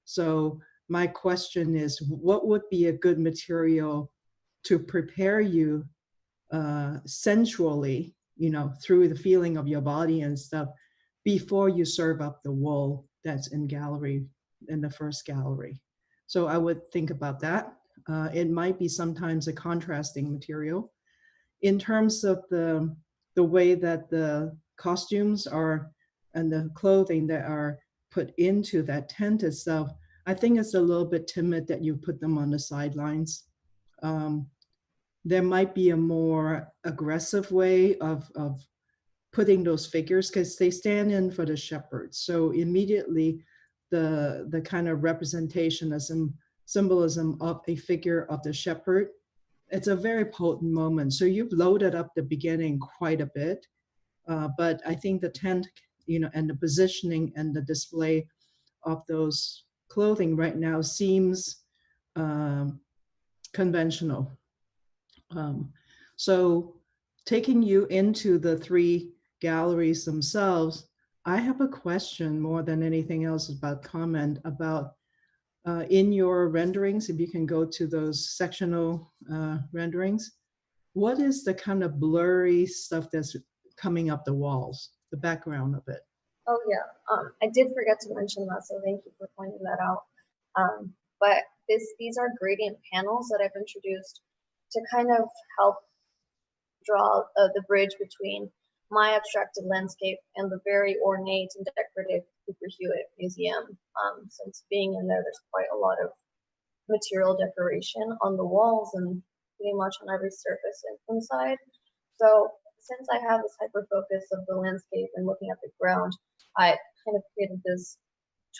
So my question is, what would be a good material to prepare you sensually, through the feeling of your body and stuff, before you serve up the wool that's in the first gallery? So I would think about that. It might be sometimes a contrasting material. In terms of the way that the costumes are and the clothing that are put into that tent itself, I think it's a little bit timid that you put them on the sidelines. There might be a more aggressive way of putting those figures, because they stand in for the shepherds. So immediately the kind of representation, symbolism of a figure of the shepherd, it's a very potent moment. So you've loaded up the beginning quite a bit, but I think the tent, and the positioning and the display of those clothing right now seems conventional. So taking you into the 3 galleries themselves, I have a question more than anything else about comment about in your renderings, if you can go to those sectional renderings, what is the kind of blurry stuff that's coming up the walls, the background of it? Oh yeah, I did forget to mention that, so thank you for pointing that out. But these are gradient panels that I've introduced to kind of help draw the bridge between my abstracted landscape and the very ornate and decorative Cooper Hewitt Museum. Since being in there, there's quite a lot of material decoration on the walls and pretty much on every surface inside. So since I have this hyper focus of the landscape and looking at the ground, I kind of created this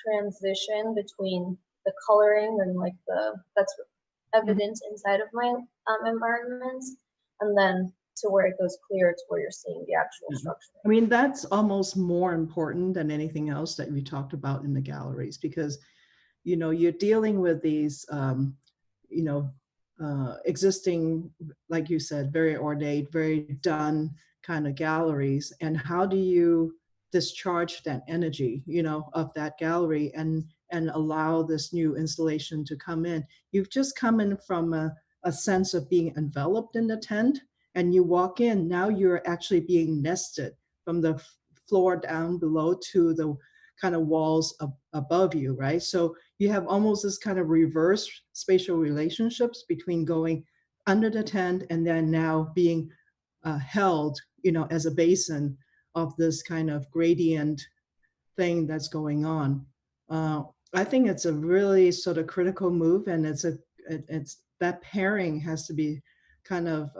transition between the coloring and like that's evident inside of my environments, and then to where it goes clear to where you're seeing the actual structure. I mean, that's almost more important than anything else that we talked about in the galleries, because, you're dealing with these, existing, like you said, very ornate, very done kind of galleries. And how do you discharge that energy, of that gallery and and allow this new installation to come in. You've just come in from a sense of being enveloped in the tent, and you walk in, now you're actually being nested from the floor down below to the kind of walls above you, right? So you have almost this kind of reverse spatial relationships between going under the tent and then now being held, as a basin of this kind of gradient thing that's going on. I think it's a really sort of critical move, and it's that pairing has to be kind of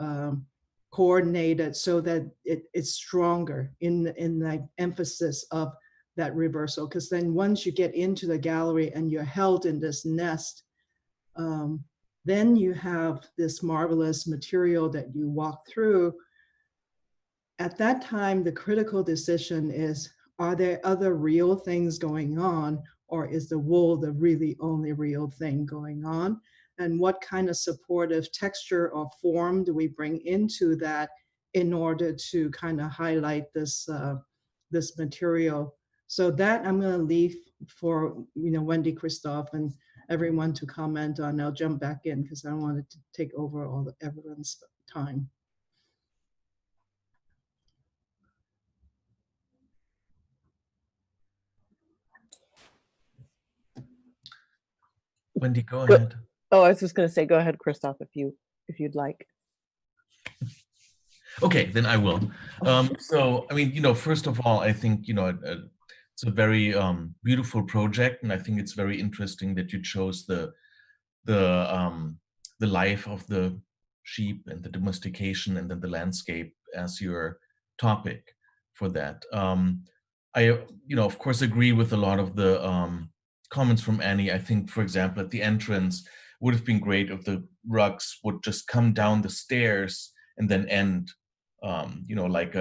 coordinated so that it's stronger in the emphasis of that reversal. Because then once you get into the gallery and you're held in this nest, then you have this marvelous material that you walk through. At that time, the critical decision is, are there other real things going on, or is the wool the really only real thing going on? And what kind of supportive texture or form do we bring into that in order to kind of highlight this, this material? So that I'm going to leave for Wendy, Christoph, and everyone to comment on. I'll jump back in because I wanted to take over all the everyone's time. Wendy, go ahead. Oh, I was just going to say, go ahead, Christoph, if you'd like. Okay, then I will. So, I mean, first of all, I think, it's a very beautiful project, and I think it's very interesting that you chose the life of the sheep and the domestication and then the landscape as your topic for that. I, of course, agree with a lot of the comments from Annie. I think, for example, at the entrance, would have been great if the rugs would just come down the stairs and then end, like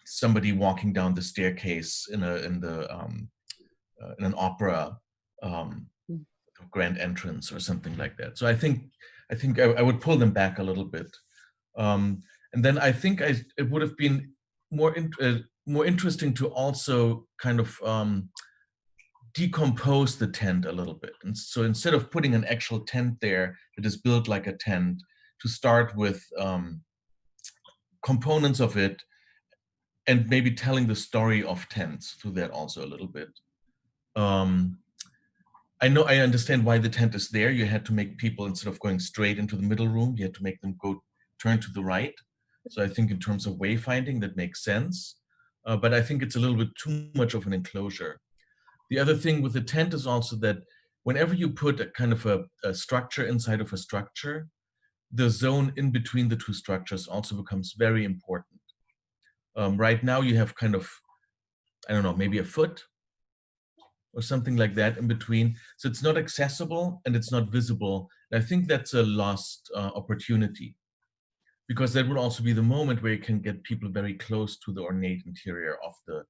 somebody walking down the staircase in an opera grand entrance or something like that. So I think I would pull them back a little bit, and then I think it would have been more interesting to also kind of decompose the tent a little bit. And so instead of putting an actual tent there that is built like a tent, to start with components of it and maybe telling the story of tents through that also a little bit. I understand why the tent is there. You had to make people, instead of going straight into the middle room, you had to make them turn to the right. So I think in terms of wayfinding, that makes sense. But I think it's a little bit too much of an enclosure. The other thing with the tent is also that whenever you put a kind of a structure inside of a structure, the zone in between the two structures also becomes very important. Right now you have kind of, I don't know, maybe a foot or something like that in between. So it's not accessible and it's not visible. And I think that's a lost opportunity, because that would also be the moment where you can get people very close to the ornate interior of the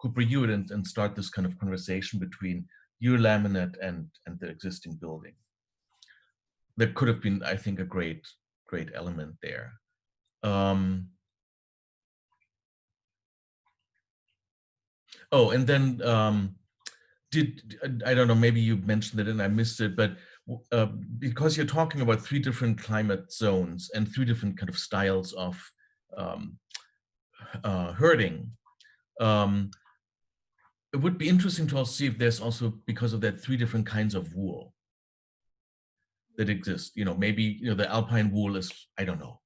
Cooper Hewitt and start this kind of conversation between your laminate and the existing building. That could have been, I think, a great element there. Oh, and then I don't know, maybe you mentioned it and I missed it, but because you're talking about 3 different climate zones and 3 different kind of styles of herding, it would be interesting to also see if there's also, because of that, 3 different kinds of wool that exist. Maybe the alpine wool is, I don't know,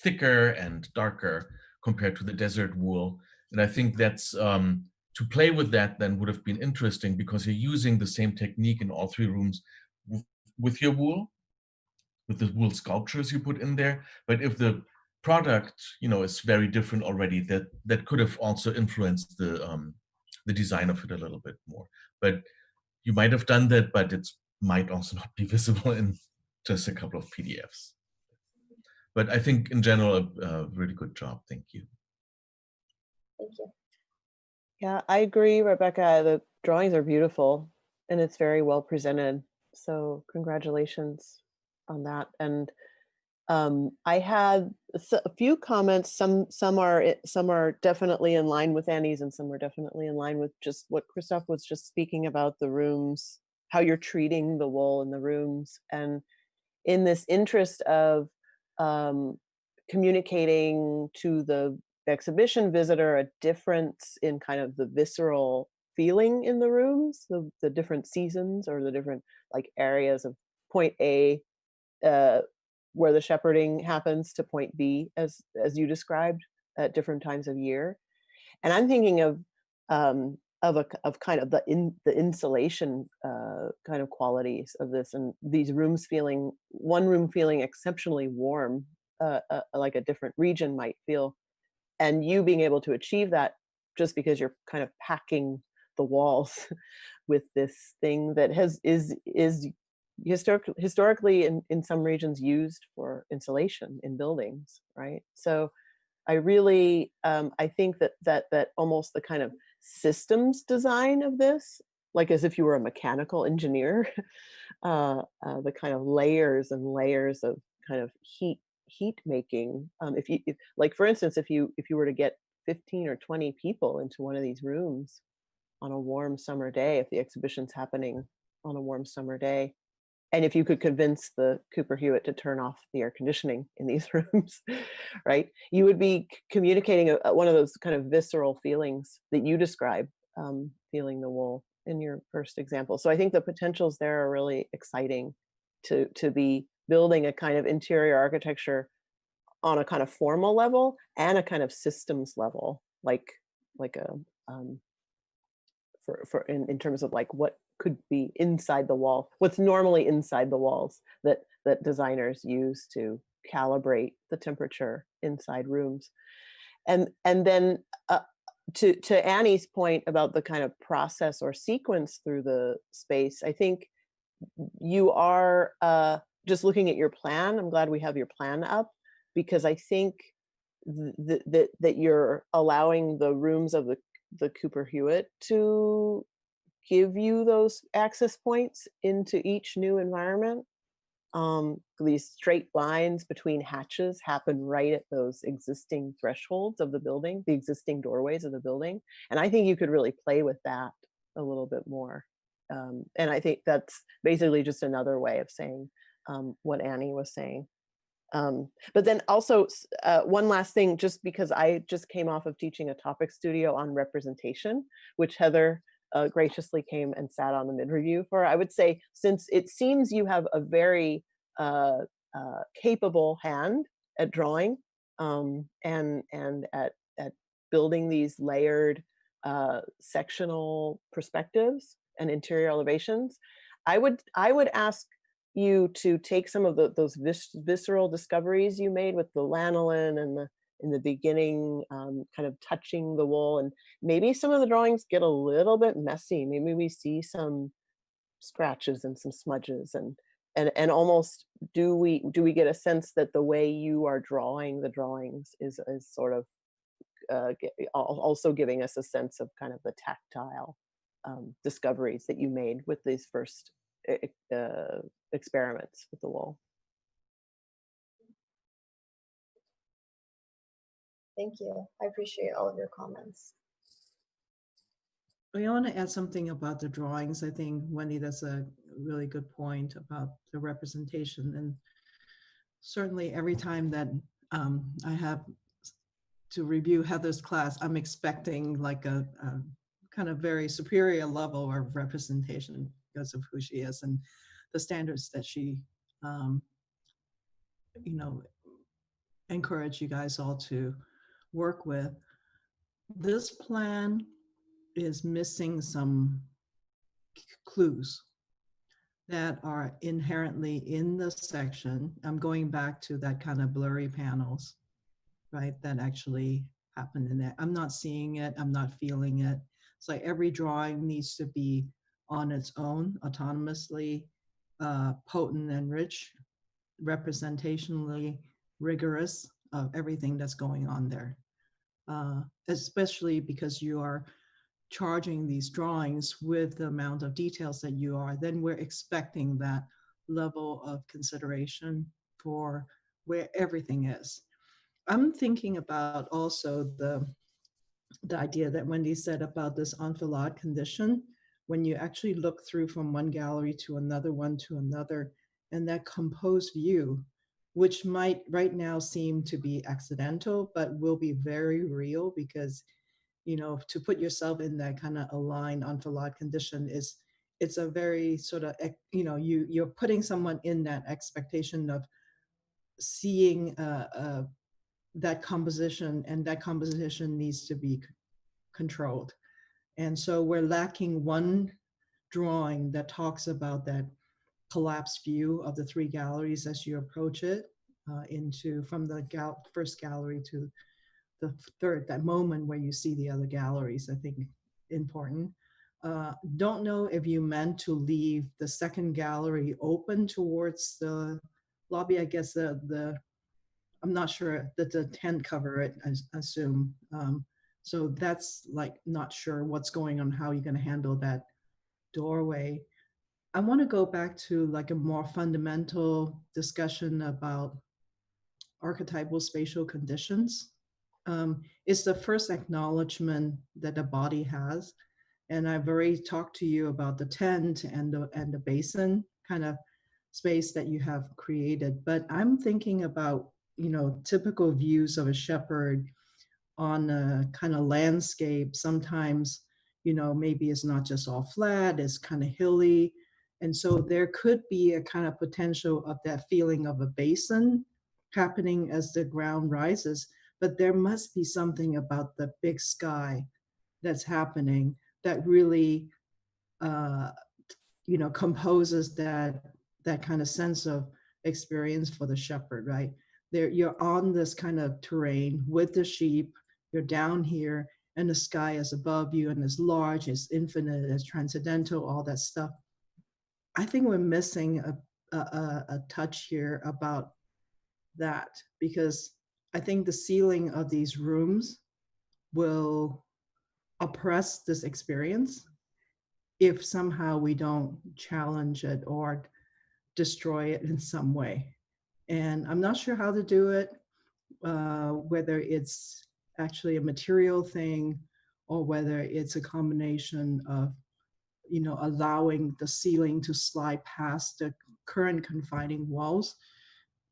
thicker and darker compared to the desert wool. And I think that's to play with that then would have been interesting, because you're using the same technique in all 3 rooms with your wool, with the wool sculptures you put in there. But if the product, is very different already, that could have also influenced the design of it a little bit more. But you might have done that, but it might also not be visible in just a couple of PDFs. But I think in general, a really good job. Thank you. Thank you. Yeah, I agree, Rebecca. The drawings are beautiful and it's very well presented. So congratulations on that. And I had a few comments. Some are definitely in line with Annie's, and some are definitely in line with just what Christoph was just speaking about, the rooms, how you're treating the wool in the rooms, and in this interest of communicating to the exhibition visitor a difference in kind of the visceral feeling in the rooms, the different seasons or the different like areas of point A, where the shepherding happens, to point B, as you described, at different times of year. And I'm thinking of kind of the insulation kind of qualities of this, and these rooms feeling, one room feeling exceptionally warm, like a different region might feel, and you being able to achieve that just because you're kind of packing the walls with this thing that is historically in some regions used for insulation in buildings, right? So I really I think that almost the kind of systems design of this, like as if you were a mechanical engineer, the kind of layers and layers of kind of heat making. Like for instance, if you were to get 15 or 20 people into one of these rooms on a warm summer day, if the exhibition's happening on a warm summer day, and if you could convince the Cooper Hewitt to turn off the air conditioning in these rooms, right, you would be communicating one of those kind of visceral feelings that you describe, feeling the wool in your first example. So I think the potentials there are really exciting to be building a kind of interior architecture on a kind of formal level and a kind of systems level, like a in terms of like what could be inside the wall, what's normally inside the walls that designers use to calibrate the temperature inside rooms. And then to Annie's point about the kind of process or sequence through the space, I think you are just looking at your plan. I'm glad we have your plan up, because I think that you're allowing the rooms of the Cooper Hewitt to give you those access points into each new environment. These straight lines between hatches happen right at those existing thresholds of the building, the existing doorways of the building. And I think you could really play with that a little bit more. And I think that's basically just another way of saying what Annie was saying. But then also one last thing, just because I just came off of teaching a topic studio on representation, which Heather graciously came and sat on the mid-review for. I would say, since it seems you have a very capable hand at drawing and at building these layered sectional perspectives and interior elevations, I would ask you to take some of those visceral discoveries you made with the lanolin and in the beginning, kind of touching the wool, and maybe some of the drawings get a little bit messy. Maybe we see some scratches and some smudges, and almost do we get a sense that the way you are drawing the drawings is sort of also giving us a sense of kind of the tactile discoveries that you made with these first experiments with the wool. Thank you. I appreciate all of your comments. I want to add something about the drawings. I think, Wendy, that's a really good point about the representation. And certainly every time that I have to review Heather's class, I'm expecting like a kind of very superior level of representation because of who she is and the standards that she, encourage you guys all to work with. This plan is missing some clues that are inherently in the section. I'm going back to that kind of blurry panels, right, that actually happen in there. I'm not seeing it, I'm not feeling it. It's like every drawing needs to be on its own, autonomously potent and rich, representationally rigorous of everything that's going on there. Especially because you are charging these drawings with the amount of details that you are, then we're expecting that level of consideration for where everything is. I'm thinking about also the idea that Wendy said about this enfilade condition, when you actually look through from one gallery to another one to another, and that composed view, which might right now seem to be accidental, but will be very real, because, you know, to put yourself in that kind of aligned enfilade condition it's a very sort of, you know, you're putting someone in that expectation of seeing that composition, and that composition needs to be controlled. And so we're lacking one drawing that talks about that collapsed view of the three galleries as you approach it into from the first gallery to the third, that moment where you see the other galleries, I think important. Don't know if you meant to leave the second gallery open towards the lobby. I guess I'm not sure that the tent cover it, I assume. So that's like, not sure what's going on, how you're going to handle that doorway. I want to go back to like a more fundamental discussion about archetypal spatial conditions. It's the first acknowledgement that the body has. And I've already talked to you about the tent and the basin kind of space that you have created. But I'm thinking about, you know, typical views of a shepherd on a kind of landscape. Sometimes, you know, maybe it's not just all flat, it's kind of hilly. And so there could be a kind of potential of that feeling of a basin happening as the ground rises. But there must be something about the big sky that's happening that really, you know, composes that kind of sense of experience for the shepherd, right? There, you're on this kind of terrain with the sheep, you're down here, and the sky is above you, and it's large, it's infinite, it's transcendental, all that stuff. I think we're missing a touch here about that, because I think the ceiling of these rooms will oppress this experience if somehow we don't challenge it or destroy it in some way. And I'm not sure how to do it, whether it's actually a material thing or whether it's a combination of, you know, allowing the ceiling to slide past the current confining walls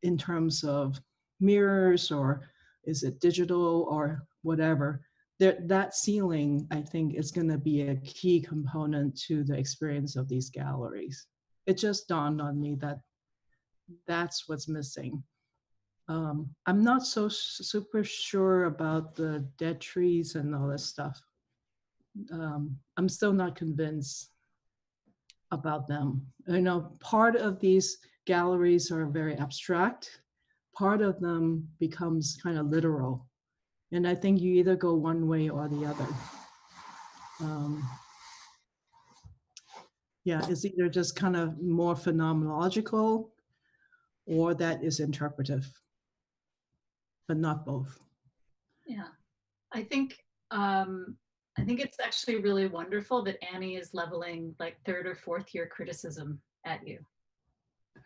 in terms of mirrors, or is it digital or whatever. That ceiling, I think, is going to be a key component to the experience of these galleries. It just dawned on me that that's what's missing. I'm not so super sure about the dead trees and all this stuff. I'm still not convinced about them. You know, part of these galleries are very abstract. Part of them becomes kind of literal. And I think you either go one way or the other. Yeah, it's either just kind of more phenomenological or that is interpretive, but not both. Yeah, I think it's actually really wonderful that Annie is leveling like third or fourth year criticism at you.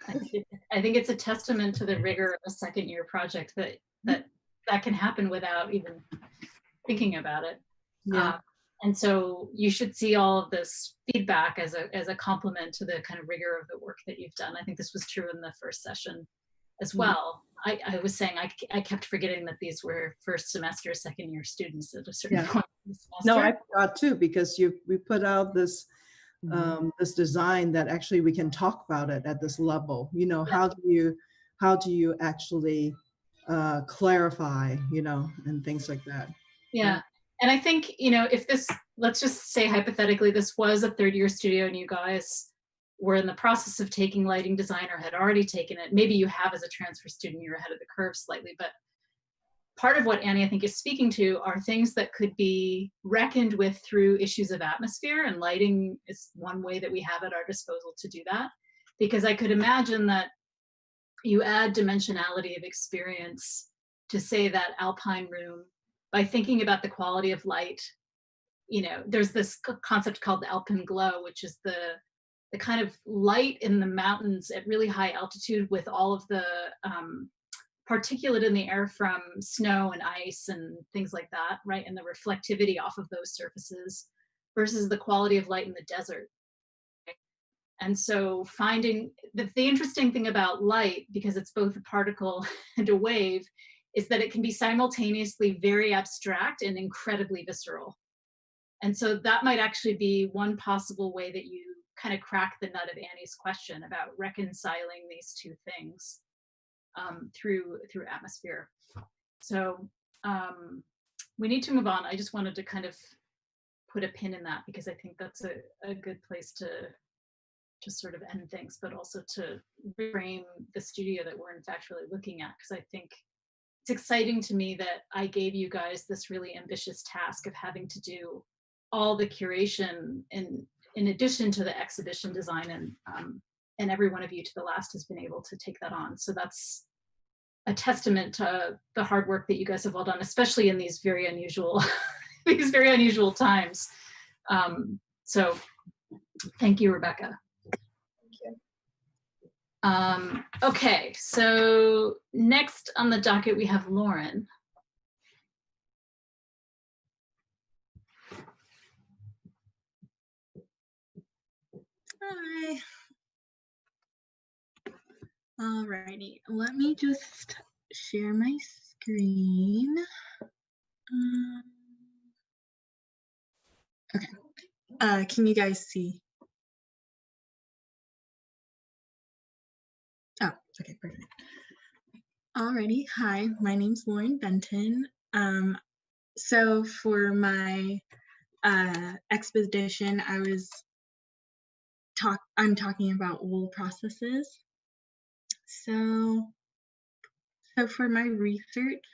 I think it's a testament to the rigor of a second year project that can happen without even thinking about it. Yeah. And so you should see all of this feedback as a compliment to the kind of rigor of the work that you've done. I think this was true in the first session as well. I was saying I kept forgetting that these were first semester, second year students at a certain point in the semester. No, I forgot too, because we put out this this design that actually we can talk about it at this level. You know, how do you actually clarify, you know, and things like that. Yeah. And I think, you know, if this, let's just say hypothetically, this was a third year studio and you guys were in the process of taking lighting design or had already taken it, maybe you have as a transfer student, you're ahead of the curve slightly, but part of what Annie, I think, is speaking to are things that could be reckoned with through issues of atmosphere, and lighting is one way that we have at our disposal to do that. Because I could imagine that you add dimensionality of experience to, say, that alpine room by thinking about the quality of light. You know, there's this concept called the alpine glow, which is the kind of light in the mountains at really high altitude with all of the particulate in the air from snow and ice and things like that, right? And the reflectivity off of those surfaces versus the quality of light in the desert. And so finding the interesting thing about light, because it's both a particle and a wave, is that it can be simultaneously very abstract and incredibly visceral. And so that might actually be one possible way that you kind of crack the nut of Annie's question about reconciling these two things through atmosphere. So we need to move on. I just wanted to kind of put a pin in that because I think that's a good place to sort of end things, but also to frame the studio that we're in fact really looking at, because I think it's exciting to me that I gave you guys this really ambitious task of having to do all the curation in addition to the exhibition design, and every one of you to the last has been able to take that on. So that's a testament to the hard work that you guys have all done, especially in these very unusual times. So thank you, Rebecca. Okay, so next on the docket we have Lauren. Hi. Alrighty, let me just share my screen. Okay, can you guys see? Oh, okay, perfect. Alrighty, hi, my name's Lauren Benton. So for my expedition, I'm talking about wool processes. So for my research,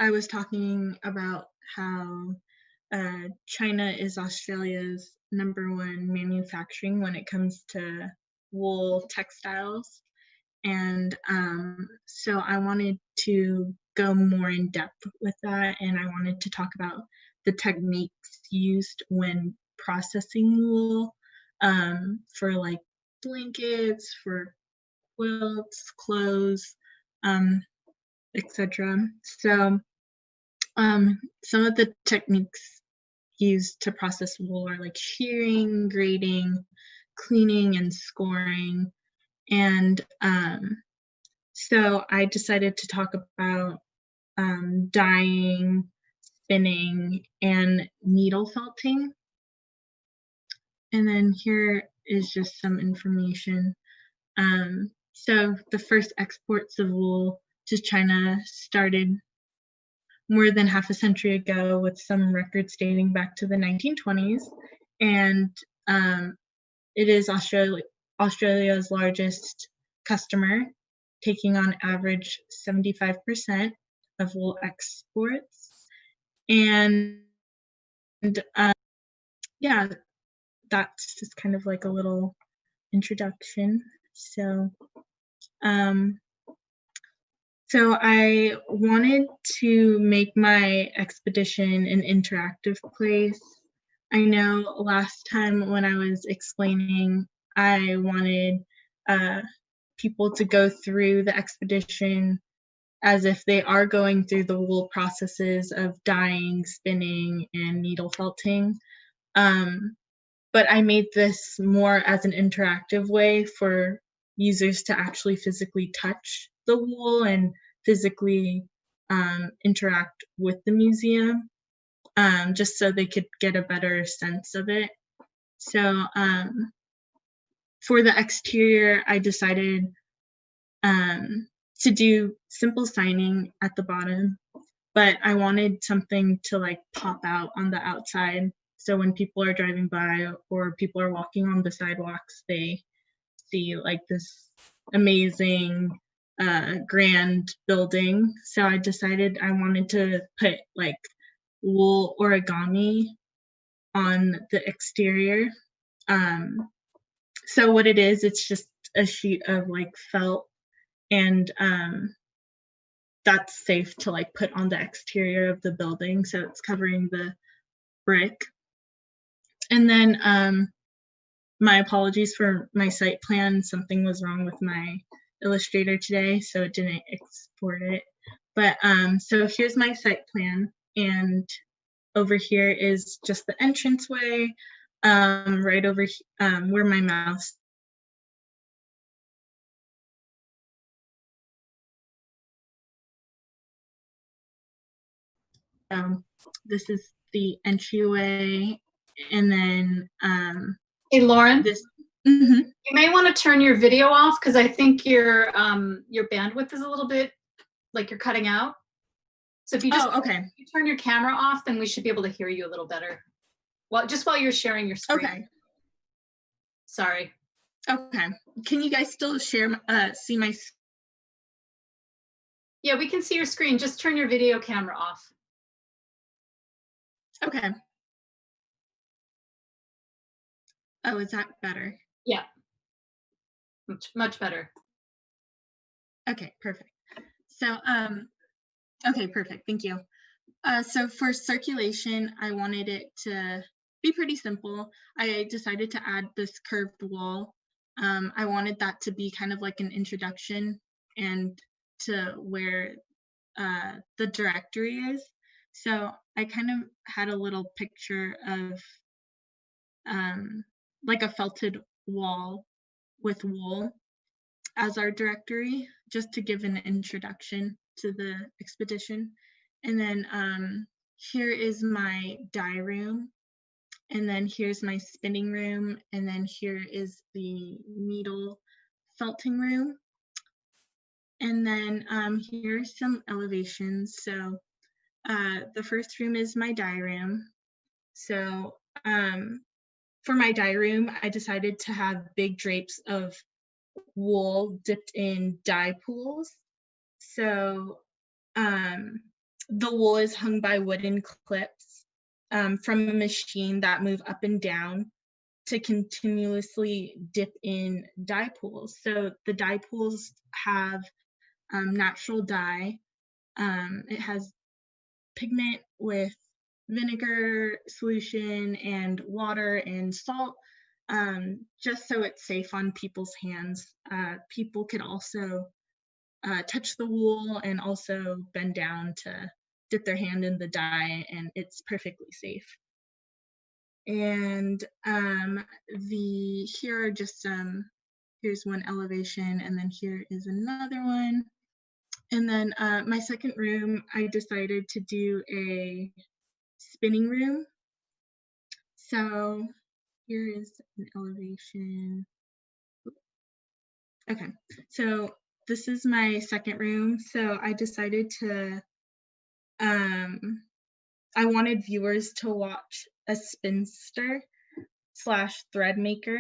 I was talking about how China is Australia's #1 manufacturing when it comes to wool textiles. And so I wanted to go more in depth with that, and I wanted to talk about the techniques used when processing wool for like blankets, for quilts, clothes, etc. So some of the techniques used to process wool are like shearing, grading, cleaning, and scoring. And so I decided to talk about dyeing, spinning, and needle felting. And then here is just some information. So the first exports of wool to China started more than half a century ago, with some records dating back to the 1920s. And it is Australia's largest customer, taking on average 75% of wool exports. And yeah, that's just kind of like a little introduction. So so I wanted to make my expedition an interactive place. I know last time when I was explaining, I wanted people to go through the expedition as if they are going through the wool processes of dyeing, spinning, and needle felting. But I made this more as an interactive way for users to actually physically touch the wool and physically interact with the museum, just so they could get a better sense of it. So for the exterior, I decided to do simple signing at the bottom, but I wanted something to like pop out on the outside. So when people are driving by or people are walking on the sidewalks, they see like this amazing grand building. So I decided I wanted to put like wool origami on the exterior. So what it is, it's just a sheet of like felt, and that's safe to like put on the exterior of the building, so it's covering the brick. And then my apologies for my site plan. Something was wrong with my Illustrator today, so it didn't export it. But so here's my site plan, and over here is just the entranceway. Right over where my mouse. This is the entryway, and then hey Lauren, this. You may want to turn your video off because I think your bandwidth is a little bit like you're cutting out. So if you just okay. you turn your camera off, then we should be able to hear you a little better. Well, just while you're sharing your screen. Okay. Sorry. Okay. Can you guys still share see my? Yeah, we can see your screen. Just turn your video camera off. Okay. Oh, is that better? Yeah. Much better. Okay, perfect. So, okay, perfect. Thank you. So for circulation, I wanted it to be pretty simple. I decided to add this curved wall. I wanted that to be kind of like an introduction and to where the directory is. So I kind of had a little picture of like a felted wall with wool as our directory, just to give an introduction to the expedition. And then here is my dye room, and then here's my spinning room, and then here is the needle felting room. And then here are some elevations. So the first room is my dye room. So for my dye room, I decided to have big drapes of wool dipped in dye pools. So the wool is hung by wooden clips from a machine that move up and down to continuously dip in dye pools. So the dye pools have natural dye. It has pigment with vinegar solution and water and salt, just so it's safe on people's hands. People could also touch the wool and also bend down to dip their hand in the dye, and it's perfectly safe. And here are just here's one elevation, and then here is another one. And then my second room, I decided to do a spinning room. So here is an elevation. Okay, so this is my second room. So I decided to, I wanted viewers to watch a spinster / thread maker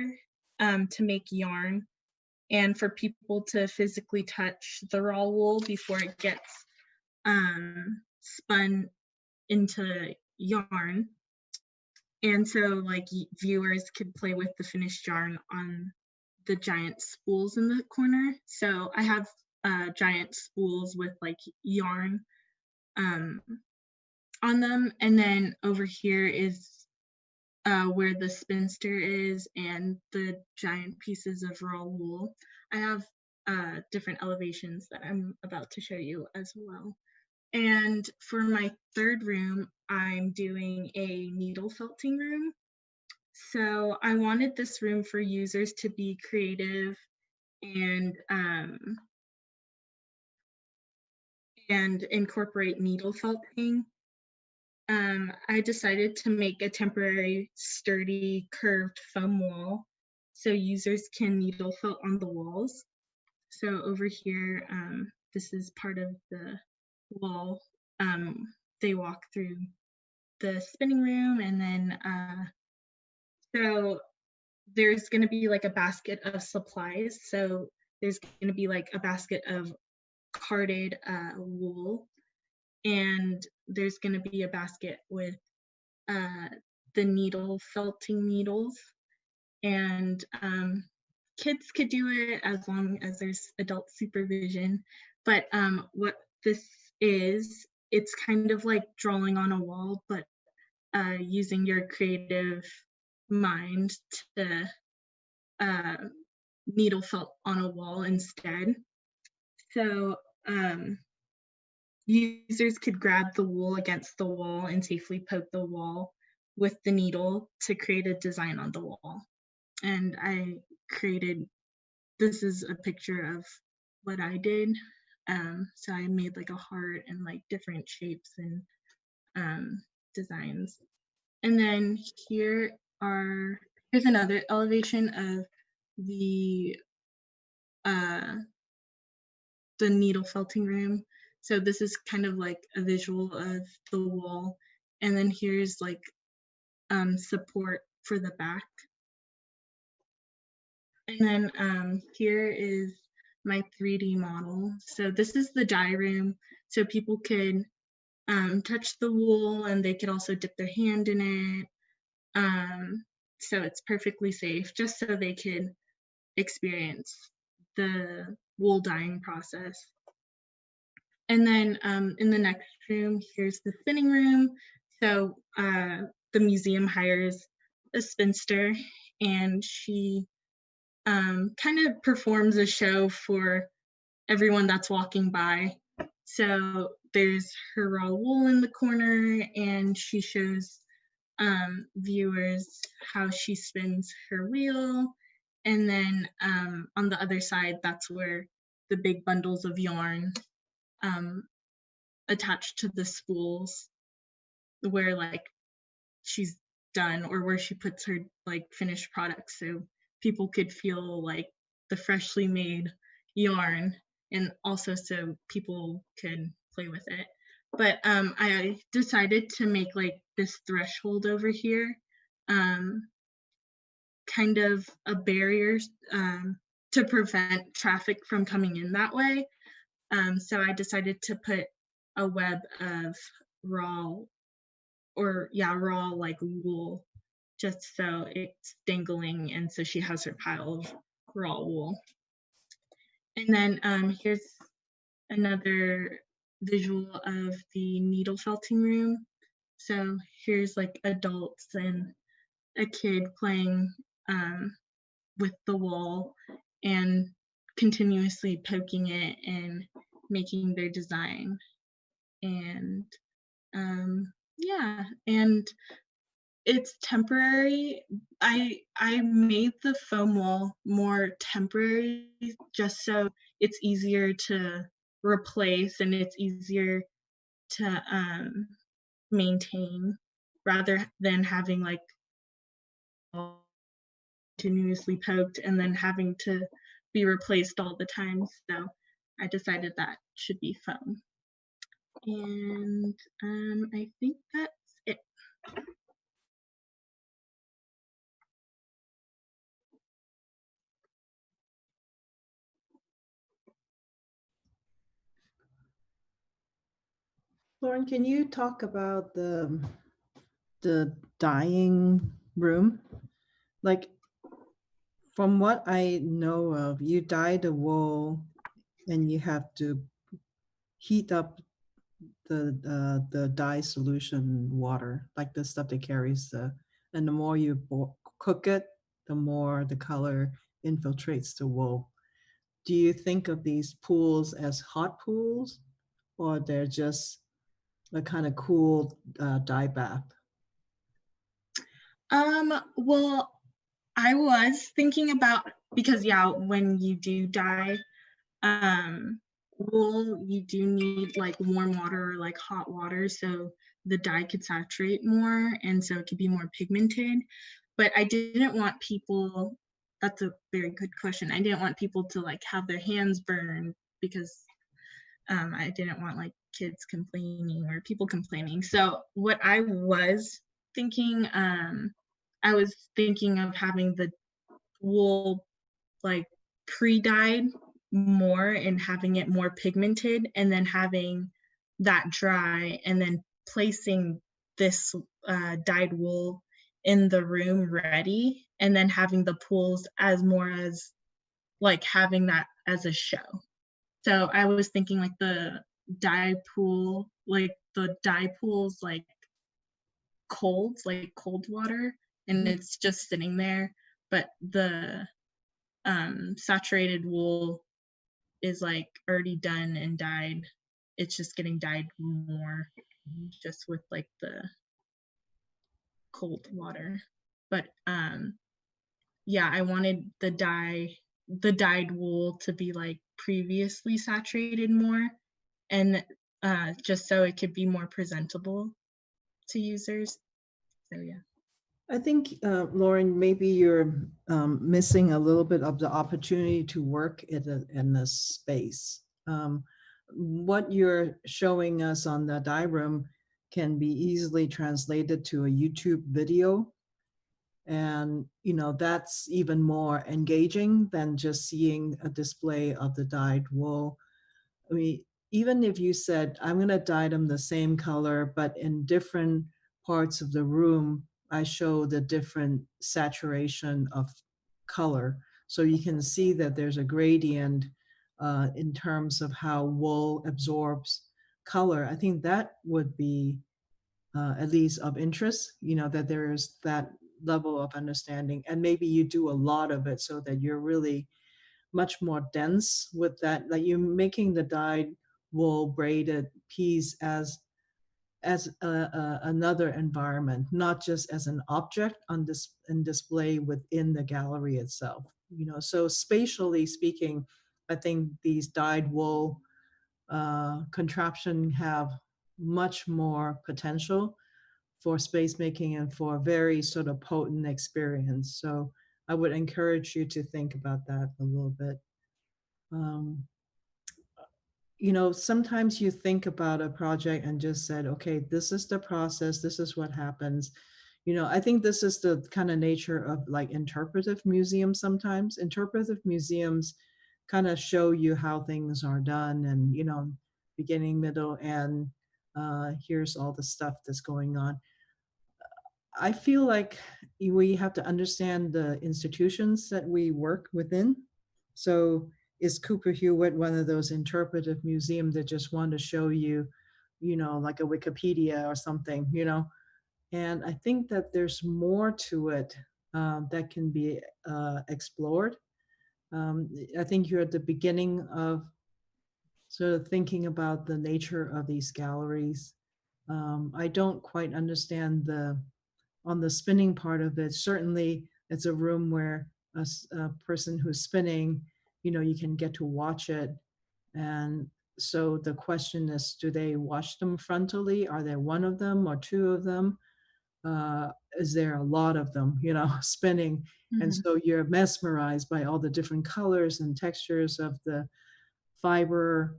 to make yarn, and for people to physically touch the raw wool before it gets spun into yarn. And so like viewers could play with the finished yarn on the giant spools in the corner. So I have giant spools with like yarn on them. And then over here is where the spinster is and the giant pieces of raw wool. I have different elevations that I'm about to show you as well. And for my third room, I'm doing a needle felting room. So I wanted this room for users to be creative and incorporate needle felting. I decided to make a temporary, sturdy, curved foam wall so users can needle felt on the walls. So over here, this is part of the wall. They walk through the spinning room, and then so there's going to be like a basket of supplies. So there's going to be like a basket of carded wool, and there's going to be a basket with the needle felting needles, and kids could do it as long as there's adult supervision. But what this is, it's kind of like drawing on a wall, but using your creative mind to needle felt on a wall instead. So users could grab the wool against the wall and safely poke the wall with the needle to create a design on the wall. And I created, this is a picture of what I did. So I made like a heart and like different shapes and designs. And then here's another elevation of the needle felting room. So this is kind of like a visual of the wall. And then here's like support for the back. And then here is my 3D model. So this is the dye room. So people could touch the wool and they could also dip their hand in it. So it's perfectly safe, just so they could experience the wool dyeing process. And then in the next room, here's the spinning room. So the museum hires a spinster, and she kind of performs a show for everyone that's walking by. So there's her raw wool in the corner, and she shows viewers how she spins her wheel. And then on the other side, that's where the big bundles of yarn attached to the spools, where like she's done, or where she puts her like finished product, so people could feel like the freshly made yarn, and also so people could play with it. But I decided to make like this threshold over here, kind of a barrier to prevent traffic from coming in that way. So I decided to put a web of raw like wool, just so it's dangling, and so she has her pile of raw wool. And then here's another visual of the needle felting room. So here's like adults and a kid playing with the wool and continuously poking it and making their design. And yeah, and it's temporary. I made the foam wall more temporary, just so it's easier to replace and it's easier to maintain, rather than having like continuously poked and then having to be replaced all the time. So I decided that should be foam. And I think that's it. Lauren, can you talk about the dyeing room? Like, from what I know of, you dye the wool and you have to heat up the dye solution water, like the stuff that carries and the more you cook it, the more the color infiltrates the wool. Do you think of these pools as hot pools, or they're just a kind of cool dye bath? Well, I was thinking about, because yeah, when you do dye wool, you do need like warm water or like hot water, so the dye could saturate more and so it could be more pigmented. But I didn't want people, that's a very good question, I didn't want people to like have their hands burned, because I didn't want like kids complaining or people complaining. So what I was thinking, I was thinking of having the wool like pre-dyed more and having it more pigmented, and then having that dry, and then placing this dyed wool in the room ready, and then having the pools as more as like having that as a show. So I was thinking like the dye pool, like the dye pools like cold water, and it's just sitting there, but the saturated wool is like already done and dyed. It's just getting dyed more just with like the cold water. But yeah, I wanted the dyed wool to be like previously saturated more, and just so it could be more presentable to users. So yeah. I think, Lauren, maybe you're missing a little bit of the opportunity to work in a space. What you're showing us on the diagram can be easily translated to a YouTube video. And, you know, that's even more engaging than just seeing a display of the dyed wool. I mean, even if you said, I'm going to dye them the same color, but in different parts of the room, I show the different saturation of color. So you can see that there's a gradient in terms of how wool absorbs color. I think that would be at least of interest, you know, that there is that level of understanding. And maybe you do a lot of it so that you're really much more dense with that, like you're making the dyed wool braided piece as another environment, not just as an object on this in display within the gallery itself. You know, so spatially speaking, I think these dyed wool contraption have much more potential for space making and for a very sort of potent experience. So I would encourage you to think about that a little bit. You know, sometimes you think about a project and just said, okay, this is the process, this is what happens. You know, I think this is the kind of nature of like interpretive museums sometimes. Interpretive museums kind of show you how things are done and, you know, beginning, middle, and here's all the stuff that's going on. I feel like we have to understand the institutions that we work within. So is Cooper Hewitt one of those interpretive museums that just want to show you, you know, like a Wikipedia or something, you know? And I think that there's more to it that can be explored. I think you're at the beginning of sort of thinking about the nature of these galleries. I don't quite understand on the spinning part of it. Certainly it's a room where a person who's spinning, you know, you can get to watch it. And so the question is, do they watch them frontally? Are there one of them or two of them? Is there a lot of them, you know, spinning? Mm-hmm. And so you're mesmerized by all the different colors and textures of the fiber.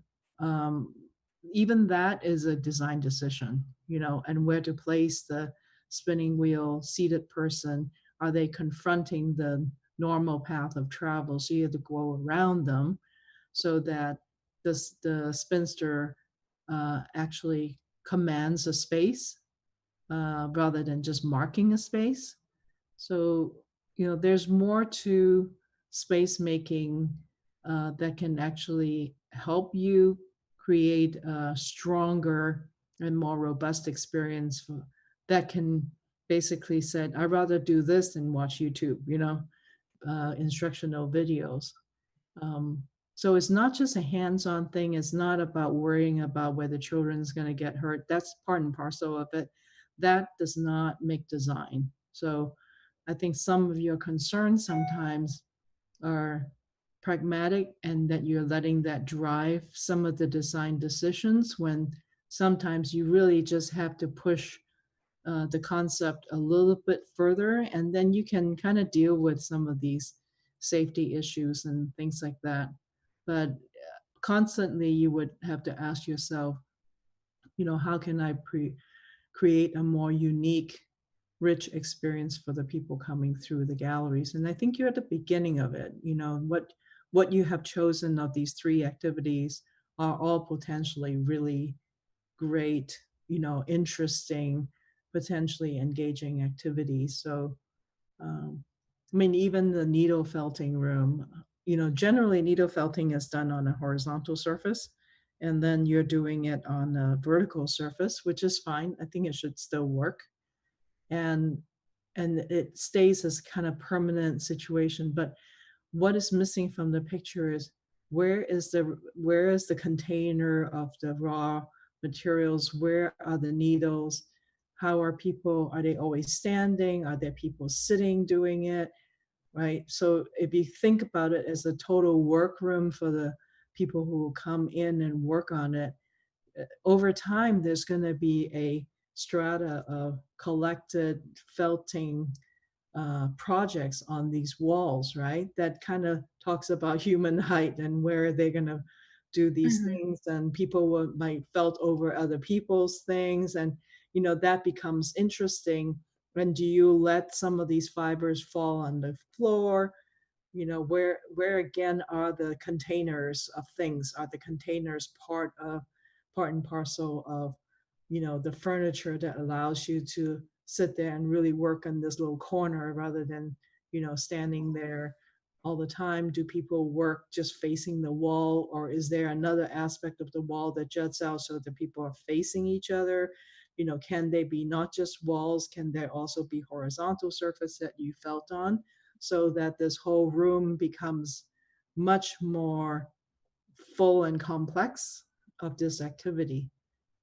Even that is a design decision, you know, and where to place the spinning wheel, seated person. Are they confronting the normal path of travel? So you have to go around them so that the spinster actually commands a space rather than just marking a space. So, you know, there's more to space making that can actually help you create a stronger and more robust experience that can basically say, I'd rather do this than watch YouTube, you know, instructional videos. So it's not just a hands-on thing. It's not about worrying about whether children's going to get hurt. That's part and parcel of it. That does not make design. So I think some of your concerns sometimes are pragmatic and that you're letting that drive some of the design decisions when sometimes you really just have to push the concept a little bit further, and then you can kind of deal with some of these safety issues and things like that. But constantly you would have to ask yourself, you know, how can I create a more unique, rich experience for the people coming through the galleries? And I think you're at the beginning of it. You know, what you have chosen of these three activities are all potentially really great, you know, interesting, potentially engaging activities. So, I mean, even the needle felting room, you know, generally needle felting is done on a horizontal surface, and then you're doing it on a vertical surface, which is fine. I think it should still work. And it stays as kind of permanent situation. But what is missing from the picture is where is the container of the raw materials? Where are the needles? How are people, are they always standing? Are there people sitting doing it? Right? So if you think about it as a total workroom for the people who come in and work on it, over time, there's going to be a strata of collected felting projects on these walls, right? That kind of talks about human height and where they're going to do these things, and people might felt over other people's things, and that becomes interesting. And do you let some of these fibers fall on the floor? Where again are the containers of things? Are the containers part and parcel of the furniture that allows you to sit there and really work in this little corner rather than standing there all the time? Do people work just facing the wall, or is there another aspect of the wall that juts out so that people are facing each other? Can they be not just walls? Can there also be horizontal surface that you felt on, so that this whole room becomes much more full and complex of this activity?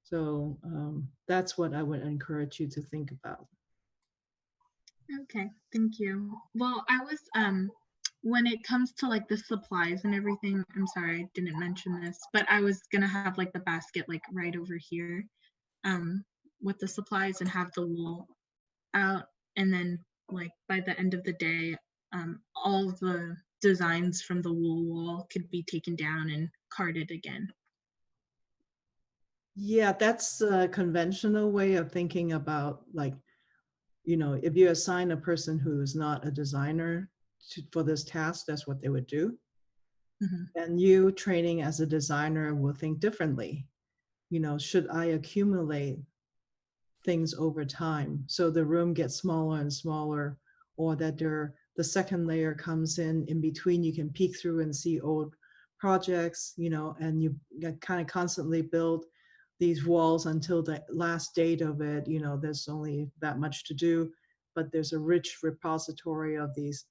So that's what I would encourage you to think about. Okay, thank you. Well, I was when it comes to like the supplies and everything, I'm sorry I didn't mention this, but I was gonna have like the basket like right over here with the supplies and have the wool out, and then like by the end of the day all the designs from the wool wall could be taken down and carted again. Yeah, that's a conventional way of thinking about, like, if you assign a person who's not a designer for this task, that's what they would do. And you training as a designer will think differently. Should I accumulate things over time so the room gets smaller and smaller, or that the second layer comes in between, you can peek through and see old projects, and you kind of constantly build these walls until the last date of it, there's only that much to do, but there's a rich repository of these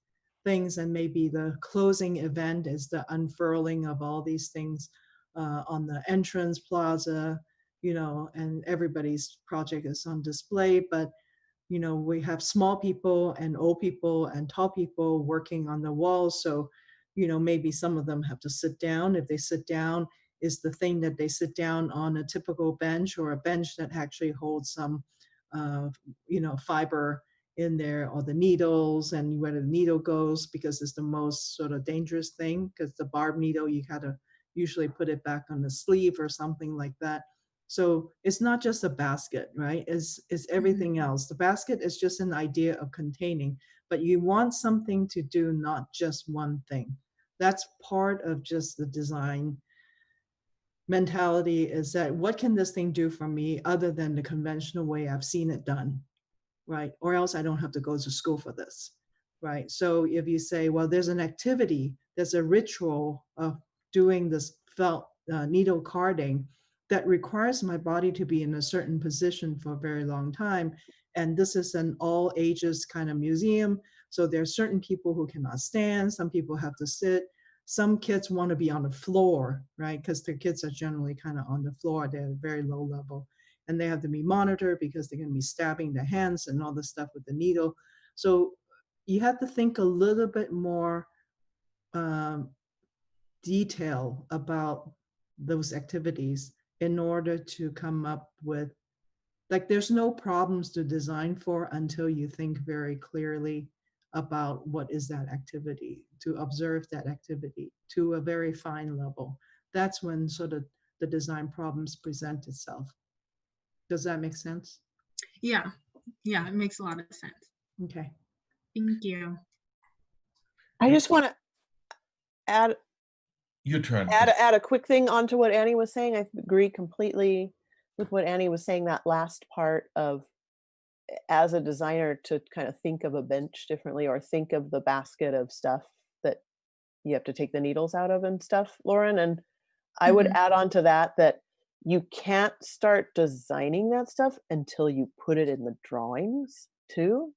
things, and maybe the closing event is the unfurling of all these things on the entrance plaza, and everybody's project is on display. But we have small people and old people and tall people working on the walls, so maybe some of them have to sit down. If they sit down, is the thing that they sit down on a typical bench, or a bench that actually holds some fiber in there, or the needles, and where the needle goes, because it's the most sort of dangerous thing, because the barb needle, you gotta usually put it back on the sleeve or something like that. So it's not just a basket, right? It's everything else. The basket is just an idea of containing, but you want something to do, not just one thing. That's part of just the design mentality, is that what can this thing do for me other than the conventional way I've seen it done, right? Or else I don't have to go to school for this, right? So if you say, well, there's an activity, there's a ritual of doing this felt needle carding that requires my body to be in a certain position for a very long time. And this is an all ages kind of museum. So there are certain people who cannot stand, some people have to sit. Some kids want to be on the floor, right? Because their kids are generally kind of on the floor, they're at a very low level. And they have to be monitored because they're going to be stabbing their hands and all this stuff with the needle. So you have to think a little bit more detail about those activities in order to come up with, like, there's no problems to design for until you think very clearly about what is that activity, to observe that activity to a very fine level. That's when sort of the design problems present itself. Does that make sense? Yeah, it makes a lot of sense. Okay. Thank you. I just want to add Your turn. Add a quick thing onto what Annie was saying. I agree completely with what Annie was saying, that last part of, as a designer, to kind of think of a bench differently, or think of the basket of stuff that you have to take the needles out of and stuff, Lauren. And I would add on to that you can't start designing that stuff until you put it in the drawings too.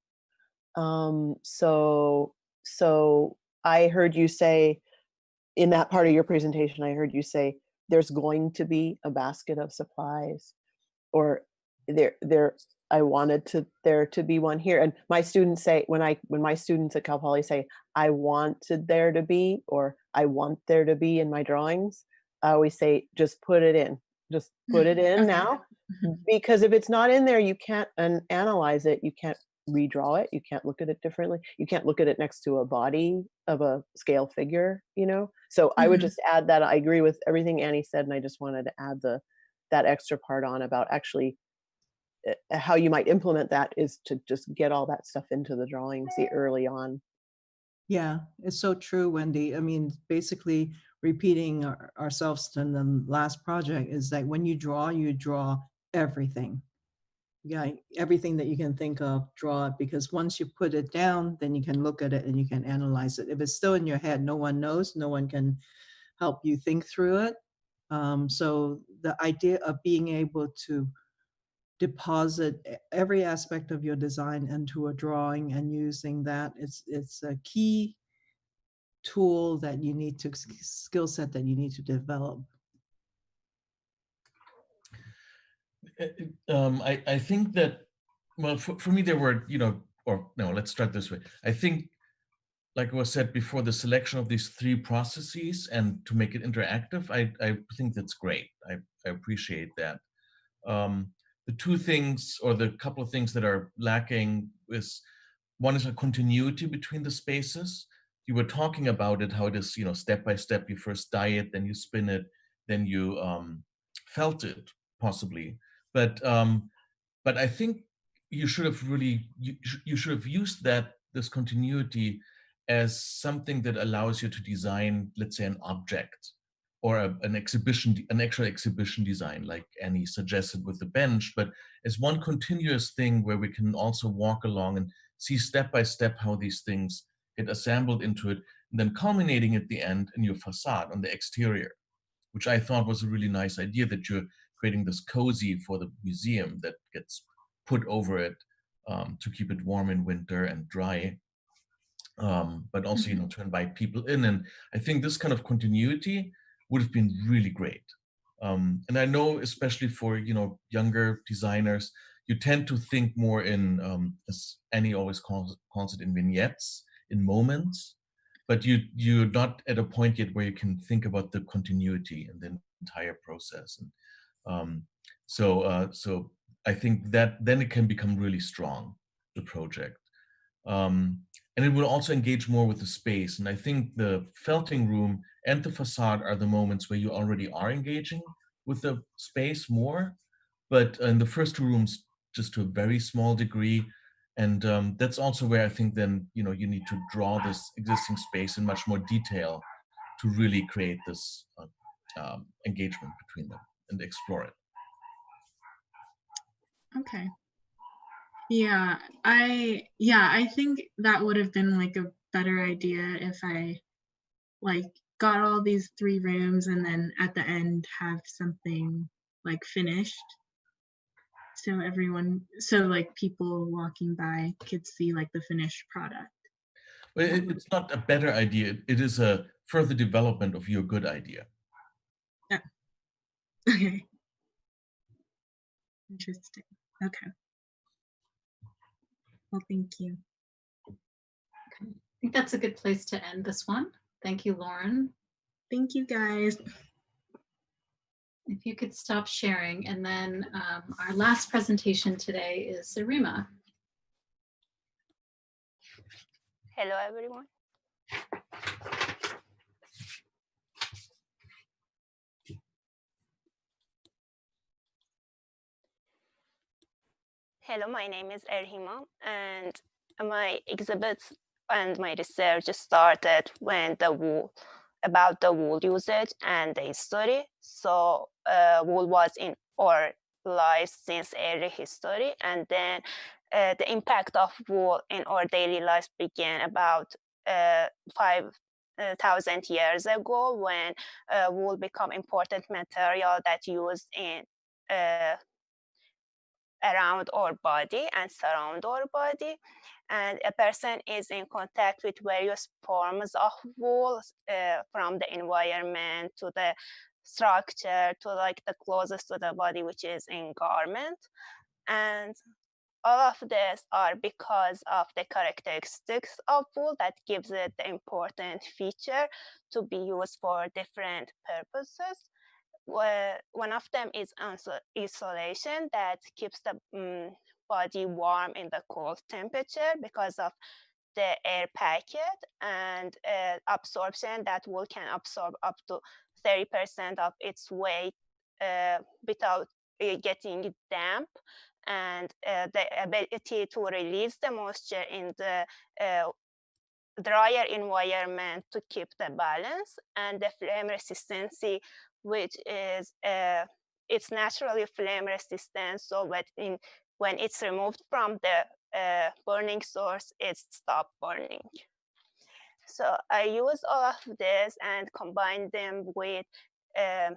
So I heard you say in that part of your presentation, I heard you say there's going to be a basket of supplies, or I wanted there to be one here. And my students say, when my students at Cal Poly say, I wanted there to be, or I want there to be in my drawings, I always say, just put it in. Just put it in now. Because if it's not in there, you can't analyze it. You can't redraw it. You can't look at it differently. You can't look at it next to a body of a scale figure, you know? So I would just add that. I agree with everything Annie said, and I just wanted to add that extra part on about actually how you might implement that is to just get all that stuff into the drawing, see early on. Yeah, it's so true, Wendy. I mean, basically repeating ourselves in the last project is that when you draw everything. Yeah, everything that you can think of, draw it, because once you put it down, then you can look at it and you can analyze it. If it's still in your head, no one knows, no one can help you think through it. So the idea of being able to deposit every aspect of your design into a drawing and using that, it's a key tool that you need to, skill set that you need to develop. I think that, well, for me, there were, or no, let's start this way. I think, like was said before, the selection of these 3 processes and to make it interactive, I think that's great. I appreciate that. The 2 things, or the couple of things that are lacking is, one is a continuity between the spaces. You were talking about it, how it is, step by step, you first dye it, then you spin it, then you felt it, possibly. But I think you should have really, you should have used this continuity as something that allows you to design, let's say, an object or an actual exhibition design, like Annie suggested with the bench, but as one continuous thing where we can also walk along and see step by step how these things get assembled into it, and then culminating at the end in your facade on the exterior, which I thought was a really nice idea, that you're creating this cozy for the museum that gets put over it to keep it warm in winter and dry, but also, to invite people in. And I think this kind of continuity would have been really great. And I know, especially for, younger designers, you tend to think more in, as Annie always calls it, in vignettes, in moments, but you're not at a point yet where you can think about the continuity and the entire process. And so I think that then it can become really strong, the project. And it will also engage more with the space. And I think the felting room and the facade are the moments where you already are engaging with the space more, but in the first 2 rooms, just to a very small degree. And that's also where I think then, you need to draw this existing space in much more detail to really create this engagement between them and explore it. Okay. Yeah, I think that would have been like a better idea if I got all these 3 rooms and then at the end have something finished. So people walking by could see the finished product. But it's not a better idea. It is a further development of your good idea. Yeah. Okay. Interesting. Okay. Well, thank you. I think that's a good place to end this one. Thank you, Lauren. Thank you, guys. If you could stop sharing. And then our last presentation today is Sarima. Hello, everyone. Hello, my name is Erhima, and my exhibits and my research started when about the wool usage and the history. So wool was in our lives since early history, and then the impact of wool in our daily lives began about 5,000 years ago, when wool became important material that used in around our body and surround our body. and a person is in contact with various forms of wool, from the environment to the structure to like the closest to the body, which is in garment. And all of this are because of the characteristics of wool that gives it the important feature to be used for different purposes. One of them is insulation that keeps the body warm in the cold temperature because of the air packet, and absorption, that wool can absorb up to 30% of its weight without getting damp, and the ability to release the moisture in the drier environment to keep the balance, and the flame resistancy, which is it's naturally flame resistant, so when it's removed from the burning source, it stops burning. So I use all of this and combine them with the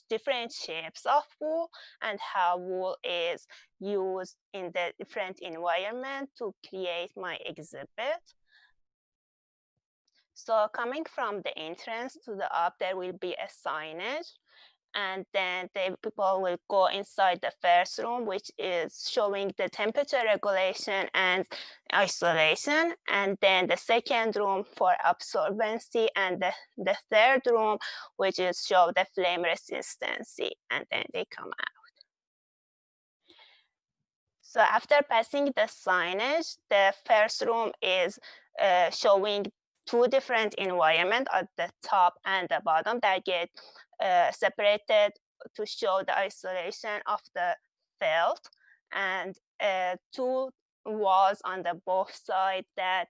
different shapes of wool and how wool is used in the different environment to create my exhibit. So coming from the entrance to the up, there will be a signage, and then the people will go inside the first room, which is showing the temperature regulation and isolation, and then the second room for absorbency, and the third room, which is show the flame resistancy, and then they come out. So after passing the signage, the first room is showing two different environments at the top and the bottom that get separated to show the isolation of the felt, and two walls on the both sides that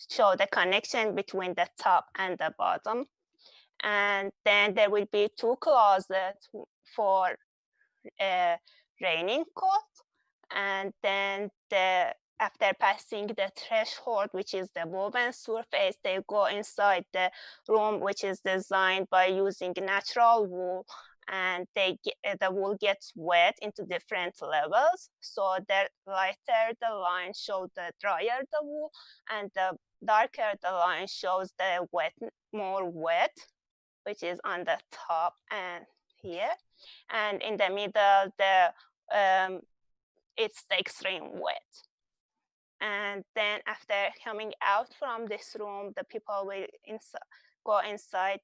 show the connection between the top and the bottom. And then there will be two closets for raining coat, and then after passing the threshold, which is the woven surface, they go inside the room, which is designed by using natural wool, and the wool gets wet into different levels. So the lighter the line shows the drier the wool, and the darker the line shows the more wet, which is on the top and here. And in the middle, it's the extreme wet. And then after coming out from this room, the people will go inside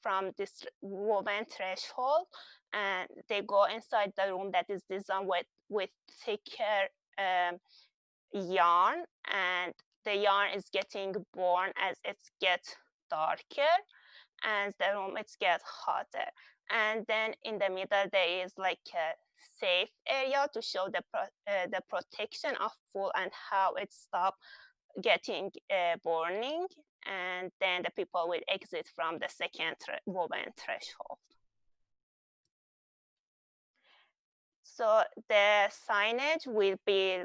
from this woven threshold, and they go inside the room that is designed with thicker yarn, and the yarn is getting born as it gets darker, and the room it gets hotter. And then in the middle there is like a safe area to show the protection of wool and how it stops getting burning. And then the people will exit from the second woven threshold. So the signage will be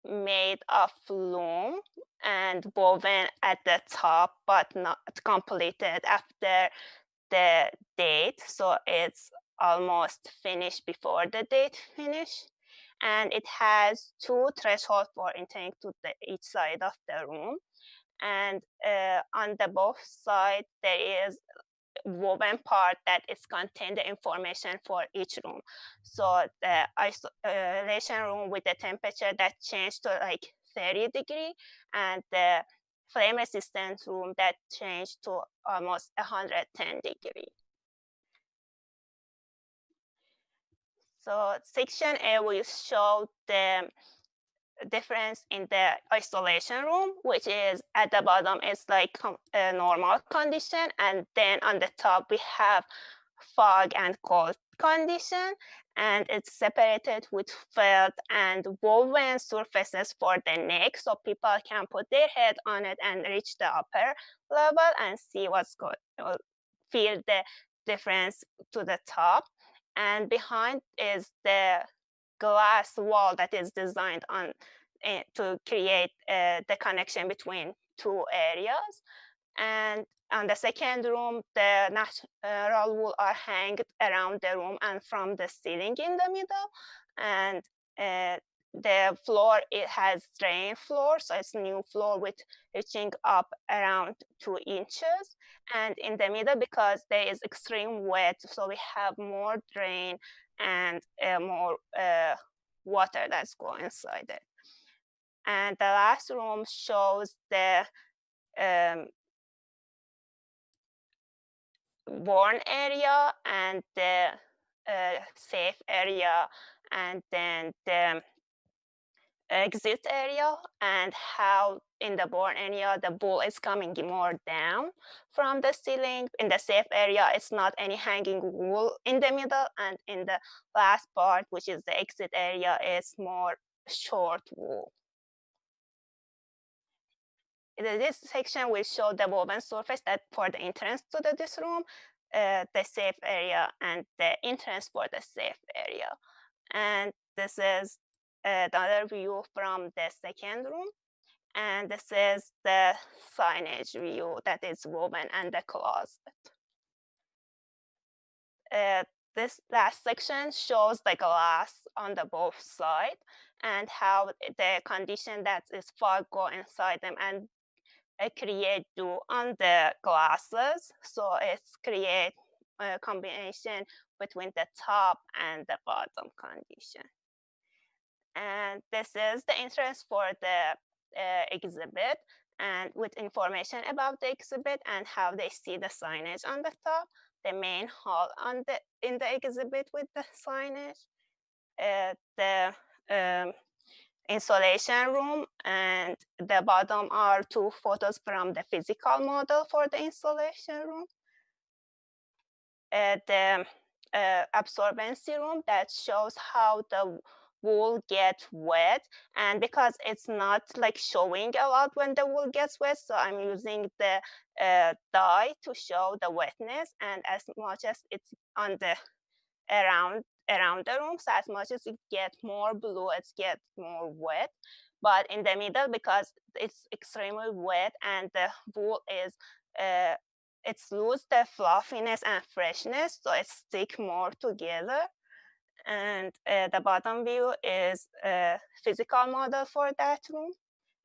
made of loom and woven at the top, but not completed after the date. So it's almost finished before the date finish. And it has two thresholds for entering to each side of the room. And on the both sides, there is woven part that is contain the information for each room. So the isolation room with the temperature that changed to like 30 degrees, and the flame resistant room that changed to almost 110 degrees. So section A will show the difference in the isolation room, which is at the bottom is like a normal condition, and then on the top we have fog and cold condition, and it's separated with felt and woven surfaces for the neck, so people can put their head on it and reach the upper level and see what's going on, feel the difference to the top. And behind is the glass wall that is designed on to create the connection between two areas. And on the second room, the natural wool are hanged around the room and from the ceiling in the middle. And the floor, it has drain floor, so it's new floor with reaching up around 2 inches. And in the middle, because there is extreme wet, so we have more drain and more water that's going inside it. And the last room shows the worn area and the safe area, and then the exit area, and how in the born area the ball is coming more down from the ceiling. In the safe area, it's not any hanging wool in the middle, and in the last part, which is the exit area, is more short wool. This section will show the woven surface that for the entrance to this room, the safe area, and the entrance for the safe area. And this is another view from the second room. And this is the signage view that is woven and the closet. This last section shows the glass on the both sides and how the condition that is fog go inside them and create dew on the glasses. So it's create a combination between the top and the bottom condition. And this is the entrance for the exhibit, and with information about the exhibit and how they see the signage on the top, the main hall on in the exhibit with the signage, the installation room, and the bottom are 2 photos from the physical model for the installation room. The absorbency room that shows how the wool gets wet, and because it's not like showing a lot when the wool gets wet, so I'm using the dye to show the wetness, and as much as it's on the around the room, so as much as it gets more blue, it gets more wet. But in the middle, because it's extremely wet and the wool is it's lose the fluffiness and freshness, so it stick more together. And the bottom view is a physical model for that room.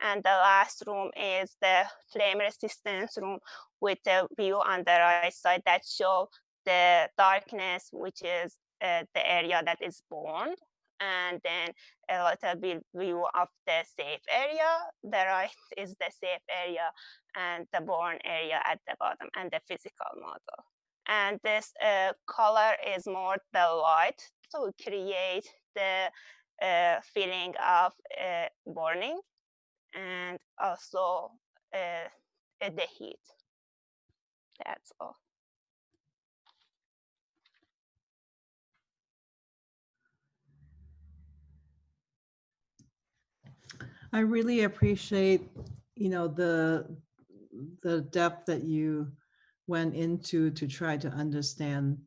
And the last room is the flame resistance room with the view on the right side that show the darkness, which is the area that is burned. And then a little bit view of the safe area. The right is the safe area and the burn area at the bottom, and the physical model. And this color is more the light to create the feeling of burning, and also the heat. That's all. I really appreciate, the depth that you went into to try to understand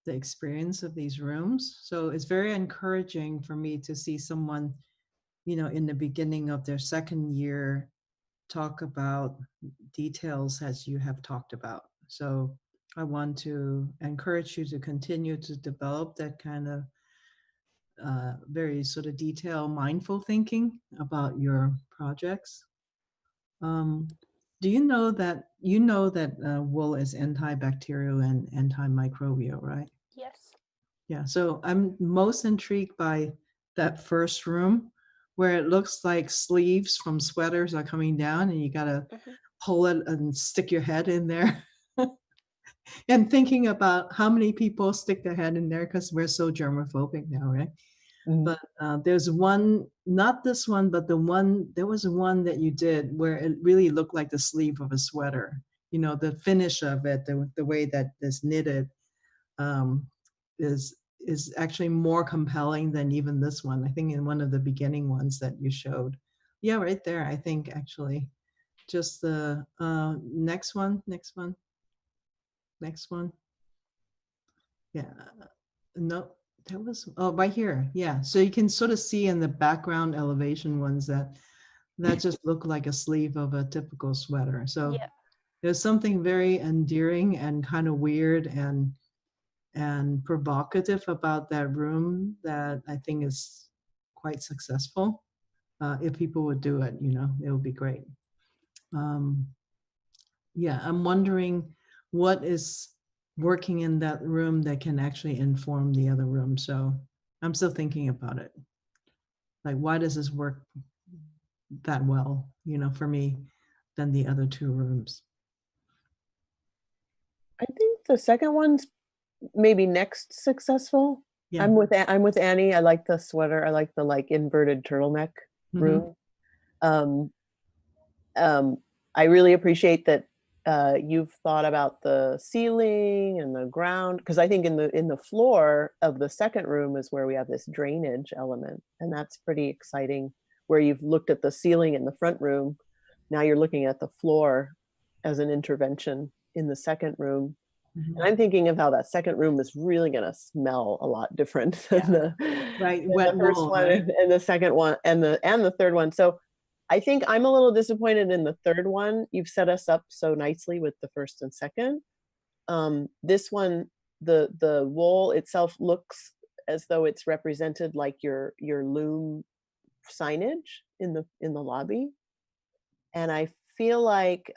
the experience of these rooms. So it's very encouraging for me to see someone, in the beginning of their second year talk about details as you have talked about. So I want to encourage you to continue to develop that kind of very sort of detailed, mindful thinking about your projects. Do you know that wool is antibacterial and antimicrobial, right? Yes. Yeah. So I'm most intrigued by that first room where it looks like sleeves from sweaters are coming down, and you gotta pull it and stick your head in there. And thinking about how many people stick their head in there because we're so germophobic now, right? But there's one, not this one, but there was one that you did where it really looked like the sleeve of a sweater. The finish of it, the way that it's knitted is actually more compelling than even this one. I think in one of the beginning ones that you showed. Yeah, right there, I think actually. Just the next one. Yeah, no. That was, oh, right here. Yeah. So you can sort of see in the background elevation ones that just look like a sleeve of a typical sweater. So yeah. There's something very endearing and kind of weird and provocative about that room that I think is quite successful. If people would do it, it would be great. Yeah, I'm wondering what is working in that room that can actually inform the other room. So I'm still thinking about it. Like, why does this work that well, for me, than the other two rooms? I think the second one's maybe next successful. Yeah. I'm with Annie. I like the sweater. I like the inverted turtleneck room. I really appreciate that you've thought about the ceiling and the ground, because I think in the floor of the second room is where we have this drainage element, and that's pretty exciting. Where you've looked at the ceiling in the front room, now you're looking at the floor as an intervention in the second room. And I'm thinking of how that second room is really going to smell a lot different than the first one, right? and the second one and the third one. So I think I'm a little disappointed in the third one. You've set us up so nicely with the first and second. This one, the wall itself looks as though it's represented like your loom signage in the lobby, and I feel like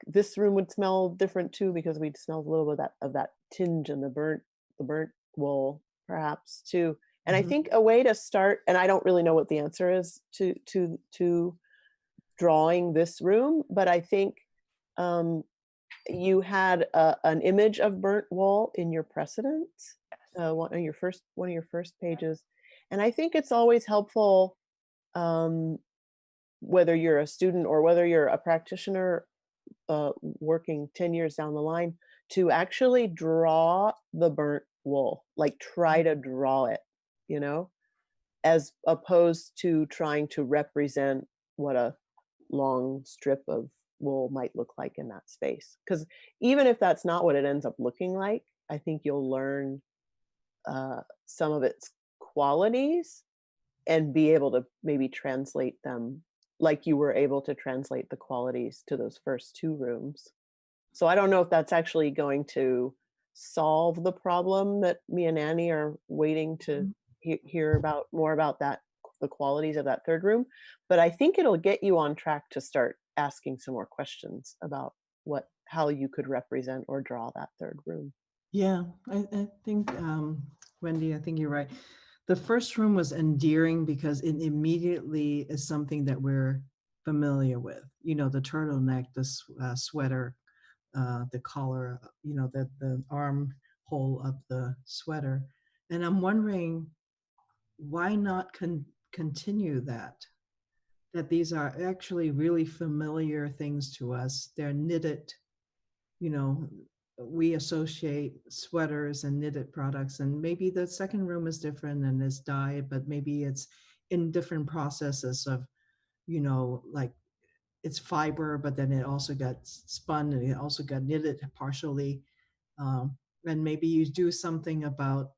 this room would smell different too, because we'd smell a little bit of that tinge and the burnt wool perhaps too. And I think a way to start, and I don't really know what the answer is to drawing this room, but I think you had an image of burnt wool in your precedents, one of your first pages, and I think it's always helpful, whether you're a student or whether you're a practitioner working 10 years down the line, to actually draw the burnt wool, like try to draw it, as opposed to trying to represent what a long strip of wool might look like in that space. Because even if that's not what it ends up looking like, I think you'll learn some of its qualities and be able to maybe translate them like you were able to translate the qualities to those first two rooms. So I don't know if that's actually going to solve the problem that me and Annie are waiting to hear about more about, that the qualities of that third room, but I think it'll get you on track to start asking some more questions about how you could represent or draw that third room. Yeah, I think, Wendy, I think you're right. The first room was endearing because it immediately is something that we're familiar with. The turtleneck, the sweater, the collar, the armhole of the sweater. And I'm wondering, why not continue that these are actually really familiar things to us. They're knitted, we associate sweaters and knitted products, and maybe the second room is different and it's dyed, but maybe it's in different processes of, like it's fiber, but then it also got spun and it also got knitted partially. And maybe you do something about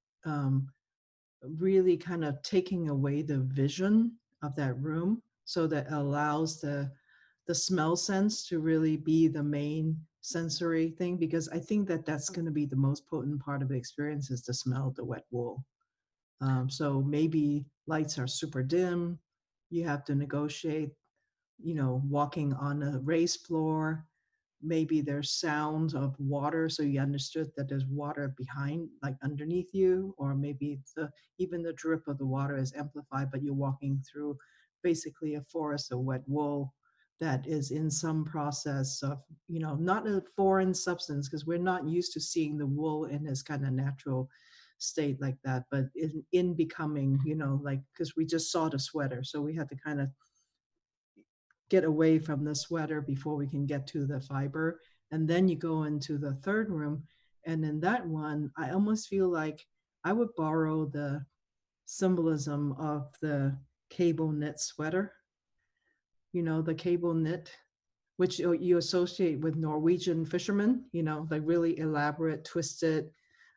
really kind of taking away the vision of that room, so that allows the smell sense to really be the main sensory thing, because I think that's going to be the most potent part of the experience, is the smell of the wet wool. So maybe lights are super dim, you have to negotiate, walking on a raised floor. Maybe there's sounds of water, so you understood that there's water behind, like underneath you, or maybe even the drip of the water is amplified, but you're walking through basically a forest of wet wool that is in some process of, not a foreign substance, because we're not used to seeing the wool in its kind of natural state like that, but in becoming, because we just saw the sweater, so we had to kind of get away from the sweater before we can get to the fiber. And then you go into the third room, and in that one, I almost feel like I would borrow the symbolism of the cable knit sweater, the cable knit, which you associate with Norwegian fishermen, the really elaborate, twisted,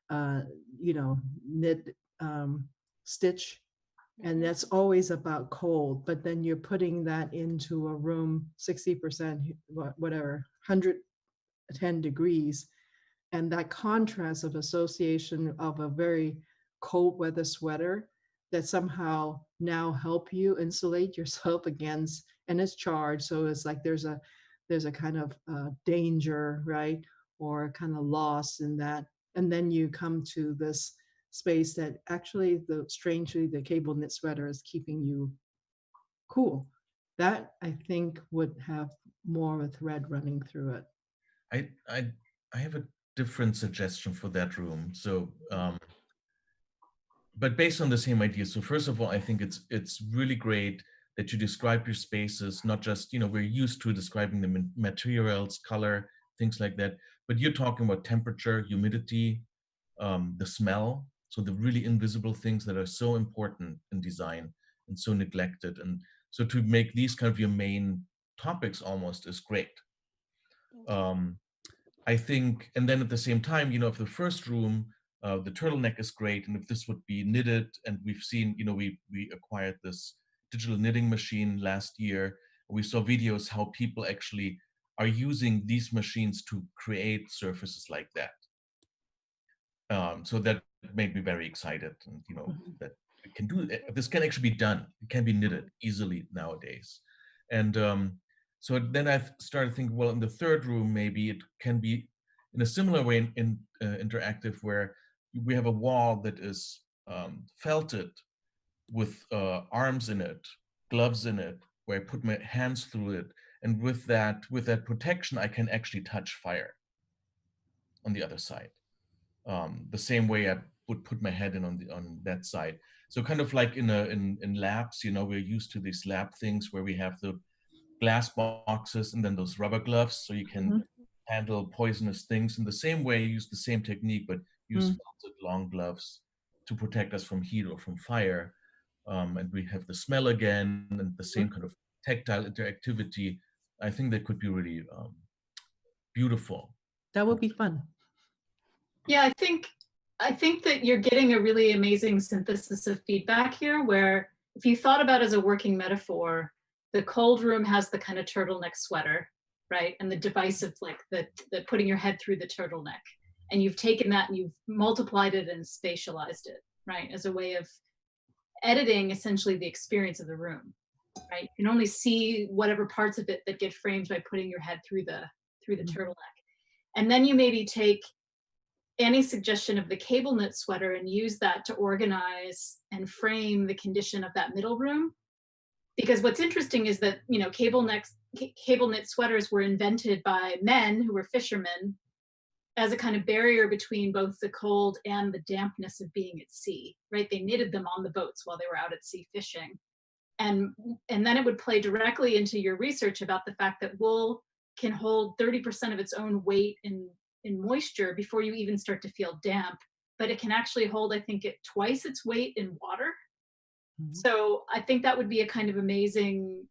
knit stitch. And that's always about cold, but then you're putting that into a room, 60%, whatever, 110 degrees. And that contrast of association of a very cold weather sweater that somehow now help you insulate yourself against, and it's charged. So it's like there's a kind of danger, right? Or kind of loss in that. And then you come to this space that actually strangely, the cable knit sweater is keeping you cool. That I think would have more of a thread running through it. I have a different suggestion for that room. So, but based on the same idea. So first of all, I think it's really great that you describe your spaces, not just, we're used to describing the materials, color, things like that, but you're talking about temperature, humidity, the smell. So the really invisible things that are so important in design and so neglected. And so to make these kind of your main topics almost is great. I think, and then at the same time, if the first room, the turtleneck is great, and if this would be knitted, and we've seen, we acquired this digital knitting machine last year. We saw videos how people actually are using these machines to create surfaces like that. So that made me very excited, and that it can do this can actually be done. It can be knitted easily nowadays, and so then I started thinking, well, in the third room, maybe it can be in a similar way in interactive, where we have a wall that is felted with arms in it, gloves in it, where I put my hands through it, and with that protection, I can actually touch fire on the other side. The same way I would put my head in on that side. So kind of like in labs, we're used to these lab things where we have the glass boxes and then those rubber gloves, so you can handle poisonous things. In the same way, use the same technique, but use felted long gloves to protect us from heat or from fire. And we have the smell again and the same kind of tactile interactivity. I think that could be really beautiful. That would be fun. Yeah, I think that you're getting a really amazing synthesis of feedback here, where if you thought about it as a working metaphor, the cold room has the kind of turtleneck sweater, right? And the device of like the putting your head through the turtleneck. And you've taken that and you've multiplied it and spatialized it, right? As a way of editing essentially the experience of the room, right? You can only see whatever parts of it that get framed by putting your head through the turtleneck. And then you maybe take any suggestion of the cable knit sweater and use that to organize and frame the condition of that middle room. Because what's interesting is that, cable knit sweaters were invented by men who were fishermen as a kind of barrier between both the cold and the dampness of being at sea, right? They knitted them on the boats while they were out at sea fishing. And then it would play directly into your research about the fact that wool can hold 30% of its own weight in moisture before you even start to feel damp, but it can actually hold, I think, twice its weight in water. So I think that would be a kind of amazing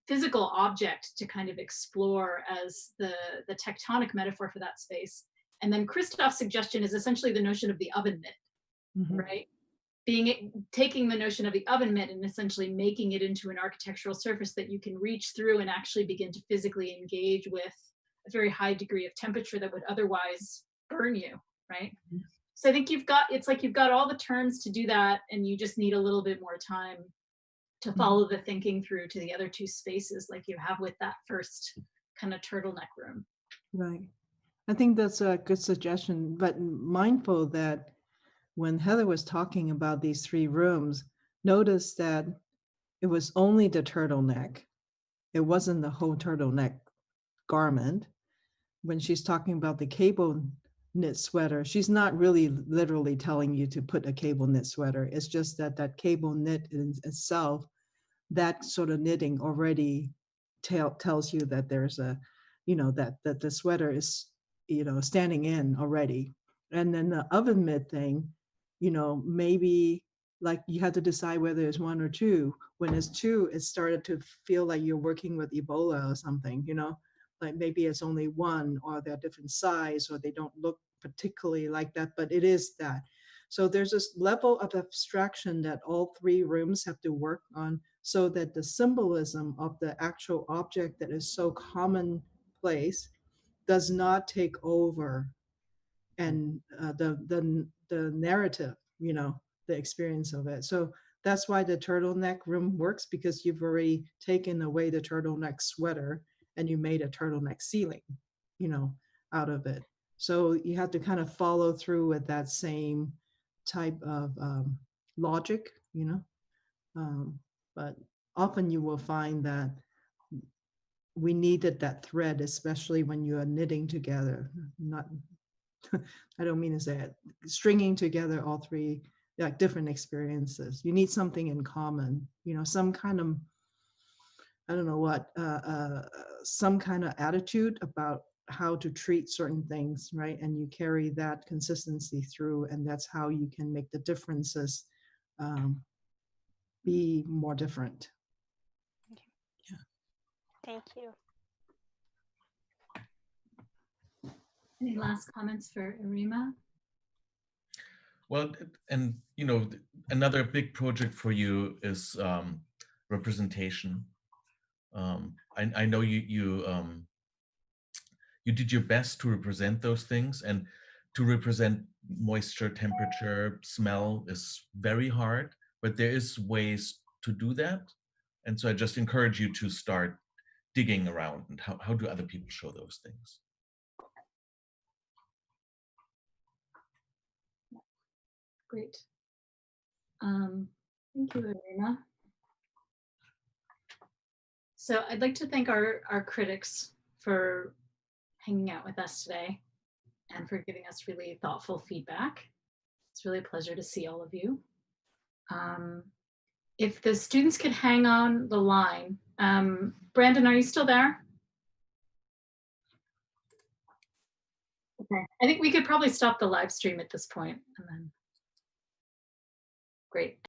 physical object to kind of explore as the tectonic metaphor for that space. And then Christoph's suggestion is essentially the notion of the oven mitt, right? Taking the notion of the oven mitt and essentially making it into an architectural surface that you can reach through and actually begin to physically engage with a very high degree of temperature that would otherwise burn you, right? So I think you've got all the turns to do that, and you just need a little bit more time to follow the thinking through to the other two spaces like you have with that first kind of turtleneck room. Right. I think that's a good suggestion, but mindful that when Heather was talking about these three rooms, notice that it was only the turtleneck. It wasn't the whole turtleneck garment. When she's talking about the cable knit sweater, she's not really literally telling you to put a cable knit sweater. It's just that cable knit in itself, that sort of knitting already tells you that there's a, that the sweater is, standing in already. And then the oven mitt thing, maybe like you have to decide whether it's one or two. When it's two, it started to feel like you're working with Ebola or something, like maybe it's only one, or they're different size, or they don't look particularly like that, but it is that. So there's this level of abstraction that all three rooms have to work on, so that the symbolism of the actual object that is so commonplace does not take over, and the narrative you know, the experience of it. So that's why the turtleneck room works, because you've already taken away the turtleneck sweater and you made a turtleneck ceiling, you know, out of it. So you have to kind of follow through with that same type of logic, you know. But often you will find that we needed that thread, especially when you are knitting together. Not, I don't mean to say it, stringing together all three, like different experiences. You need something in common, you know, some kind of, I don't know what, some kind of attitude about how to treat certain things, right? And you carry that consistency through, and that's how you can make the differences be more different. Yeah. Thank you. Any last comments for Arima? Well, and you know, another big project for you is representation. I know you did your best to represent those things, and to represent moisture, temperature, smell is very hard, but there is ways to do that. And so I just encourage you to start digging around, and how do other people show those things? Great. Thank you, Arima. So I'd like to thank our critics for hanging out with us today and for giving us really thoughtful feedback. It's really a pleasure to see all of you. If the students could hang on the line. Brandon, are you still there? Okay, I think we could probably stop the live stream at this point and then. Great.